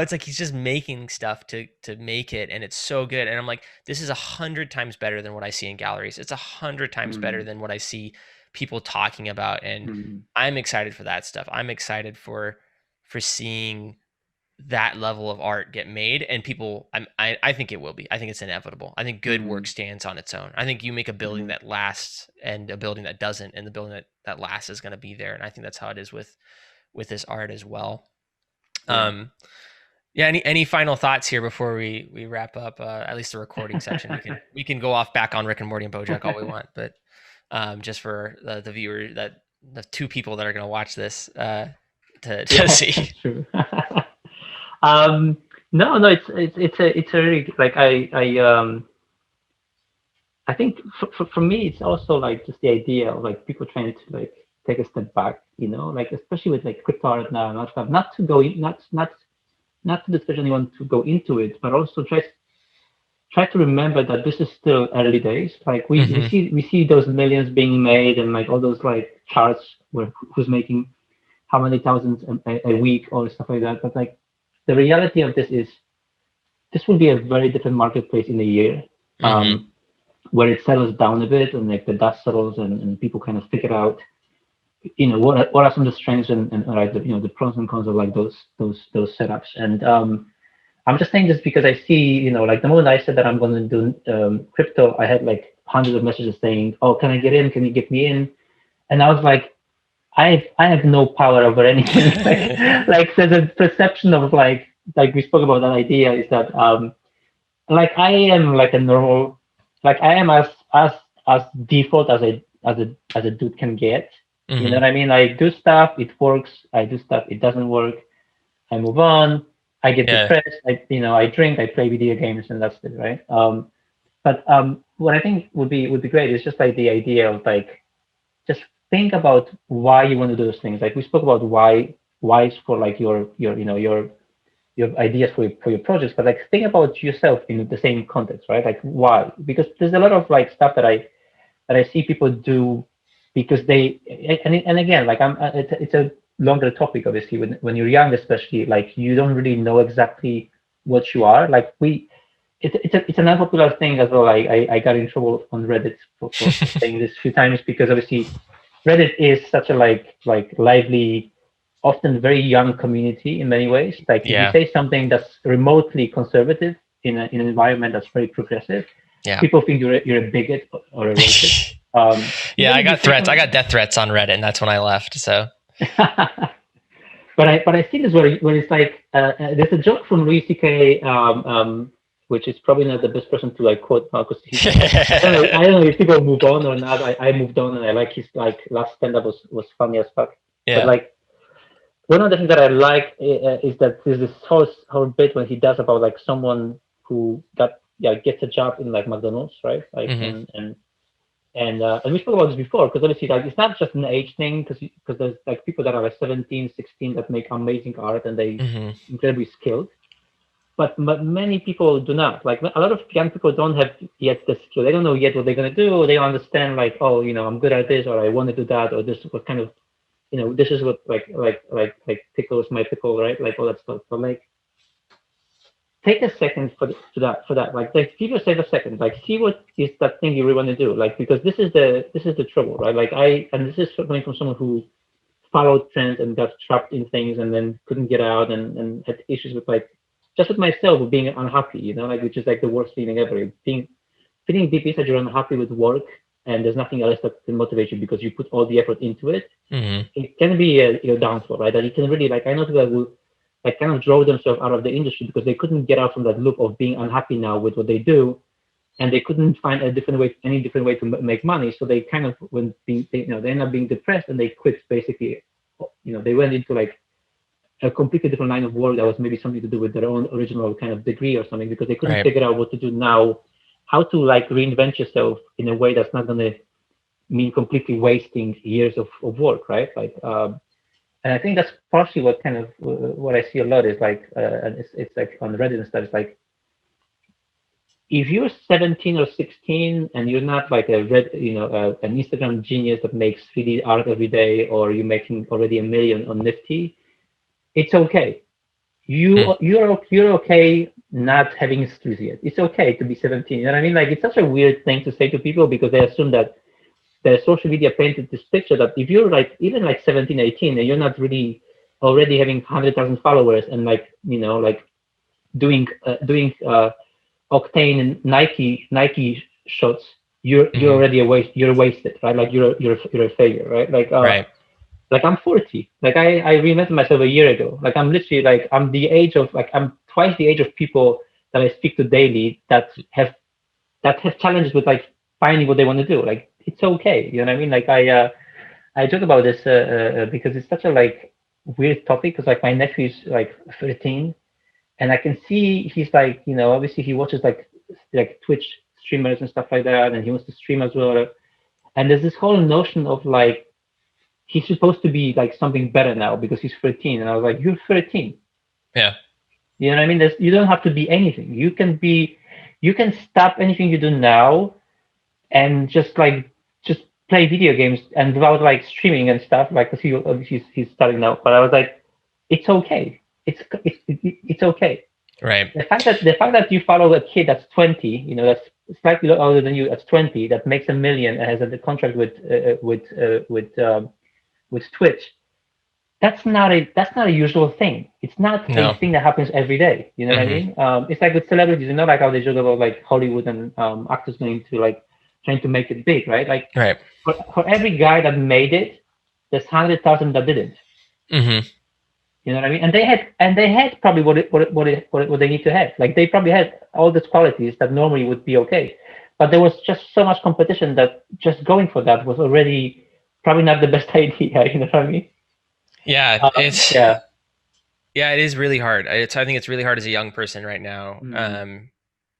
it's like he's just making stuff to make it, and it's so good. And I'm like, this is 100 times better than what I see in galleries. It's 100 times better Mm. than what I see people talking about. And Mm. I'm excited for that stuff. I'm excited for seeing that level of art get made, and people, I think it will be. I think it's inevitable. I think good work Mm. stands on its own. I think you make a building Mhm. that lasts and a building that doesn't, and the building that lasts is going to be there. And I think that's how it is with this art as well. Yeah. um Yeah. Any final thoughts here before we wrap up? At least the recording section. We can go off back on Rick and Morty and Bojack all we want, but just for the viewer, that the two people that are going to watch this to see. That's true. No, it's a really like I think for me it's also like just the idea of like people trying to like take a step back, like especially with like crypto art now and all stuff, not to go in, not to discourage anyone to go into it, but also try to remember that this is still early days. Like we see those millions being made and like all those like charts where who's making how many thousands a week or stuff like that. But like the reality of this is this will be a very different marketplace in a year, where it settles down a bit and like the dust settles and people kind of figure out, what are some of the strengths and like the pros and cons of like those setups. And I'm just saying this because I see, like the moment I said that I'm going to do crypto, I had like hundreds of messages saying, "Oh, can I get in? Can you get me in?" And I was like, I have no power over anything. like so the perception of like we spoke about that idea is that like I am like a normal, like I am as default as a dude can get. You know what I mean? I do stuff, it works. I do stuff, it doesn't work. I move on. I get depressed. I drink. I play video games, and that's it, right? But what I think would be great is just like the idea of like just think about why you want to do those things. Like we spoke about why's for like your ideas for your projects, but like think about yourself in the same context, right? Like why? Because there's a lot of like stuff that I see people do because they and again like it's a longer topic obviously when you're young, especially like you don't really know exactly what you are. Like it's an unpopular thing as well. I got in trouble on Reddit for saying this a few times because obviously Reddit is such a like lively, often very young community in many ways. Like if you say something that's remotely conservative in an environment that's very progressive, people think you're a bigot or a racist. I got threats. I got death threats on Reddit, and that's when I left. So, but I see this where it's like there's a joke from Louis C.K. Which is probably not the best person to like quote now because I don't know if people move on or not. I moved on and I like his like last stand-up was funny as fuck. But like one of the things that I like is that there's this whole bit when he does about like someone who gets a job in like McDonald's, right? Like and we spoke about this before because obviously like it's not just an age thing because there's like people that are like 17, 16 that make amazing art and they incredibly skilled. But many people do not. Like a lot of young people don't have yet the skill. They don't know yet what they're gonna do. They don't understand like, oh, I'm good at this, or I want to do that, or this is what kind of, this is what like tickles my pickle, right? Like all that stuff. But like, take a second for that. Like give yourself a second. Like see what is that thing you really want to do. Like because this is the trouble, right? Like and this is coming from someone who followed trends and got trapped in things and then couldn't get out and had issues with like. Just with myself, with being unhappy, like which is like the worst feeling ever. Feeling deep inside you're unhappy with work, and there's nothing else that can motivate you because you put all the effort into it. It can be your downfall, right? That it can really like I know people that will like kind of draw themselves out of the industry because they couldn't get out from that loop of being unhappy now with what they do, and they couldn't find any different way to make money. So they kind of they end up being depressed and they quit basically. They went into like a completely different line of work that was maybe something to do with their own original kind of degree or something because they couldn't figure out what to do now, how to like reinvent yourself in a way that's not going to mean completely wasting years of work, right? Like, and I think that's partially what kind of what I see a lot is like, and it's like on Reddit and stuff. It's like if you're 17 or 16 and you're not like an Instagram genius that makes 3D art every day, or you're making already $1 million on Nifty. It's okay. You're okay not having skills yet. It's okay to be 17. You know what I mean? Like it's such a weird thing to say to people because they assume that the social media painted this picture that if you're like even like 17, 18 and you're not really already having 100,000 followers and like like doing Octane and Nike shots, you're already you're wasted, right? Like you're a failure, right? Like right. Like I'm 40. Like I reinvented myself a year ago. Like I'm literally like I'm the age of like I'm twice the age of people that I speak to daily that have challenges with like finding what they want to do. Like it's okay. You know what I mean? Like I joke about this because it's such a like weird topic because like my nephew is like 13 and I can see he's like, obviously he watches like Twitch streamers and stuff like that, and he wants to stream as well. And there's this whole notion of like he's supposed to be like something better now because he's 13, and I was like, you're 13. Yeah. You know what I mean? You don't have to be anything. You can stop anything you do now and just play video games and without like streaming and stuff. Like, cause he's starting now, but I was like, it's okay. It's okay. Right. The fact that you follow a kid that's 20, that's slightly older than you, that's 20, that makes a million and has a contract with Twitch. That's not a usual thing. It's not a No. thing that happens every day. You know what I Mm-hmm. mean? It's like with celebrities, like how they joke about like Hollywood and actors going to like trying to make it big, right? Like Right. for every guy that made it, there's 100,000 that didn't. Mm-hmm. You know what I mean? And they had probably what they need to have. Like they probably had all these qualities that normally would be okay, but there was just so much competition that just going for that was already probably not the best idea. You know what I mean? Yeah. Yeah. Yeah, it is really hard. I think it's really hard as a young person right now. Mm,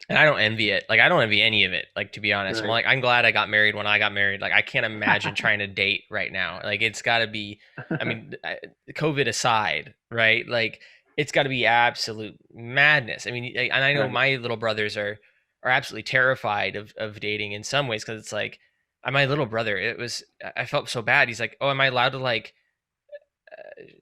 And I don't envy it. Like I don't envy any of it. Like to be honest, right. I'm glad I got married when I got married. Like I can't imagine trying to date right now. Like it's got to be. I mean, COVID aside, right? Like it's got to be absolute madness. I mean, and I know Right. my little brothers are absolutely terrified of dating in some ways because it's like my little brother. I felt so bad. He's like, oh, am I allowed to like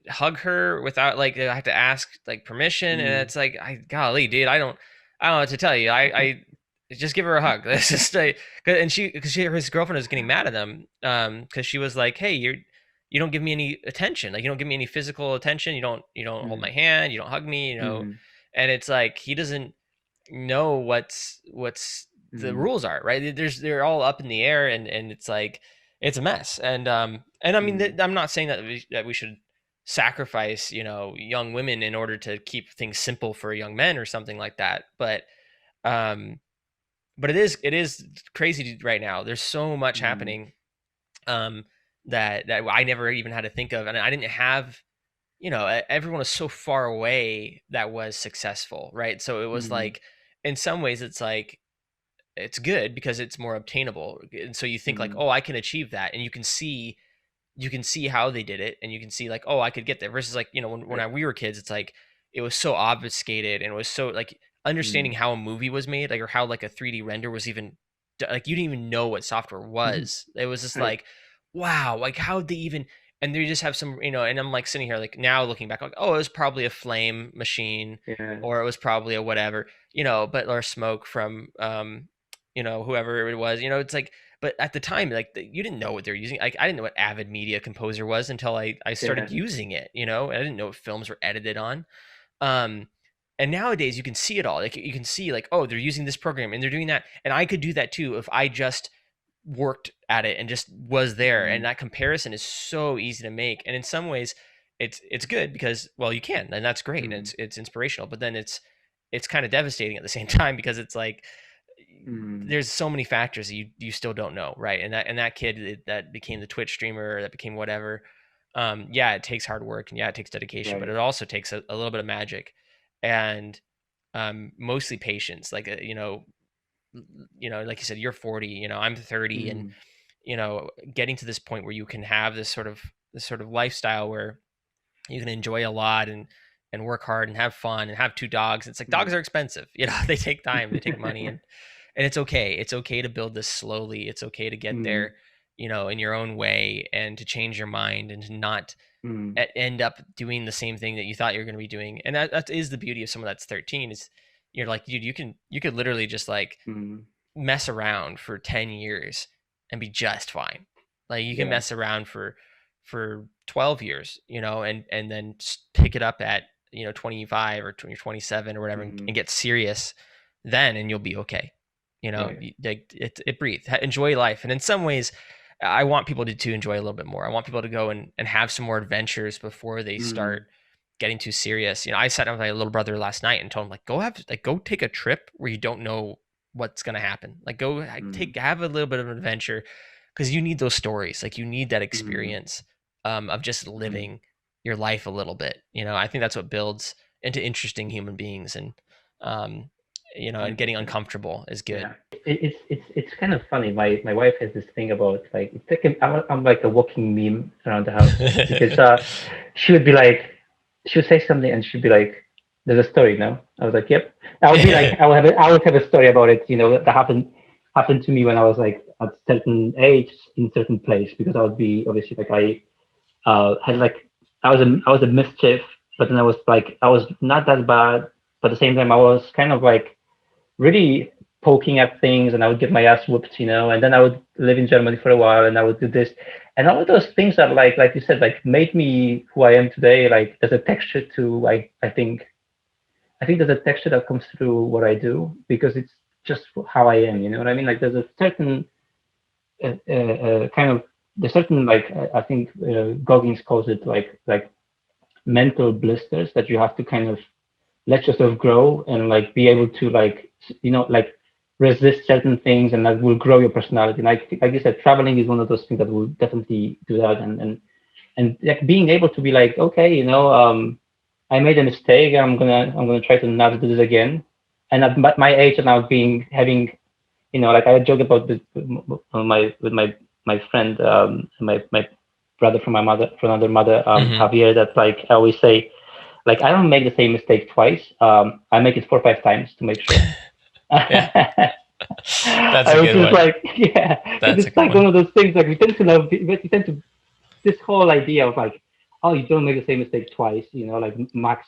hug her without like I have to ask like permission, and Mm, it's like golly, dude, I don't know what to tell you. I just give her a hug. Let's just and because his girlfriend was getting mad at him because she was like, hey, you don't give me any attention, like you don't give me any physical attention, you don't hold my mm, hand, you don't hug me, mm, and it's like he doesn't know what's the mm, rules are, right? They're all up in the air, and it's like it's a mess. And I mean, mm, I'm not saying that we should sacrifice, young women in order to keep things simple for young men or something like that. Um, but it is crazy right now. There's so much mm, happening um, that I never even had to think of, and I didn't have. Everyone was so far away that was successful, right? So it was mm, like, in some ways, it's like it's good because it's more obtainable, and so you think like, mm, oh, I can achieve that, and you can see how they did it, and you can see like, oh, I could get there, versus like, when right. we were kids, it's like it was so obfuscated, and it was so like understanding Mm, how a movie was made, like, or how like a 3D render was even like, you didn't even know what software was. It was just right. like, wow, like how they even, and they just have some, and I'm like sitting here like now looking back like, oh, it was probably a flame machine, Yeah. or it was probably a whatever, but or smoke from whoever it was, it's like, but at the time, like you didn't know what they're using. Like I didn't know what Avid Media Composer was until I started Yeah. using it. I didn't know what films were edited on. Um, and nowadays you can see it all. Like you can see like, oh, they're using this program and they're doing that, and I could do that too if I just worked at it and just was there. And Mm, that comparison is so easy to make. And in some ways, it's good because, well, you can, and that's great, and mm, it's inspirational. But then it's kind of devastating at the same time because it's like mm, there's so many factors that you still don't know, right? And that kid that became the Twitch streamer, that became whatever. Yeah, it takes hard work, and yeah, it takes dedication, but right. it also takes a little bit of magic, and mostly patience. Like like you said, you're 40, I'm 30, and Mm, getting to this point where you can have this sort of lifestyle where you can enjoy a lot and work hard and have fun and have two dogs. It's like mm. dogs are expensive, they take time, they take money, and it's okay. It's okay to build this slowly. It's okay to get Mm, there, in your own way, and to change your mind and to not mm, end up doing the same thing that you thought you were going to be doing. And that is the beauty of someone that's 13 is you're like, dude, you could literally just like mm. mess around for 10 years and be just fine. Like you can Yeah. mess around for 12 years, and then pick it up at 25 or 27 or whatever, and Mm, get serious then, and you'll be okay. right. It breathe, enjoy life. And in some ways, I want people to enjoy a little bit more. I want people to go and have some more adventures before they start Mm, getting too serious. I sat down with my little brother last night and told him, like, go take a trip where you don't know what's gonna happen. Like, go mm, have a little bit of an adventure, because you need those stories. Like, you need that mm, experience of just mm, living your life a little bit. I think that's what builds into interesting human beings, and um, and getting 100%. uncomfortable is good. Yeah, it's kind of funny. My wife has this thing about like it's like I'm like a walking meme around the house because she would be like she would say something and she'd be like, "There's a story now." I was like, "Yep." I would be like, I would have a story about it. That happened to me when I was like at certain age in certain place because I would be obviously like I had like I was a mischief, but then I was not that bad, but at the same time I was kind of like really poking at things and I would get my ass whooped, and then I would live in Germany for a while and I would do this. And all of those things are like you said, like made me who I am today. Like there's a texture to I think there's a texture that comes through what I do because it's just how I am, you know what I mean? Like there's a certain kind of there's certain like I think Goggins calls it like mental blisters that you have to kind of let yourself grow and like be able to like resist certain things and that will grow your personality. Like you said, traveling is one of those things that will definitely do that and like being able to be like, okay, I made a mistake. I'm gonna try to not do this again. And at my age and now having like I joke about this with my friend, my brother from another mother, Hmm. Javier, that like I always say, like I don't make the same mistake twice. I make it 4 or 5 times to make sure. Yeah, that's a Which good is one. like, yeah, because That's a it's good like one one. of those things like we tend to this whole idea of like, oh, you don't make the same mistake twice, like max,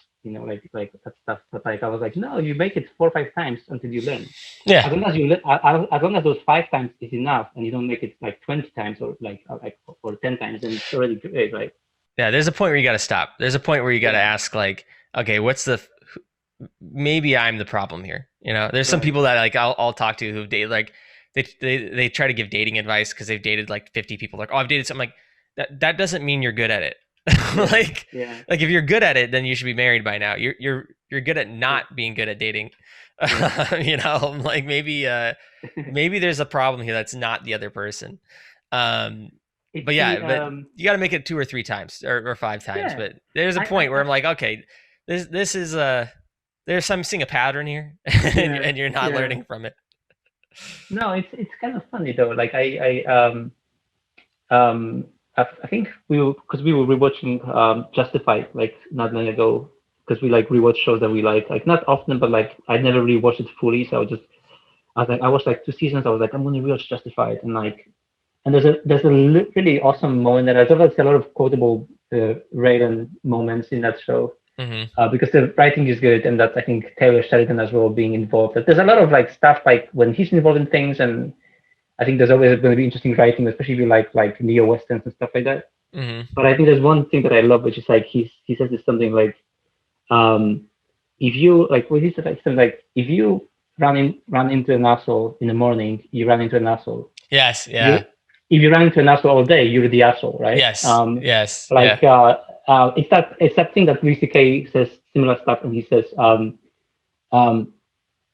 like that stuff. But like I was like, no, you make it 4 or 5 times until you learn. Yeah. As long as those 5 times is enough, and you don't make it like 20 times or 10 times, then it's already great, right? Yeah, there's a point where you got to stop. There's a point where you got to Yeah, ask, like, okay, maybe I'm the problem here. There's some right. people that like I'll talk to who date, like, they try to give dating advice because they've dated like 50 people. Like, oh, I've dated something. Like, that doesn't mean you're good at it. Yeah, like yeah, like if you're good at it, then you should be married by now. You're good at yeah, not being good at dating. yeah. Like, maybe there's a problem here that's not the other person. Um, It's but the yeah, but you got to make it 2 or 3 times, or 5 times. yeah. But there's a point where I I'm like, okay, this is there's some seeing a pattern here, yeah, and you're not yeah. learning from it. No, it's kind of funny though. Like um I think we were rewatching Justified like not long ago because we like rewatch shows that we like not often, but like I never really watched it fully, so I was like I watched like 2 seasons. I was like I'm gonna rewatch Justified and there's a really awesome moment that I thought there's a lot of quotable Reagan moments in that show Hmm. because the writing is good and that I think Taylor Sheridan as well being involved. But there's a lot of like stuff like when he's involved in things, and I think there's always going to be interesting writing, especially if you like neo westerns and stuff like that. Hmm. But I think there's one thing that I love, which is like he says this something like um, if you like what he said like something like if you run into an asshole in the morning, you run into an asshole. Yes. You Yeah. if you run into an asshole all day, you're the asshole, right? Yes. Yes. Yeah. Like it's that thing that Louis C.K. says similar stuff, and he says um,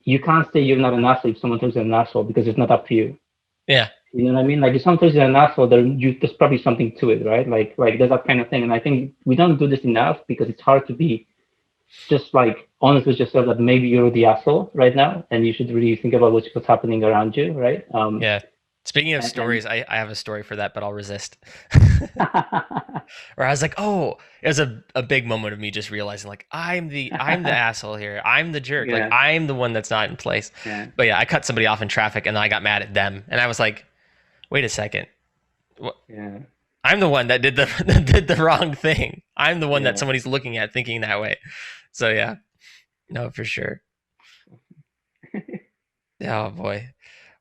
you can't say you're not an asshole if someone tells you you're an asshole because it's not up to you. Yeah. You know what I mean? Like if someone tells you you're an asshole, there's probably something to it, right? Like there's that kind of thing, and I think we don't do this enough because it's hard to be just like honest with yourself that maybe you're the asshole right now, and you should really think about what's happening around you, right? Yeah. Speaking of And stories, I have a story for that, but I'll resist. Where I was like, oh, it was a big moment of me just realizing, like, I'm the asshole here. I'm the jerk. Like, yeah, I'm the one that's not in place. yeah, But yeah, I cut somebody off in traffic and then I got mad at them. And I was like, wait a second. yeah, I'm the one that did the that did the wrong thing. I'm the one that yeah. somebody's looking at thinking that way. So yeah, no, for sure. Oh boy.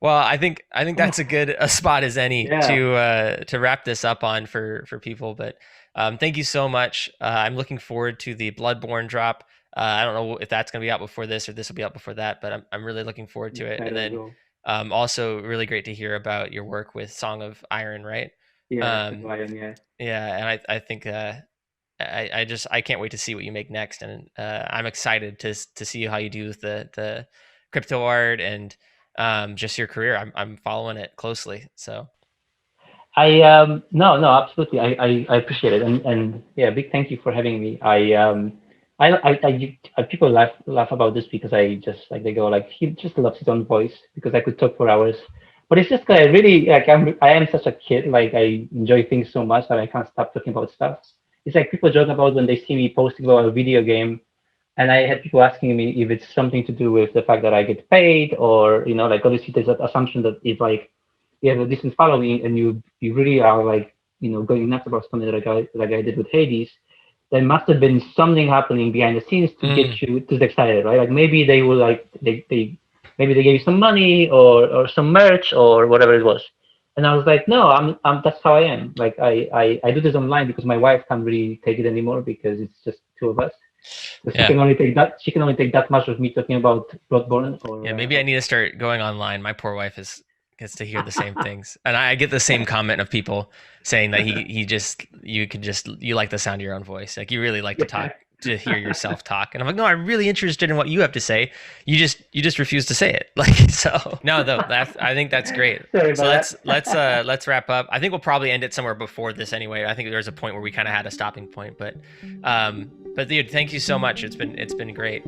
Well, I think Oh, that's a spot as any yeah, to wrap this up on for people. But thank you so much. I'm looking forward to the Bloodborne drop. I don't know if that's going to be out before this or this will be out before that, but I'm really looking forward I'm to it. And excited as then well. Also really great to hear about your work with Song of Iron, right? Yeah, Um, yeah. yeah, and I think I can't wait to see what you make next, and I'm excited to see how you do with the crypto art and just your career. I'm following it closely. So No, absolutely. I appreciate it, and yeah, big thank you for having me. People laugh about this because I just like they go like he just loves his own voice because I could talk for hours, but it's just I really like I am such a kid, like I enjoy things so much that I can't stop talking about stuff. It's like people joke about when they see me posting about a video game, and I had people asking me if it's something to do with the fact that I get paid, or like obviously there's that assumption that if like you have a decent following and you really are like going nuts about something like I did with Hades, there must have been something happening behind the scenes to get you to get excited, right? Like maybe they will like they maybe they gave you some money or some merch or whatever it was. And I was like, no, I'm that's how I am. Like I do this online because my wife can't really take it anymore because it's just two of us. So she yeah. can only take that. She can only take that much of me talking about Bloodborne Yeah, or. maybe I need to start going online. My poor wife gets to hear the same things, and I get the same comment of people saying that you like the sound of your own voice, like you really like to talk, to hear yourself talk. And I'm like, no, I'm really interested in what you have to say. You just refuse to say it. Like, so no, though I think that's great. Sorry So about let's wrap up. I think we'll probably end it somewhere before this anyway. I think there's a point where we kind of had a stopping point, but dude, thank you so much. It's been great.